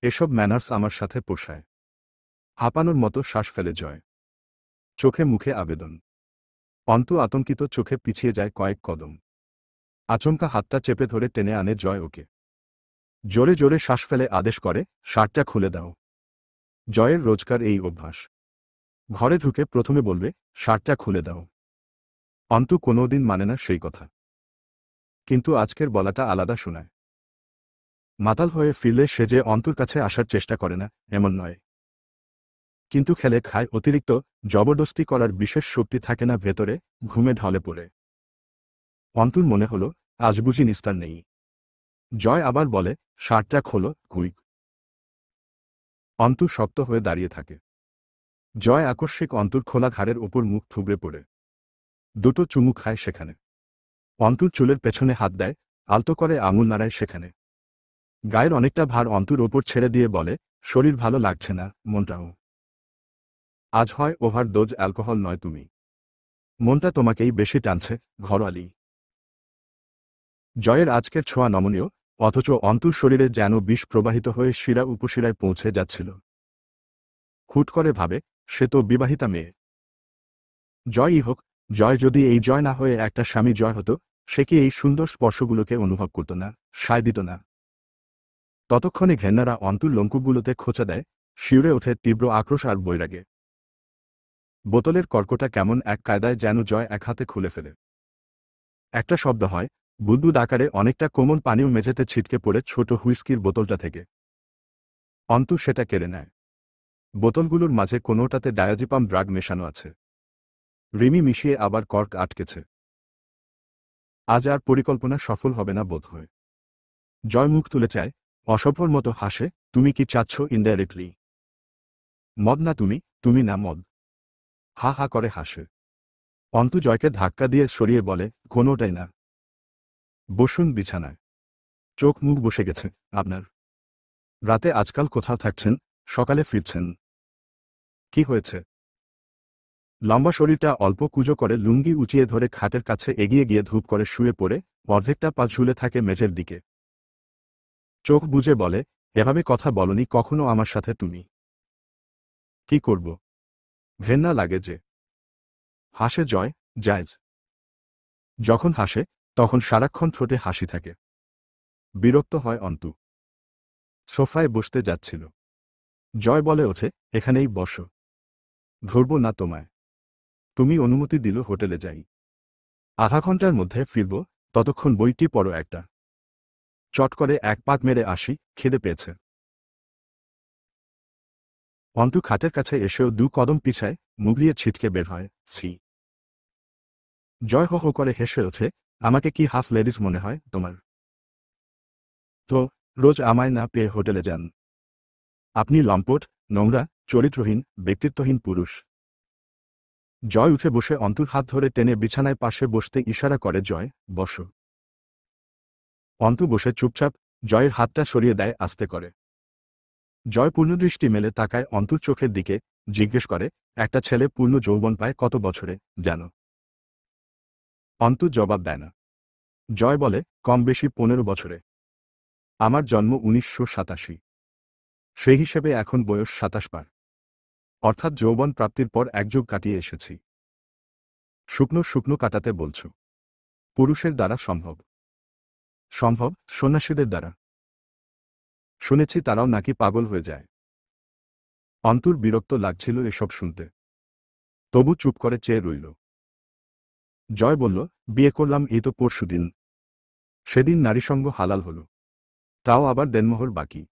এসব ম্যানার্স আমার সাথে পোষায়। হাঁপানোর মতো শ্বাস ফেলে জয়। চোখে মুখে আবেদন। অন্তু আতঙ্কিত চোখে পিছিয়ে যায় কয়েক কদম। আচমকা হাতটা চেপে ধরে টেনে আনে জয় ওকে। জোরে জোরে শ্বাস ফেলে আদেশ করে, শার্টটা খুলে দাও। জয়ের রোজকার এই অভ্যাস। ঘরে ঢুকে প্রথমে বলবে, শার্টটা খুলে দাও। অন্তু কোনোদিন মানে না সেই কথা। কিন্তু আজকের বলাটা আলাদা শোনায়। মাতাল হয়ে ফিরলে সে যে অন্তুর কাছে আসার চেষ্টা করে না, এমন নয়। কিন্তু খেলে খায় অতিরিক্ত জবরদস্তি করার বিশেষ শক্তি থাকে না ভেতরে, ঘুমে ঢলে পড়ে। অন্তুর মনে হল, আজ বুঝি নিস্তার নেই। জয় আবার বলে, শার্টটা খোলো, কুইক। অন্তু শক্ত হয়ে দাঁড়িয়ে থাকে। জয় আকস্মিক অন্তুর খোলা ঘাড়ের ওপর মুখ থুবড়ে পড়ে দুটো চুমু খায় সেখানে। অন্তুর চুলের পেছনে হাত দেয়, আলতো করে আঙুল নাড়ায় সেখানে। গায়ের অনেকটা ভার অন্তুর ওপর ছেড়ে দিয়ে বলে, শরীর ভালো লাগছে না, মনটাও। আজ হয় ওভার ডোজ অ্যালকোহল নয় তুমি। মনটা তোমাকেই বেশি টানছে, ঘরোয়ালি। জয়ের আজকের ছোঁয়া নমনীয়, অথচ অন্তুর শরীরে যেন বিষ প্রবাহিত হয়ে শিরা উপশিরায় পৌঁছে যাচ্ছিল। হুট করে ভাবে, সে তো বিবাহিতা মেয়ে। জয়ই হোক, জয় যদি এই জয় না হয়ে একটা স্বামী জয় হতো, সে কি এই সুন্দর স্পর্শগুলোকে অনুভব করত না, সায় দিত না? ততক্ষণে ঘেন্নারা অন্তুর লঙ্কুগুলোতে খোঁচা দেয়, শিউরে ওঠে তীব্র আক্রোশ আর বৈরাগে। বোতলের কর্কটা কেমন এক কায়দায় যেন জয় এক হাতে খুলে ফেলে। একটা শব্দ হয়, বুদবুদ আকারে অনেকটা কোমল পানীয় মেঝেতে ছিটকে পড়ে ছোট হুইস্কির বোতলটা থেকে। অন্তু সেটা কেড়ে নেয়। বোতলগুলোর মাঝে কোনোটাতে ডায়াজিপাম ড্রাগ মেশানো আছে। রিমি মিশিয়ে আবার কর্ক আটকেছে। আজ আর পরিকল্পনা সফল হবে না বোধহয়। জয় মুখ তুলে চায়, অসভ্যর মতো হাসে, তুমি কি চাচ্ছ ইনডাইরেক্টলি? মদ না তুমি, তুমি না মদ। হা হা করে হাসে। অন্তু জয়কে ধাক্কা দিয়ে সরিয়ে বলে, কোনোটাই না। বসুন বিছানায়। চোখ মুখ বসে গেছে আপনার। রাতে আজকাল কোথাও থাকছেন, সকালে ফিরছেন। কি হয়েছে? লম্বা শরীরটা অল্প কুঁজো করে লুঙ্গি উঁচিয়ে ধরে খাটের কাছে এগিয়ে গিয়ে ধূপ করে শুয়ে পড়ে অর্ধেকটা পা ঝুলে থাকে মেঝের দিকে। চোখ বুজে বলে, এভাবে কথা বলনি কখনো আমার সাথে তুমি। কি করব? ঘেন্না লাগে যে। হাসে জয়, জায়েজ। যখন হাসে, তখন সারাক্ষণ ঠোঁটে হাসি থাকে। বিরক্ত হয় অন্তু। সোফায় বসতে যাচ্ছিল। জয় বলে ওঠে, এখানেই বসো। ধরব না তোমায়। তুমি অনুমতি দিল হোটেলে যাই। আধা ঘন্টার মধ্যে ফিরব, ততক্ষণ বইটি পড়ো একটা। চট করে এক পাক মেরে আসি, খিদে পেয়েছে। অন্তু খাটের কাছে এসেও দু কদম পিছায়, মুগলিয়ে ছিটকে বের হয়, ছি। জয় হো হো করে হেসে ওঠে, আমাকে কি হাফ লেডিস মনে হয় তোমার? তো রোজ আমায় না পেয়ে হোটেলে যান। আপনি লম্পট, নোংরা, চরিত্রহীন, ব্যক্তিত্বহীন পুরুষ। জয় উঠে বসে অন্তুর হাত ধরে টেনে বিছানায় পাশে বসতে ইশারা করে, জয়, বসো। অন্তু বসে চুপচাপ, জয়ের হাতটা সরিয়ে দেয় আস্তে করে। জয় পূর্ণদৃষ্টি মেলে তাকায় অন্তুর চোখের দিকে, জিজ্ঞেস করে, একটা ছেলে পূর্ণ যৌবন পায় কত বছরে, জানো? অন্তু জবাব দেয় না। জয় বলে, কম বেশি 15 বছরে। আমার জন্ম 1987। সেই হিসেবে এখন বয়স 27 পার। অর্থাৎ যৌবন প্রাপ্তির পর এক যুগ কাটিয়ে এসেছি। শুকনো শুকনো কাটাতে বলছ? পুরুষের দ্বারা সম্ভব। সম্ভব, সন্ন্যাসীদের দ্বারা। শুনেছি তারাও নাকি পাগল হয়ে যায়। অন্তুর বিরক্ত লাগছিল এসব শুনতে। তবু চুপ করে চেয়ে রইল। জয় বলল, বিয়ে করলাম এই তো পরশুদিন। সেদিন নারীসঙ্গ হালাল হল। তাও আবার দেনমোহর বাকি।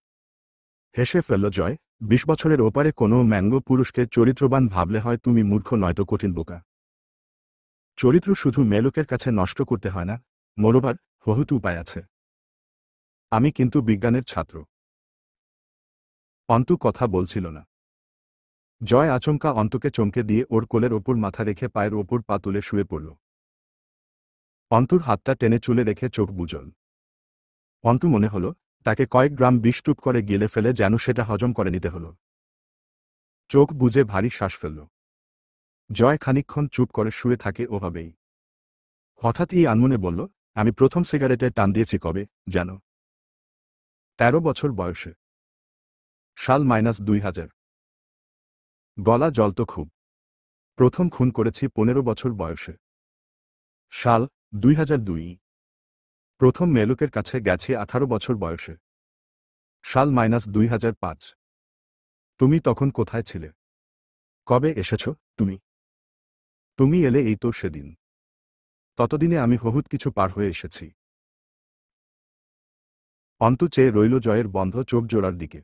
হেসে ফেলল জয়, 20 বছরের ওপারে কোনো ম্যাঙ্গো পুরুষকে চরিত্রবান ভাবলে হয় তুমি মূর্খ নয়তো কঠিন বোকা। চরিত্র শুধু মেলোকের কাছে নষ্ট করতে হয় না, মোরোবার বহুত উপায় আছে। আমি কিন্তু বিজ্ঞানের ছাত্র। অন্তু কথা বলছিল না। জয় আচমকা অন্তুকে চমকে দিয়ে ওর কোলের ওপর মাথা রেখে পায়ের ওপর পা তুলে শুয়ে পড়ল। অন্তুর হাতটা টেনে চুলে রেখে চোখ বুজল। অন্তু মনে হলো তাকে কয়েক গ্রাম বিষ টুপ করে গিলে ফেলে যেন সেটা হজম করে নিতে হলো। চোখ বুজে ভারী শ্বাস ফেলল। জয় খানিকক্ষণ চুপ করে শুয়ে থাকে ওভাবেই। হঠাৎই আনমনে বলল, আমি প্রথম সিগারেটে টান দিয়েছি কবে জানো? 13 বছর বয়সে। সাল -2000। গলা জ্বলত খুব। প্রথম খুন করেছি 15 বছর বয়সে। সাল 2002। প্রথম মেলুকের কাছে গেছি 18 বছর বয়সে। সাল -2005। তুমি তখন কোথায় ছিলে? কবে এসেছ তুমি? তুমি এলে এই তো সেদিন। ততদিনে আমি বহুত কিছু পার হয়ে এসেছি। অন্তু চেয়ে রইল জয়ের বন্ধ চোখ জোড়ার দিকে।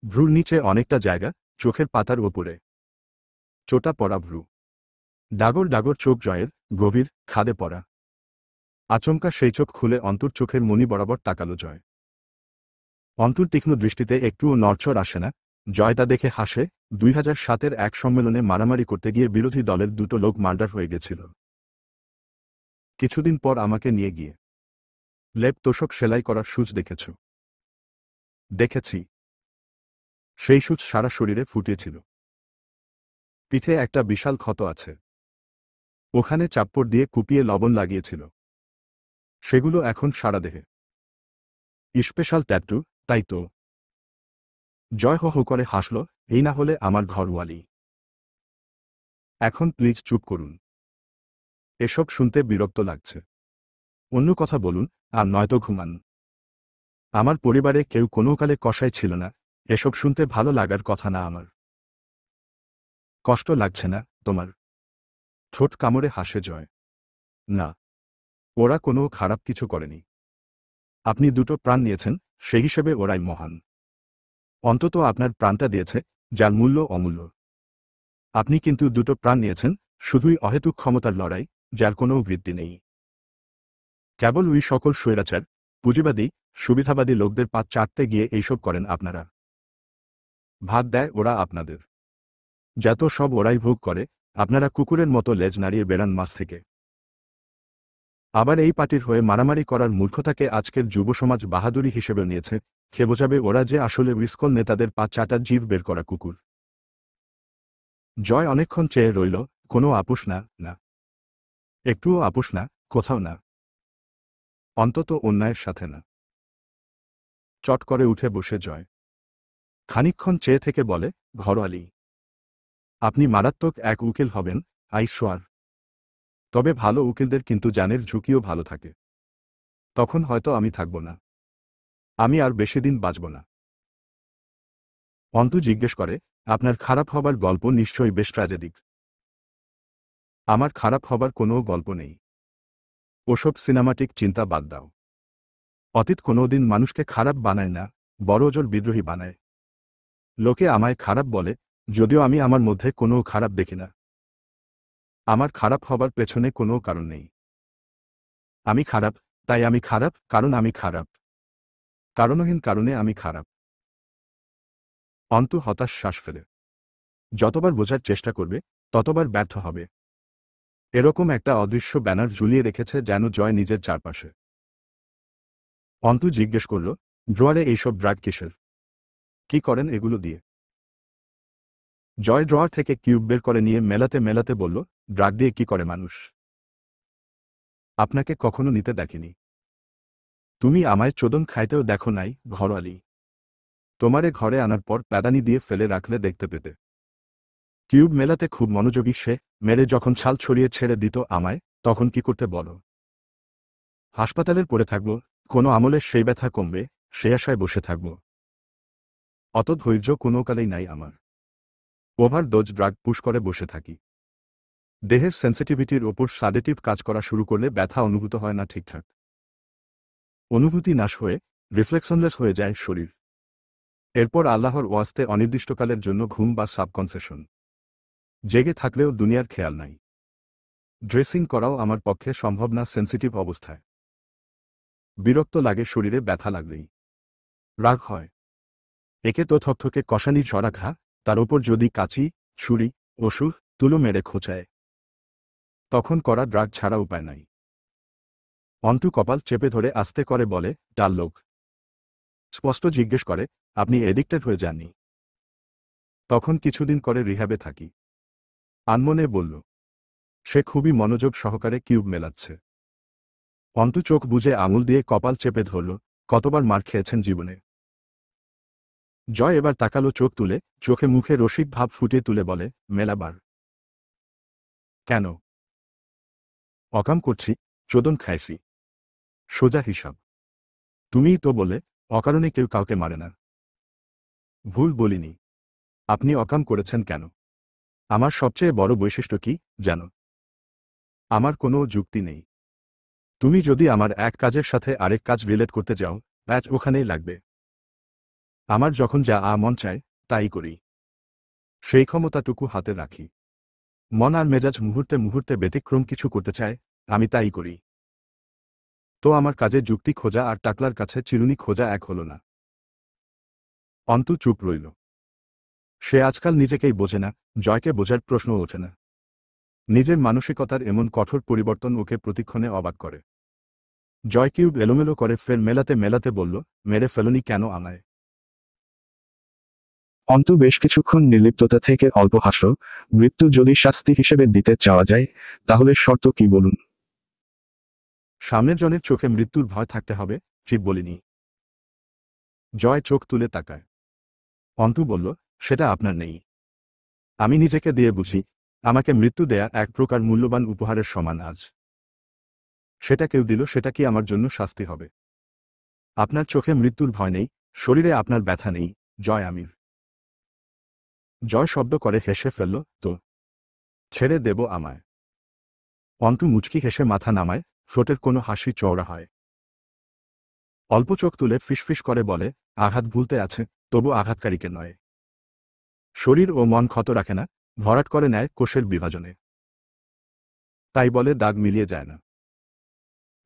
ভ্রুর নিচে অনেকটা জায়গা, চোখের পাতার ওপরে চোটা পড়া ভ্রু। ডাগর ডাগর চোখ জয়ের, গভীর, খাদে পড়া। আচমকা সেই চোখ খুলে অন্তুর চোখের মনি বরাবর তাকালো জয়। অন্তুর তীক্ষ্ণ দৃষ্টিতে একটুও নড়চড় আসে না। জয় তা দেখে হাসে। 2007-এর এক সম্মেলনে মারামারি করতে গিয়ে বিরোধী দলের 2টো লোক মার্ডার হয়ে গেছিল। কিছুদিন পর আমাকে নিয়ে গিয়ে লেপ তোষক সেলাই করার সূচ দেখেছ? দেখেছি। সেই সূচ সারা শরীরে ফুটিয়েছিল। পিঠে একটা বিশাল ক্ষত আছে। ওখানে চাপ্পড় দিয়ে কুপিয়ে লবণ লাগিয়েছিল। সেগুলো এখন সারা দেহে। স্পেশাল ট্যাটু, তাই তো। জয় হো হো করে হাসল। এই না হলে আমার ঘরওয়ালি। এখন প্লিজ চুপ করুন। এসব শুনতে বিরক্ত লাগছে। অন্য কথা বলুন, আর নয়তো ঘুমান। আমার পরিবারে কেউ কোনো কালে কসাই ছিল না। এসব শুনতে ভালো লাগার কথা না আমার। কষ্ট লাগছে না তোমার? ঠোঁট কামড়ে হাসে জয়। না, ওরা কোনো খারাপ কিছু করেনি। আপনি 2টো প্রাণ নিয়েছেন, সেই হিসেবে ওরাই মহান। অন্তত আপনার প্রাণটা দিয়েছে, যার মূল্য অমূল্য। আপনি কিন্তু 2টো প্রাণ নিয়েছেন, শুধুই অহেতুক ক্ষমতার লড়াই, যার কোনো ভিত্তি নেই। কেবল ওই সকল স্বৈরাচার, পুঁজিবাদী, সুবিধাবাদী লোকদের পা চাটতে গিয়ে এইসব করেন আপনারা। ভাগ দেয় ওরা আপনাদের। যত সব ওরাই ভোগ করে, আপনারা কুকুরের মতো লেজ নাড়িয়ে বেড়ান মাছ থেকে। আবার এই পার্টির হয়ে মারামারি করার মূর্খতাকে আজকের যুবসমাজ বাহাদুরি হিসেবে নিয়েছে। খেয়ে বোঝাবে ওরা যে আসলে উইসকল নেতাদের পা চাটার জিভ বের করা কুকুর। জয় অনেকক্ষণ চেয়ে রইল। কোনো আপোষ না, না। একটুও আপোষ না, কোথাও না। অন্তত অন্যায়ের সাথে না। চট করে উঠে বসে জয়। খানিকক্ষণ চেয়ে থেকে বলে, ঘরোয়ালি। আপনি মারাত্মক এক উকিল হবেন, আইসোয়ার। তবে ভালো উকিলদের কিন্তু জানের ঝুঁকিও ভালো থাকে। তখন হয়তো আমি থাকব না। আমি আর বেশি দিন বাঁচব না। অন্তু জিজ্ঞেস করে, আপনার খারাপ হবার গল্প নিশ্চয়ই বেশ ট্র্যাজেডিক। আমার খারাপ হবার কোনো গল্প নেই। ওসব সিনেমাটিক চিন্তা বাদ দাও। অতীত কোনোদিন মানুষকে খারাপ বানায় না, বড়জোর বিদ্রোহী বানায়। লোকে আমায় খারাপ বলে, যদিও আমি আমার মধ্যে কোনো খারাপ দেখি না। আমার খারাপ হবার পেছনে কোনো কারণ নেই। আমি খারাপ, তাই আমি খারাপ, কারণ আমি খারাপ। কারণহীন কারণে আমি খারাপ। অন্তু হতাশ শ্বাস ফেলে। যতবার বোঝার চেষ্টা করবে, ততবার ব্যর্থ হবে। এরকম একটা অদৃশ্য ব্যানার ঝুলিয়ে রেখেছে যেন জয় নিজের চারপাশে। অন্তু জিজ্ঞেস করল, ড্রয়ারে এইসব ড্রাগ কিসের? কি করেন এগুলো দিয়ে? জয় ড্রয়ার থেকে কিউব বের করে নিয়ে মেলাতে মেলাতে বলল, ড্রাগ দিয়ে কি করে মানুষ? আপনাকে কখনো নিতে দেখিনি। তুমি আমায় চোদন খাইতেও দেখো নাই, ঘরোয়ালি। তোমারে ঘরে আনার পর প্যাদানি দিয়ে ফেলে রাখলে দেখতে পেতে। কিউব মেলাতে খুব মনোযোগী সে। মেরে যখন ছাল ছড়িয়ে ছেড়ে দিত আমায়, তখন কি করতে বলো? হাসপাতালের পড়ে থাকব, কোনো আমলে সেই ব্যথা কমবে, সে আশায় বসে থাকব। অত ধৈর্য কোনো কালেই নাই আমার। ওভার ডোজ ড্রাগ পুশ করে বসে থাকি। দেহের সেন্সিটিভিটির ওপর সাডেটিভ কাজ করা শুরু করলে ব্যথা অনুভূত হয় না ঠিকঠাক। অনুভূতি নাশ হয়ে রিফ্লেকশনলেস হয়ে যায় শরীর। এরপর আল্লাহর ওয়াস্তে অনির্দিষ্টকালের জন্য ঘুম বা সাবকনসেশন। জেগে থাকলেও দুনিয়ার খেয়াল নাই। ড্রেসিং করাও আমার পক্ষে সম্ভব না সেন্সিটিভ অবস্থায়। বিরক্ত লাগে, শরীরে ব্যথা লাগলেই রাগ হয়। একে তো থকথকে কষানি ঝরা ঘা, তার ওপর যদি কাঁচি, ছুরি, ওষুধ, তুলো মেরে খোঁচায়, তখন করা ড্রাগ ছাড়া উপায় নাই। অন্তু কপাল চেপে ধরে আস্তে করে বলে, ডাল লোক। স্পষ্ট জিজ্ঞেস করে, আপনি এডিক্টেড হয়ে যাননি? তখন কিছুদিন করে রিহ্যাবে থাকি। আনমনে বলল। সে খুবই মনোযোগ সহকারে কিউব মেলাচ্ছে। অন্তু চোখ বুজে আঙুল দিয়ে কপাল চেপে ধরল। কতবার মার খেয়েছেন জীবনে? জয় এবার তাকালো চোখ তুলে, চোখে মুখে রসিক ভাব ফুটিয়ে তুলে বলে, মেলাবার। কেন? অকাম করছি, চোদন খাইছি। সোজা হিসাব। তুমিই তো বলে, অকারণে কেউ কাউকে মারে না। ভুল বলিনি। আপনি অকাম করেছেন কেন? আমার সবচেয়ে বড় বৈশিষ্ট্য কি জানো? আমার কোনো যুক্তি নেই। তুমি যদি আমার এক কাজের সাথে আরেক কাজ রিলেট করতে যাও, ব্যাচ ওখানেই লাগবে। আমার যখন যা মন চায় তাই করি। সেই ক্ষমতাটুকু হাতে রাখি। মন আর মেজাজ মুহূর্তে মুহূর্তে ব্যতিক্রম কিছু করতে চায়, আমি তাই করি। তো আমার কাজে যুক্তি খোঁজা আর টাকলার কাছে চিরুনি খোঁজা এক হলো না। অন্তু চুপ রইল। সে আজকাল নিজেকেই বোঝে না, জয়কে বোঝার প্রশ্নও ওঠে না। নিজের মানসিকতার এমন কঠোর পরিবর্তন ওকে প্রতিক্ষণে অবাক করে। জয় কিউব এলোমেলো করে ফের মেলাতে মেলাতে বলল, মেরে ফেলনি কেন আমায়? অন্তু বেশ কিছুক্ষণ নির্লিপ্ততা থেকে অল্প হাসল। মৃত্যু যদি শাস্তি হিসেবে দিতে চাওয়া যায়, তাহলে শর্ত কি বলুন? সামনের জনের চোখে মৃত্যুর ভয় থাকতে হবে, ঠিক বলিনি। জয় চোখ তুলে তাকায়। অন্তু বলল, সেটা আপনার নেই। আমি নিজেকে দিয়ে বুঝি, আমাকে মৃত্যু দেয়া এক প্রকার মূল্যবান উপহারের সমান আজ। সেটা কেউ দিল, সেটা কি আমার জন্য শাস্তি হবে? আপনার চোখে মৃত্যুর ভয় নেই, শরীরে আপনার ব্যথা নেই, জয় আমির। জয় শব্দ করে হেসে ফেলল, তো ছেড়ে দেব আমায়? অন্তু মুচকি হেসে মাথা নামায়, ঠোঁটের কোনো হাসি চওড়া হয়। অল্প চোখ তুলে ফিসফিস করে বলে, আঘাত ভুলতে আছে, তবু আঘাতকারীকে নয়। শরীর ও মন ক্ষত রাখে না, ভরাট করে নেয় কোষের বিভাজনে। তাই বলে দাগ মিলিয়ে যায় না।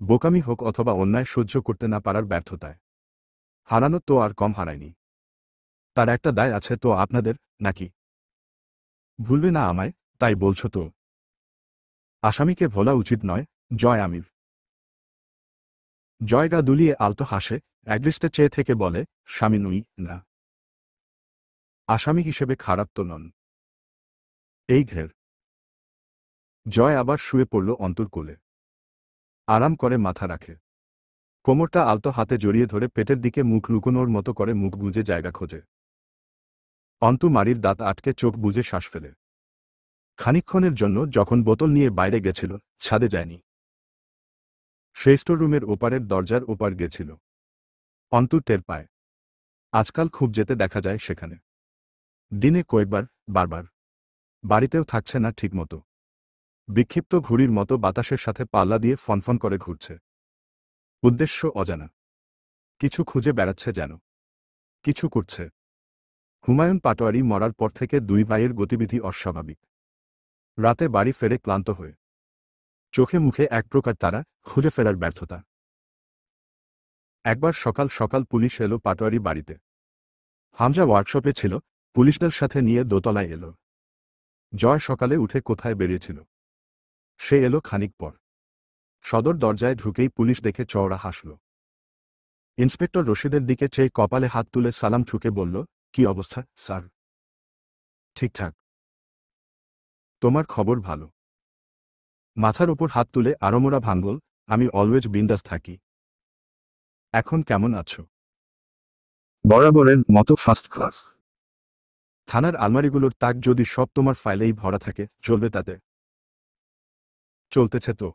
বোকামি হোক অথবা অন্যায় সহ্য করতে না পারার ব্যর্থতায়। হারানো তো আর কম হারায়নি। তার একটা দায় আছে তো আপনাদের, নাকি? ভুলবে না আমায়, তাই বলছো তো? আসামিকে ভোলা উচিত নয়, জয় আমির। জয় গা দুলিয়ে আলতো হাসে, একদৃষ্টে চেয়ে থেকে বলে, স্বামী নই না। আসামি হিসেবে খারাপ তো নন। এই ঘের। জয় আবার শুয়ে পড়ল অন্তুর কোলে। আরাম করে মাথা রাখে। কোমরটা আলতো হাতে জড়িয়ে ধরে পেটের দিকে মুখ লুকোনোর মতো করে মুখ বুজে জায়গা খোঁজে। অন্তু মারির দাঁত আটকে চোখ বুজে শ্বাস ফেলে। খানিকক্ষণের জন্য যখন বোতল নিয়ে বাইরে গেছিল, ছাদে যায়নি। সেই স্টোর রুমের ওপারের দরজার ওপার গেছিল। অন্তু টের পায়, আজকাল খুব যেতে দেখা যায় সেখানে। দিনে কয়েকবার, বারবার। বাড়িতেও থাকছে না ঠিকমতো। বিক্ষিপ্ত ঘুড়ির মতো বাতাসের সাথে পাল্লা দিয়ে ফনফন করে ঘুরছে। উদ্দেশ্য অজানা। কিছু খুঁজে বেড়াচ্ছে যেন। কিছু করছে। হুমায়ুন পাটোয়ারি মরার পর থেকে দুই ভাইয়ের গতিবিধি অস্বাভাবিক। রাতে বাড়ি ফেরে ক্লান্ত হয়ে। চোখে মুখে এক প্রকার তারা, খুঁজে ফেরার ব্যর্থতা। একবার সকাল সকাল পুলিশ এলো পাটোয়ারি বাড়িতে। হামজা ওয়ার্কশপে ছিল, পুলিশদের সাথে নিয়ে দোতলায় এলো। জয় সকালে উঠে কোথায় বেরিয়েছিল। সে এলো খানিক পর। সদর দরজায় ঢুকেই পুলিশ দেখে চওড়া হাসল। ইন্সপেক্টর রশিদের দিকে চেয়ে কপালে হাত তুলে সালাম ঠুকে বলল, কি অবস্থা স্যার? ঠিকঠাক। তোমার খবর ভালো। মাথার ওপর হাত তুলে আড়মোড়া ভাঙ্গল, আমি অলওয়েজ বিন্দাস থাকি। এখন কেমন আছো? বরাবরের মতো ফার্স্ট ক্লাস। থানার আলমারিগুলোর তাক যদি সব তোমার ফাইলেই ভরা থাকে, চলবে তাতে? চলতেছে তো।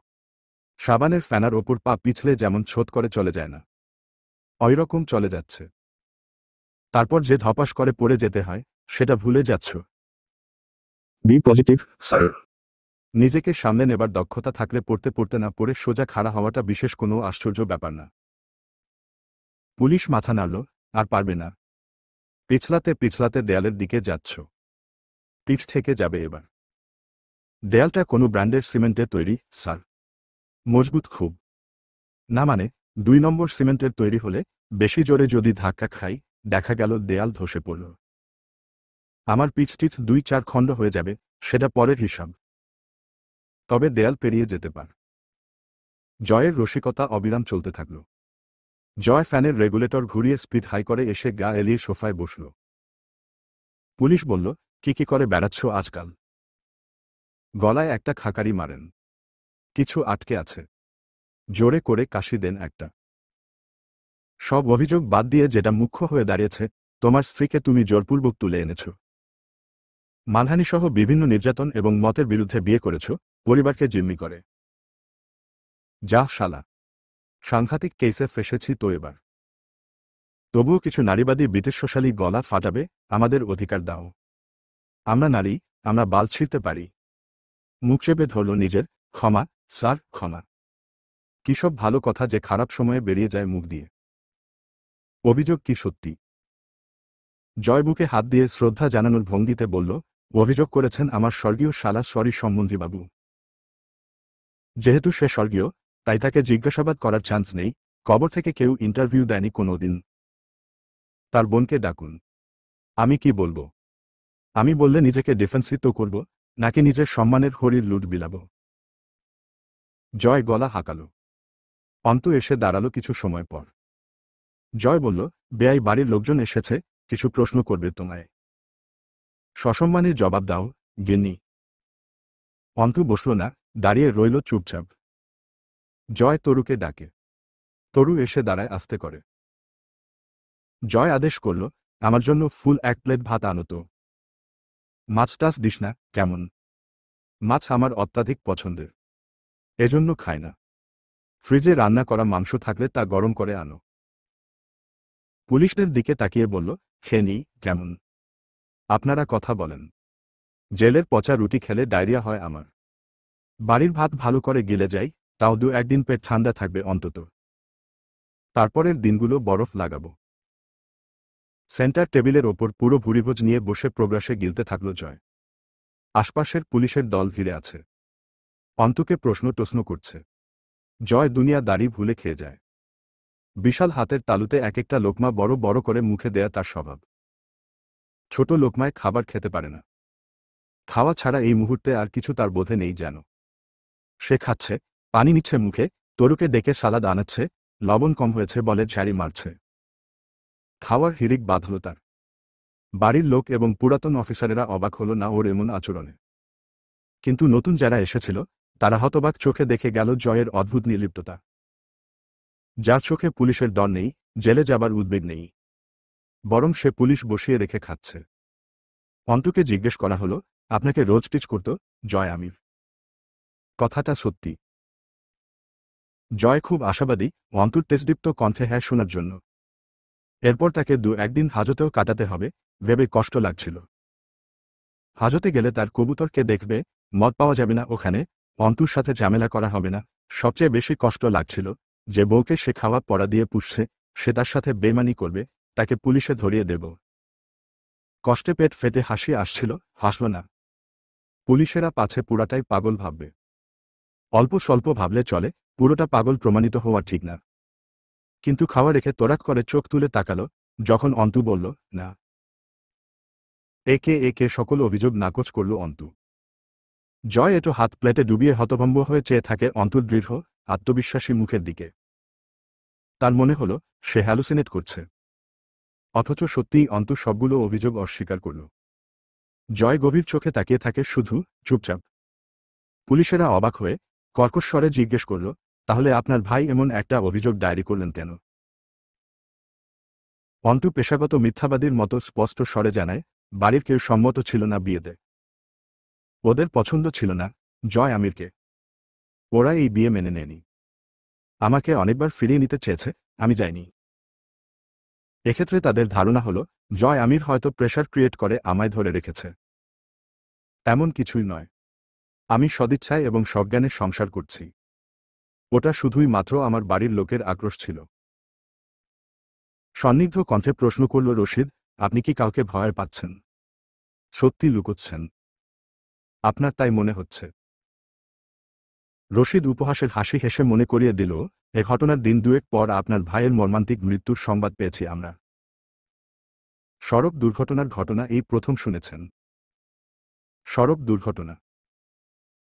সাবানের ফ্যানার ওপর পা পিছলে যেমন ছোট করে চলে যায় না, ওইরকম চলে যাচ্ছে। তারপর যে ধপাস করে পড়ে যেতে হয়, সেটা ভুলে যাচ্ছ। Be positive, sir. নিজেকে সামলে নেবার দক্ষতা থাকলে পড়তে পড়তে না পড়ে সোজা খাড়া হওয়াটা বিশেষ কোনো আশ্চর্য ব্যাপার না। পুলিশ মাথা নাড়ল, আর পারবে না। পিছলাতে পিছলাতে দেয়ালের দিকে যাচ্ছ। পিঠ থেকে যাবে এবার। দেয়ালটা কোনো ব্র্যান্ডের সিমেন্টে তৈরি, স্যার। মজবুত খুব। না মানে, 2 নম্বর সিমেন্টের তৈরি হলে বেশি জোরে যদি ধাক্কা খাই, দেখা গেল দেয়াল ধসে পড়ল। আমার পিঠটিঠ 2-4 খণ্ড হয়ে যাবে, সেটা পরের হিসাব। তবে দেয়াল পেরিয়ে যেতে পার। জয়ের রসিকতা অবিরাম চলতে থাকল। জয় ফ্যানের রেগুলেটর ঘুরিয়ে স্পিড হাই করে এসে গা এলিয়ে সোফায় বসল। পুলিশ বলল, কি করে বেড়াচ্ছ আজকাল? গলায় একটা খাকারি মারেন। কিছু আটকে আছে। জোরে করে কাশি দেন একটা। সব অভিযোগ বাদ দিয়ে যেটা মুখ্য হয়ে দাঁড়িয়েছে, তোমার স্ত্রীকে তুমি জোরপূর্বক তুলে এনেছ। মানহানিসহ বিভিন্ন নির্যাতন এবং মতের বিরুদ্ধে বিয়ে করেছ, পরিবারকে জিম্মি করে। যা শালা, সাংঘাতিক কেসে ফেসেছি তো এবার। তবুও কিছু নারীবাদী বিদেশশালী গলা ফাটাবে, আমাদের অধিকার দাও। আমরা নারী, আমরা বাল ছিঁড়তে পারি। মুখ চেপে ধরল নিজের, ক্ষমা স্যার, ক্ষমা। কি সব ভালো কথা যে খারাপ সময়ে বেরিয়ে যায় মুখ দিয়ে। অভিযোগ কি সত্যি? জয় বুকে হাত দিয়ে শ্রদ্ধা জানানোর ভঙ্গিতে বলল, অভিযোগ করেছেন আমার স্বর্গীয় শালা সরি সম্বন্ধীবাবু। যেহেতু সে স্বর্গীয়, তাই তাকে জিজ্ঞাসাবাদ করার চান্স নেই। কবর থেকে কেউ ইন্টারভিউ দেয়নি কোনোদিন। তার বোনকে ডাকুন। আমি কি বলবো? আমি বললে নিজেকে ডিফেন্সিভ তো করব, নাকি নিজের সম্মানের হরির লুট বিলাব? জয় গলা হাঁকাল। অন্তু এসে দাঁড়ালো কিছু সময় পর। জয় বলল, বেয়াই বাড়ির লোকজন এসেছে, কিছু প্রশ্ন করবে তোমায়। সসম্মানের জবাব দাও, গিন্নি। অন্তু বসল না, দাঁড়িয়ে রইল চুপচাপ। জয় তরুকে ডাকে। তরু এসে দাঁড়ায় আস্তে করে। জয় আদেশ করল, আমার জন্য ফুল 1 প্লেট ভাত আনো তো। মাছ টাছ দিস না, কেমন? মাছ আমার অত্যাধিক পছন্দের, এজন্য খাই না। ফ্রিজে রান্না করা মাংস থাকলে তা গরম করে আনো। পুলিশদের দিকে তাকিয়ে বলল, খেয়ে নিই, কেমন? আপনারা কথা বলেন। জেলের পচা রুটি খেলে ডায়রিয়া হয় আমার। বাড়ির ভাত ভালো করে গিলে যাই, তাও 2-1 দিন পেট ঠান্ডা থাকবে অন্তত। তারপরের দিনগুলো বরফ লাগাবো। সেন্টার টেবিলের ওপর পুরো ভুরিভোজ নিয়ে বসে প্রগ্রাসে গিলতে থাকল জয়। আশপাশের পুলিশের দল ঘিরে আছে। অন্তুকে প্রশ্ন করছে। জয় দুনিয়া দাড়ি ভুলে খেয়ে যায়। বিশাল হাতের তালুতে এক একটা লোকমা বড় বড় করে মুখে দেয়া তার স্বভাব। ছোট লোকমায় খাবার খেতে পারে না। খাওয়া ছাড়া এই মুহূর্তে আর কিছু তার বোধে নেই যেন। সে খাচ্ছে, পানি নিচ্ছে মুখে, তরুকে ডেকে সালাদ আনাচ্ছে, লবণ কম হয়েছে বলে ঝাড়ি মারছে। খাওয়ার হিড়িক বাঁধল তার। বাড়ির লোক এবং পুরাতন অফিসারেরা অবাক হল না ওর এমন আচরণে। কিন্তু নতুন যারা এসেছিল, তারা হতবাক চোখে দেখে গেল জয়ের অদ্ভুত নির্লিপ্ততা। যার চোখে পুলিশের ডর নেই, জেলে যাবার উদ্বেগ নেই। বরং সে পুলিশ বসিয়ে রেখে খাচ্ছে। অন্তুকে জিজ্ঞেস করা হলো, আপনাকে রোজ টিচ করত জয় আমির? কথাটা সত্যি? জয় খুব আশাবাদী, অন্তুর তেজদীপ্ত কণ্ঠে হ্যাঁ শোনার জন্য। এরপর তাকে 2-1 দিন হাজতেও কাটাতে হবে, ভেবে কষ্ট লাগছিল। হাজতে গেলে তার কবুতরকে দেখবে, মদ পাওয়া যাবে না ওখানে, অন্তুর সাথে ঝামেলা করা হবে না। সবচেয়ে বেশি কষ্ট লাগছিল, যে বউকে সে খাওয়া পড়া দিয়ে পুষছে, সে তার সাথে বেমানি করবে, তাকে পুলিশে ধরিয়ে দেব। কষ্টে পেট ফেটে হাসি আসছিল, হাসল না। পুলিশেরা পাছে পুরাটাই পাগল ভাববে। অল্প স্বল্প ভাবলে চলে, পুরোটা পাগল প্রমাণিত হওয়া ঠিক না। কিন্তু খাওয়া রেখে তোরাক করে চোখ তুলে তাকালো, যখন অন্তু বলল, না। একে একে সকল অভিযোগ নাকচ করল অন্তু। জয় এটো হাত প্লেটে ডুবিয়ে হতভম্ব হয়ে চেয়ে থাকে অন্তুর দৃঢ়, আত্মবিশ্বাসী মুখের দিকে। তার মনে হল, সে হ্যালুসিনেট করছে। অথচ সত্যিই অন্তু সবগুলো অভিযোগ অস্বীকার করল। জয় গভীর চোখে তাকিয়ে থাকে শুধু, চুপচাপ। পুলিশেরা অবাক হয়ে কর্কশ স্বরে জিজ্ঞেস করল, তাহলে আপনার ভাই এমন একটা অভিযোগ ডায়েরি করলেন কেন? অন্তু পেশাগত মিথ্যাবাদীর মতো স্পষ্ট স্বরে জানায়, বাড়ির কেউ সম্মত ছিল না বিয়েতে। ওদের পছন্দ ছিল না জয় আমিরকে। ওরা এই বিয়ে মেনে নেয়নি। আমাকে অনেকবার ফিরিয়ে নিতে চেয়েছে, আমি যাইনি। এক্ষেত্রে তাদের ধারণা হলো, জয় আমির হয়তো প্রেশার ক্রিয়েট করে আমায় ধরে রেখেছে। তেমন কিছুই নয়। আমি সদিচ্ছায় এবং সজ্ঞানে সংসার করছি। ওটা শুধুই মাত্র আমার বাড়ির লোকের আক্রোশ ছিল। সন্নিগ্ধ কণ্ঠে প্রশ্ন করল রশিদ, আপনি কি কাউকে ভয় পাচ্ছেন? সত্যি লুকোচ্ছেন? আপনার তাই মনে হচ্ছে? রশিদ উপহাসের হাসি হেসে মনে করিয়ে দিল, এ ঘটনার দিন দুয়েক পর আপনার ভাইয়ের মর্মান্তিক মৃত্যুর সংবাদ পেয়েছি আমরা। সড়ক দুর্ঘটনার ঘটনা এই প্রথম শুনেছেন? সড়ক দুর্ঘটনা?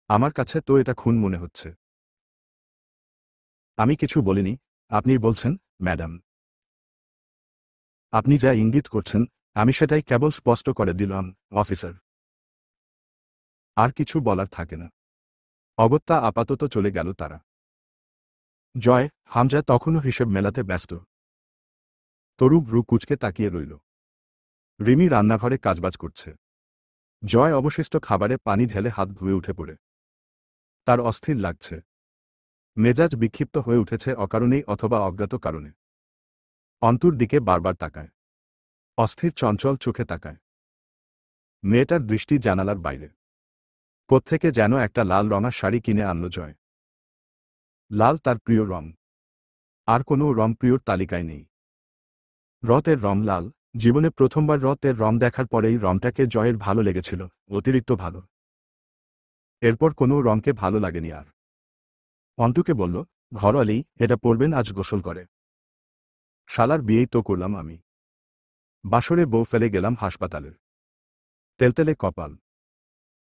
আমার কাছে তো এটা খুন মনে হচ্ছে। আমি কিছু বলিনি, আপনি বলছেন, ম্যাডাম। আপনি যা ইঙ্গিত করছেন আমি সেটাই কেবল স্পষ্ট করে দিলাম, অফিসার। আর কিছু বলার থাকে না। অগত্যা আপাতত চলে গেল তারা। জয়, হামজা তখনও হিসেব মেলাতে ব্যস্ত। তরু ভ্রু কুঁচকে তাকিয়ে রইল। রিমি রান্নাঘরে কাজবাজ করছে। জয় অবশিষ্ট খাবারে পানি ঢেলে হাত ধুয়ে উঠে পড়ে। তার অস্থির লাগছে। মেজাজ বিক্ষিপ্ত হয়ে উঠেছে অকারণেই অথবা অজ্ঞাত কারণে। অন্তুর দিকে বারবার তাকায়। অস্থির চঞ্চল চোখে তাকায়। মেয়েটার দৃষ্টি জানালার বাইরে। কোত্থেকে যেন একটা লাল রঙা শাড়ি কিনে আনল জয়। লাল তার প্রিয় রং। আর কোনো রং প্রিয়র তালিকায় নেই। রথের রং লাল। জীবনে প্রথমবার রথের রং দেখার পরেই রংটাকে জয়ের ভালো লেগেছিল, অতিরিক্ত ভালো। এরপর কোনো রংকে ভালো লাগেনি আর। অন্তুকে বলল, ঘরোয়ালি, এটা পরবেন আজ গোসল করে। শালার বিয়েই তো করলাম আমি। বাসরে বউ ফেলে গেলাম হাসপাতালের। তেলতেলে কপাল।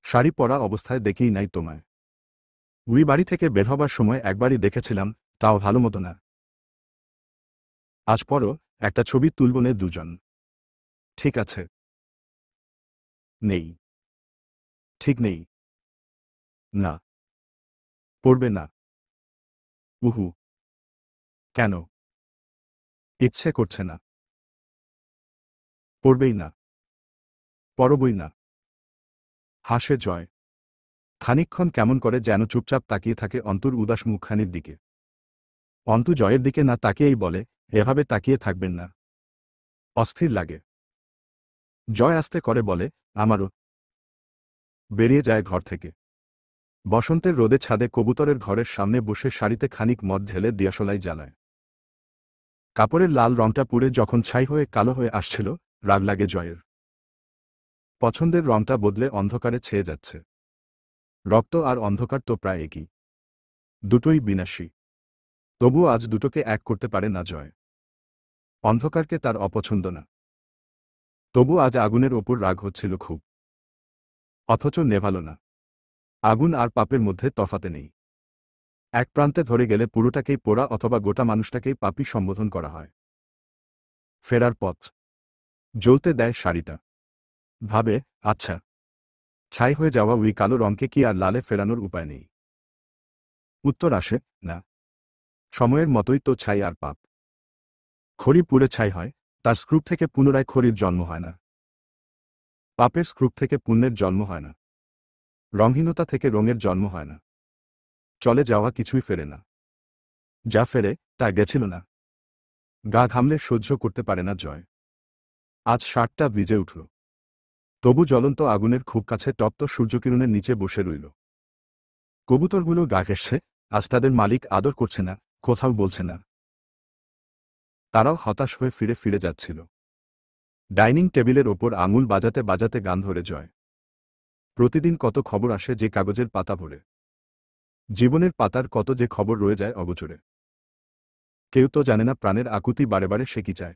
শাড়ি পরা অবস্থায় দেখেই নাই তোমায়। উই বাড়ি থেকে বের হবার সময় একবারই দেখেছিলাম, তাও ভালো মতো না। আজ পরও, একটা ছবি তুলবনে দুজন। ঠিক আছে? নেই। ঠিক নেই। না। পড়বে না। উহু। কেন? ইচ্ছে করছে না। পড়বেই না। পরবই না। হাসে জয়। খানিকক্ষণ কেমন করে যেন চুপচাপ তাকিয়ে থাকে অন্তুর উদাস মুখখানির দিকে। অন্তু জয়ের দিকে না তাকিয়েই বলে, এভাবে তাকিয়ে থাকবেন না। অস্থির লাগে। জয় আস্তে করে বলে, আমারও। বেরিয়ে যায় ঘর থেকে। বসন্তের রোদে ছাদে কবুতরের ঘরের সামনে বসে শাড়িতে খানিক মদ ঢেলে দিয়াশলাই জ্বালায়। কাপড়ের লাল রংটা পুড়ে যখন ছাই হয়ে কালো হয়ে আসছিল, রাগ লাগে জয়ের। পছন্দের রংটা বদলে অন্ধকারে ছেয়ে যাচ্ছে। রক্ত আর অন্ধকার তো প্রায় একই। দুটোই বিনাশী। তবুও আজ দুটোকে এক করতে পারে না জয়। অন্ধকারকে তার অপছন্দ না। তবু আজ আগুনের ওপর রাগ হচ্ছিল খুব। অথচ নেভালো না। আগুন আর পাপের মধ্যে তফাতে নেই। এক প্রান্তে ধরে গেলে পুরোটাকেই পোড়া অথবা গোটা মানুষটাকেই পাপী সম্বোধন করা হয়। ফেরার পথ। জ্বলতে দেয় শাড়িটা। ভাবে, আচ্ছা, ছাই হয়ে যাওয়া ওই কালো রঙকে কি আর লালে ফেরানোর উপায় নেই? উত্তর আসে, না। সময়ের মতোই তো ছাই আর পাপ। খড়ি পুড়ে ছাই হয়, তার স্ক্রুপ থেকে পুনরায় খড়ির জন্ম হয় না। পাপের স্ক্রুপ থেকে পুণ্যের জন্ম হয় না। রঙহীনতা থেকে রঙের জন্ম হয় না। চলে যাওয়া কিছুই ফেরে না। যা ফেরে, তা গেছিল না। গা ঘামলে সহ্য করতে পারে না জয়। আজ শার্টটা ভিজে উঠল। তবু জ্বলন্ত আগুনের খুব কাছে তপ্ত সূর্যকিরণের নিচে বসে রইল। কবুতরগুলো গা ঘেঁষছে, আজ তাদের মালিক আদর করছে না, কোথাও বলছে না। তারাও হতাশ হয়ে ফিরে ফিরে যাচ্ছিল। ডাইনিং টেবিলের ওপর আঙুল বাজাতে বাজাতে গান ধরে জয়। প্রতিদিন কত খবর আসে যে কাগজের পাতা ভরে। জীবনের পাতার কত যে খবর রয়ে যায় অগোচরে। কেউ তো জানে না প্রাণের আকুতি বারে বারে সে কি চায়।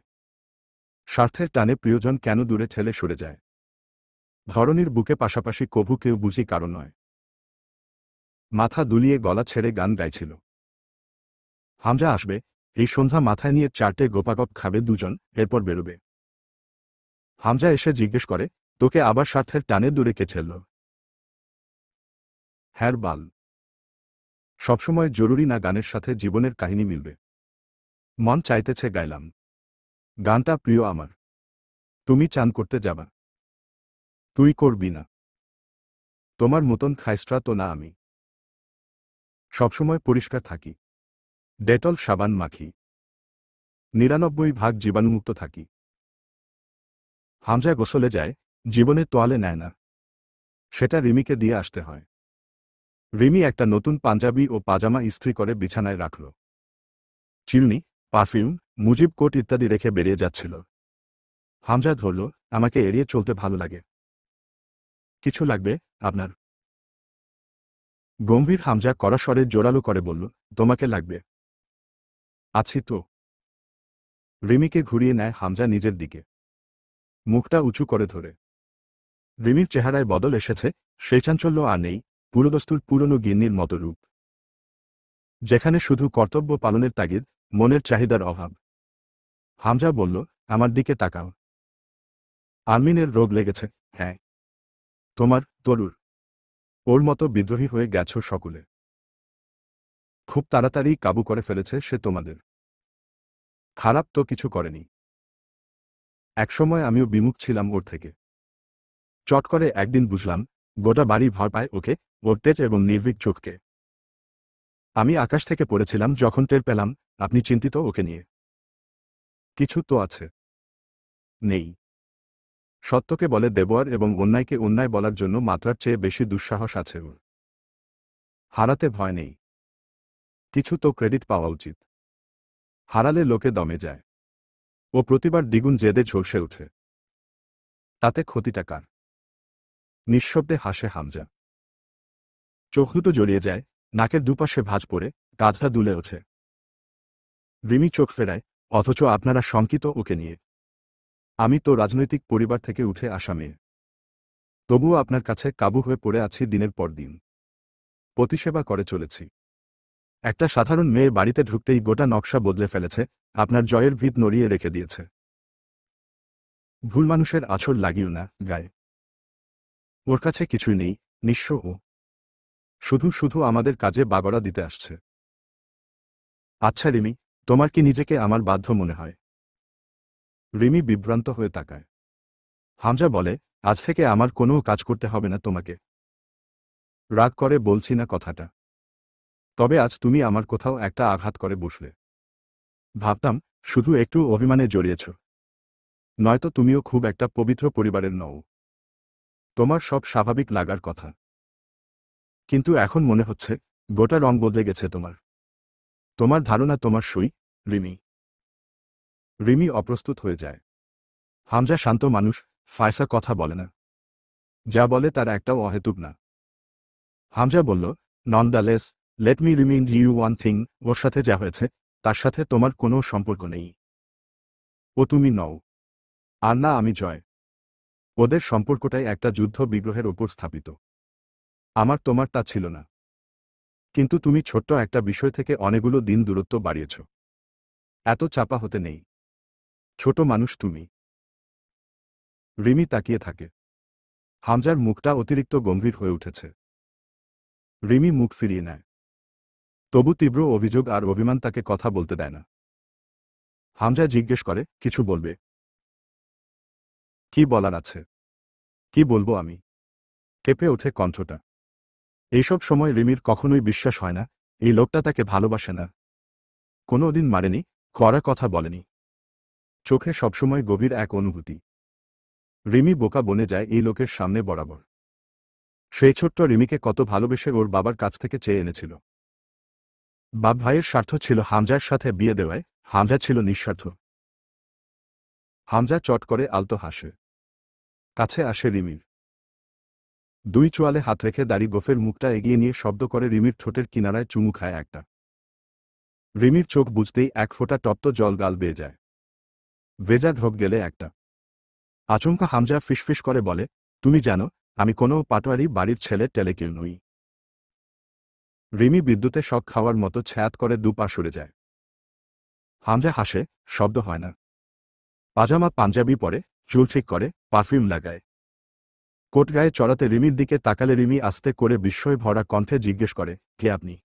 স্বার্থের টানে প্রিয়জন কেন দূরে ঠেলে সরে যায়। ধরনীর বুকে পাশাপাশি কভু কেউ বুঝি কারণ নয়। মাথা দুলিয়ে গলা ছেড়ে গান গাইছিল। হামজা আসবে, এই সন্ধ্যা মাথায় নিয়ে 4টে গোপাগপ খাবে দুজন, এরপর বেরোবে। হামজা এসে জিজ্ঞেস করে, তোকে আবার স্বার্থের টানে দূরে কে ঠেলল? হ্যার বাল। সবসময় জরুরি না গানের সাথে জীবনের কাহিনী মিলবে। মন চাইতেছে গাইলাম। গানটা প্রিয় আমার। তুমি চান করতে যাবা। তুই করবি না। তোমার মতন খাইস্ট্রা তো না আমি। সবসময় পরিষ্কার থাকি। ডেটল সাবান মাখি। 99% জীবাণুমুক্ত থাকি। হামজা গোসলে যায়, জীবনে তোয়ালে নেয় না। সেটা রিমিকে দিয়ে আসতে হয়। রিমি একটা নতুন পাঞ্জাবি ও পাজামা ইস্ত্রি করে বিছানায় রাখল। চিরুনি, পারফিউম, মুজিব কোট ইত্যাদি রেখে বেরিয়ে যাচ্ছিল। হামজা ধরল, আমাকে এড়িয়ে চলতে ভালো লাগে। কিছু লাগবে আপনার? গম্ভীর হামজা কড়া স্বরে জোরালো করে বলল, তোমাকে লাগবে। আছি তো। রিমিকে ঘুরিয়ে নেয় হামজা নিজের দিকে, মুখটা উঁচু করে ধরে। রিমির চেহারায় বদল এসেছে, সেই চাঞ্চল্য আর নেই, পুরোদস্তুর পুরনো গিন্নির মতো রূপ, যেখানে শুধু কর্তব্য পালনের তাগিদ, মনের চাহিদার অভাব। হামজা বলল, আমার দিকে তাকাও। আরমিনের রোগ লেগেছে। হ্যাঁ। তোমার, তরুর। ওর মতো বিদ্রোহী হয়ে গেছ সকলে। খুব তাড়াতাড়ি কাবু করে ফেলেছে সে তোমাদের। খারাপ তো কিছু করেনি। একসময় আমিও বিমুখ ছিলাম ওর থেকে। চট করে একদিন বুঝলাম, গোটা বাড়ি ভয় পায় ওকে, ওর তেজ এবং নির্ভীক চোখকে। আমি আকাশ থেকে পড়েছিলাম যখন টের পেলাম আপনি চিন্তিত ওকে নিয়ে। কিছু তো আছে। নেই। সত্যকে বলে দেবয়ার এবং অন্যায়কে অন্যায় বলার জন্য মাত্রার চেয়ে বেশি দুঃসাহস আছে ওর। হারাতে ভয় নেই। কিছু তো ক্রেডিট পাওয়া উচিত। হারালে লোকে দমে যায়। ও প্রতিবার দ্বিগুণ জেদে ঝলসে ওঠে। তাতে ক্ষতিটা কার? নিঃশব্দে হাসে হামজা। চোখ দুটো জড়িয়ে যায়, নাকের দুপাশে ভাঁজ পড়ে, কাঁধটা দুলে ওঠে। রিমি চোখ ফেরায়, অথচ আপনারা শঙ্কিত ওকে নিয়ে। আমি তো রাজনৈতিক পরিবার থেকে উঠে আসা মেয়ে। তবুও আপনার কাছে কাবু হয়ে পড়ে আছি দিনের পর দিন। প্রতিসেবা করে চলেছি। একটা সাধারণ মেয়ে বাড়িতে ঢুকতেই গোটা নকশা বদলে ফেলেছে, আপনার জয়ের ভিত নড়িয়ে রেখে দিয়েছে। ভুল মানুষের আছর লাগিও না গায়ে। ওর কাছে কিছুই নেই, নিঃস্ব ও। শুধু শুধু আমাদের কাজে বাগড়া দিতে আসছে। আচ্ছা রিমি, তোমার কি নিজেকে আমার বাধ্য মনে হয়? রিমি বিভ্রান্ত হয়ে তাকায়। হামজা বলে, আজ থেকে আমার কোনো কাজ করতে হবে না তোমাকে। রাগ করে বলছি না কথাটা। তবে আজ তুমি আমার কোথাও একটা আঘাত করে বসলে। ভাবতাম, শুধু একটু অভিমানে জড়িয়েছ। নয়তো তুমিও খুব একটা পবিত্র পরিবারের নও। তোমার সব স্বাভাবিক লাগার কথা। কিন্তু এখন মনে হচ্ছে, গোটা রং বদলে গেছে তোমার। তোমার ধারণা তোমার সই, রিমি। রিমি অপ্রস্তুত হয়ে যায়। হামজা শান্ত মানুষ, ফায়সা কথা বলে না। যা বলে তার একটাও অহেতুক না। হামজা বলল, nonetheless, let me remind you one thing, ওর সাথে যা হয়েছে, তার সাথে তোমার কোনো সম্পর্ক নেই। ও তুমি নও। আর না আমি জয়। ওদের সম্পর্কটাই একটা যুদ্ধ বিগ্রহের ওপর স্থাপিত। আমার তোমার তা ছিল না। কিন্তু তুমি ছোট্ট একটা বিষয় থেকে অনেকগুলো দিন দূরত্ব বাড়িয়েছ। এত চাপা হতে নেই। ছোট মানুষ তুমি। রিমি তাকিয়ে থাকে। হামজার মুখটা অতিরিক্ত গম্ভীর হয়ে উঠেছে। রিমি মুখ ফিরিয়ে নেয়। তবু তীব্র অভিযোগ আর অভিমান তাকে কথা বলতে দেয় না। হামজা জিজ্ঞেস করে, কিছু বলবে? কি বলার আছে? কি বলবো আমি? কেঁপে ওঠে কণ্ঠটা। এইসব সময় রিমির কখনোই বিশ্বাস হয় না, এই লোকটা তাকে ভালোবাসে না। কোনোদিন মারেনি, কড়া কথা বলেনি। চোখে সবসময় গভীর এক অনুভূতি। রিমি বোকা বনে যায় এই লোকের সামনে বরাবর। সেই ছোট্ট রিমিকে কত ভালোবেসে ওর বাবার কাছ থেকে চেয়ে এনেছিল। বাপ ভাইয়ের স্বার্থ ছিল হামজার সাথে বিয়ে দেওয়ায়, হামজা ছিল নিঃস্বার্থ। হামজা চট করে আলতো হাসে। কাছে আসে রিমির। দুই চোয়ালে হাত রেখে দাড়ি গোফের মুখটা এগিয়ে নিয়ে শব্দ করে রিমির ঠোঁটের কিনারায় চুমু খায় একটা। রিমির চোখ বুঝতেই এক ফোঁটা তপ্ত জল গাল বেয়ে যায়। ভেজা ঢোক গেলে একটা। আচমকা হামজা ফিসফিস করে বলে, তুমি জানো, আমি কোনো পাটোয়ারি বাড়ির ছেলে টেলে কেউ নই। রিমি বিদ্যুতে শক খাওয়ার মতো ছ্যাঁত করে দুপা সরে যায়। হামজা হাসে, শব্দ হয় না। পাজামা পাঞ্জাবি পরে, চুল ঠিক করে, পারফিউম লাগায়। কোট গায়ে চড়াতে রিমির দিকে তাকালে রিমি আস্তে করে বিস্ময় ভরা কণ্ঠে জিজ্ঞেস করে, কে আপনি?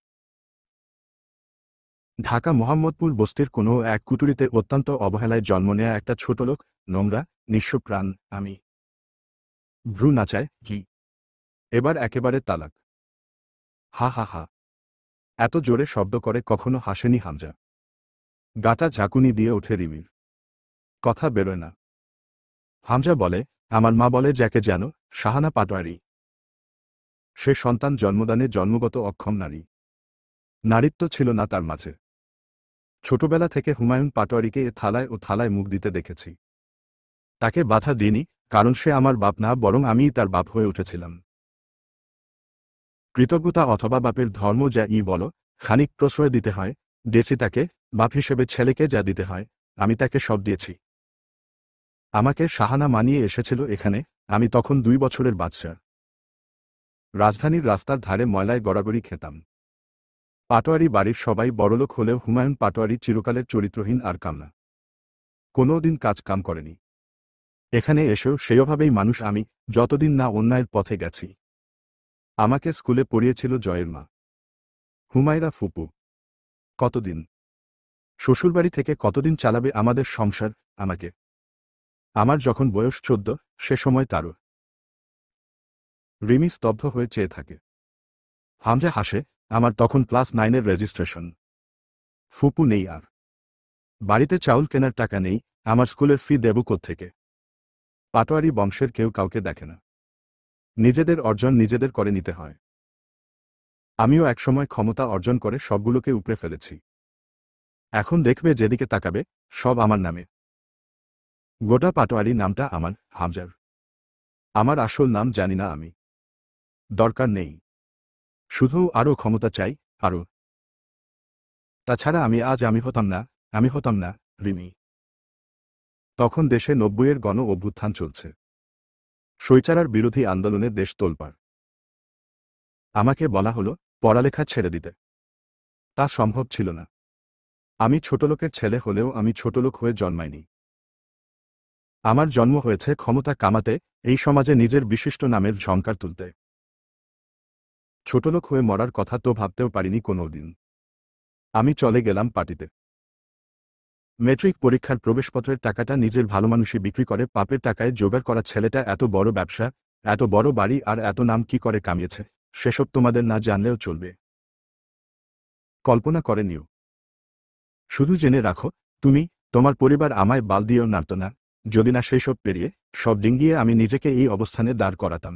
ঢাকা মোহাম্মদপুর বস্তির কোনো এক কুটুরিতে অত্যন্ত অবহেলায় জন্ম নেয়া একটা ছোট লোক, নোংরা, নিঃস্ব প্রাণ, আমি। ভ্রু নাচায়, কি? এবার একেবারে তালাক। হা হা হা। এত জোরে শব্দ করে কখনো হাসেনি হামজা। গাটা ঝাঁকুনি দিয়ে ওঠে রিমির। কথা বেরোয় না। হামজা বলে, আমার মা বলে যাকে জানো, শাহানা পাটোয়ারি। সে সন্তান জন্মদানে জন্মগত অক্ষম নারী। নারীত্ব ছিল না তার মাঝে। ছোটবেলা থেকে হুমায়ুন পাটোয়ারিকে এ থালায় ও থালায় মুখ দিতে দেখেছি। তাকে বাধা দিইনি, কারণ সে আমার বাপ না, বরং আমিই তার বাপ হয়ে উঠেছিলাম। কৃতজ্ঞতা অথবা বাপের ধর্ম যা ই বলো, খানিক প্রশ্রয় দিতে হয়, ডেছি তাকে, বাপ হিসেবে ছেলেকে যা দিতে হয় আমি তাকে সব দিয়েছি। আমাকে সাহানা মানিয়ে এসেছিল এখানে, আমি তখন 2 বছরের বাচ্চা। রাজধানীর রাস্তার ধারে ময়লায় গড়াগড়ি খেতাম। পাটোয়ারি বাড়ির সবাই বড়লোক হলেও হুমায়ুন পাটোয়ারি চিরকালের চরিত্রহীন আর কামনা। কোনোদিন কাজ কাম করেনি। এখানে এসেও সেইভাবেই মানুষ আমি, যতদিন না অন্যায়ের পথে গেছি। আমাকে স্কুলে পড়িয়েছিল জয়ের মা, হুমায়রা ফুপু। কতদিন? শ্বশুরবাড়ি থেকে কতদিন চালাবে আমাদের সংসার আমাকে? আমার যখন বয়স 14, সে সময় তারও। রিমি স্তব্ধ হয়ে চেয়ে থাকে। হামজা হাসে, আমার তখন ক্লাস 9-এর রেজিস্ট্রেশন। ফুপু নেই আর। বাড়িতে চাউল কেনার টাকা নেই, আমার স্কুলের ফি দেব কোত্থেকে? পাটোয়ারি বংশের কেউ কাউকে দেখে না। নিজেদের অর্জন নিজেদের করে নিতে হয়। আমিও একসময় ক্ষমতা অর্জন করে সবগুলোকে উপড়ে ফেলেছি। এখন দেখবে যেদিকে তাকাবে সব আমার নামে। গোটা পাটোয়ারি নামটা আমার, হামজার। আমার আসল নাম জানি না আমি। দরকার নেই। শুধু আরও ক্ষমতা চাই, আরও। তাছাড়া আমি হতাম না, রিমি। তখন দেশে 90-এর গণ অভ্যুত্থান চলছে। স্বৈরাচার বিরোধী আন্দোলনে দেশ তোলপাড়। আমাকে বলা হলো পড়ালেখা ছেড়ে দিতে। তা সম্ভব ছিল না। আমি ছোটলোকের ছেলে হলেও আমি ছোটলোক হয়ে জন্মাইনি। আমার জন্ম হয়েছে ক্ষমতা কামাতে, এই সমাজে নিজের বিশিষ্ট নামের ঝংকার তুলতে। ছোটলোক হয়ে মরার কথা তো ভাবতেও পারিনি কোনোদিন। আমি চলে গেলাম পার্টিতে। মেট্রিক পরীক্ষার প্রবেশপত্রের টাকাটা নিজের ভালোমানুষি বিক্রি করে পাপের টাকায় জোগাড় করা ছেলেটা এত বড় ব্যবসা, এত বড় বাড়ি আর এত নাম কি করে কামিয়েছে, সেসব তোমাদের না জানলেও চলবে। কল্পনা করে নিও। শুধু জেনে রাখো, তুমি, তোমার পরিবার আমায় বাল দিয়েও নাড়ত না, যদি না সেই সব পেরিয়ে, সব ডিঙ্গিয়ে আমি নিজেকে এই অবস্থানে দাঁড় করাতাম।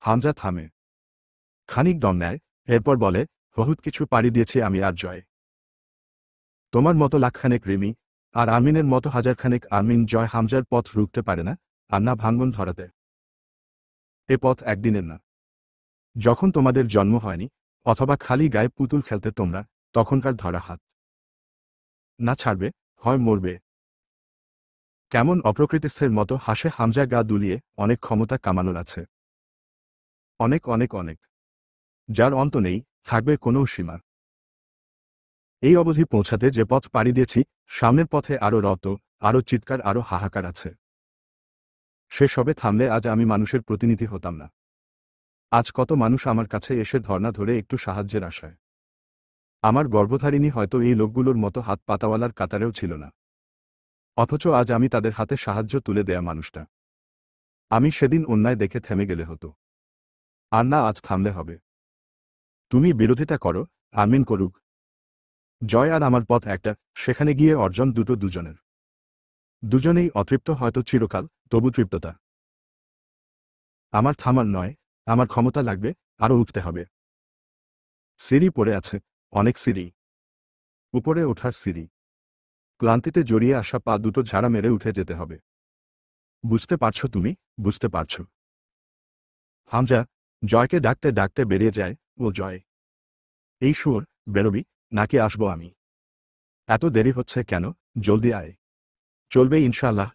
হামজা থামে। খানিক দম নেয়, এরপর বলে, বহুত কিছু পাড়ি দিয়েছি আমি আর জয়। তোমার মতো লাখখানেক রিমি, আর আর্মিনের মতো হাজারখানেক আর্মিন জয় হামজার পথ রুখতে পারে না, আর না ভাঙ্গন ধরাতে। এ পথ একদিনের না। যখন তোমাদের জন্ম হয়নি, অথবা খালি গায়ে পুতুল খেলতে তোমরা, তখনকার ধরা হাত। না ছাড়বে, হয় মরবে। কেমন অপ্রকৃতিস্থের মতো হাসে হামজা গা দুলিয়ে, অনেক ক্ষমতা কামানোর আছে। অনেক অনেক অনেক। যার অন্ত নেই, থাকবে কোনো সীমা। এই অবধি পৌঁছাতে যে পথ পাড়ি দিয়েছি, সামনের পথে আরও রত, আরও চিৎকার, আরও হাহাকার আছে। সে সবে থামলে আজ আমি মানুষের প্রতিনিধি হতাম না। আজ কত মানুষ আমার কাছে এসে ধর্ণা ধরে একটু সাহায্যের আশায়। আমার গর্ভধারিণী হয়তো এই লোকগুলোর মতো হাত পাতাওয়ালার কাতারেও ছিল না। অথচ আজ আমি তাদের হাতে সাহায্য তুলে দেয়া মানুষটা। আমি সেদিন অন্যায় দেখে থেমে গেলে হতো। আর না, আজ থামলে হবে। তুমি বিরোধিতা করো, আমিন করুক। জয় আর আমার পথ একটা, সেখানে গিয়ে অর্জন দুটো দুজনের। দুজনেই অতৃপ্ত হয়তো চিরকাল, তবু তৃপ্ততা। আমার থামার নয়, আমার ক্ষমতা লাগবে, আরও উঠতে হবে। সিঁড়ি পড়ে আছে, অনেক সিঁড়ি। উপরে ওঠার সিঁড়ি। ক্লান্তিতে জড়িয়ে আসা পা দুটো ঝাড়া মেরে উঠে যেতে হবে। বুঝতে পারছো তুমি, বুঝতে পারছো? হামজা জয়কে ডাকতে ডাকতে বেরিয়ে যায়, ও জয়। এই শুয়োর, বেরোবি, নাকি আসবো আমি? এত দেরি হচ্ছে কেন, জলদি আয়। চলবে ইনশাআল্লাহ,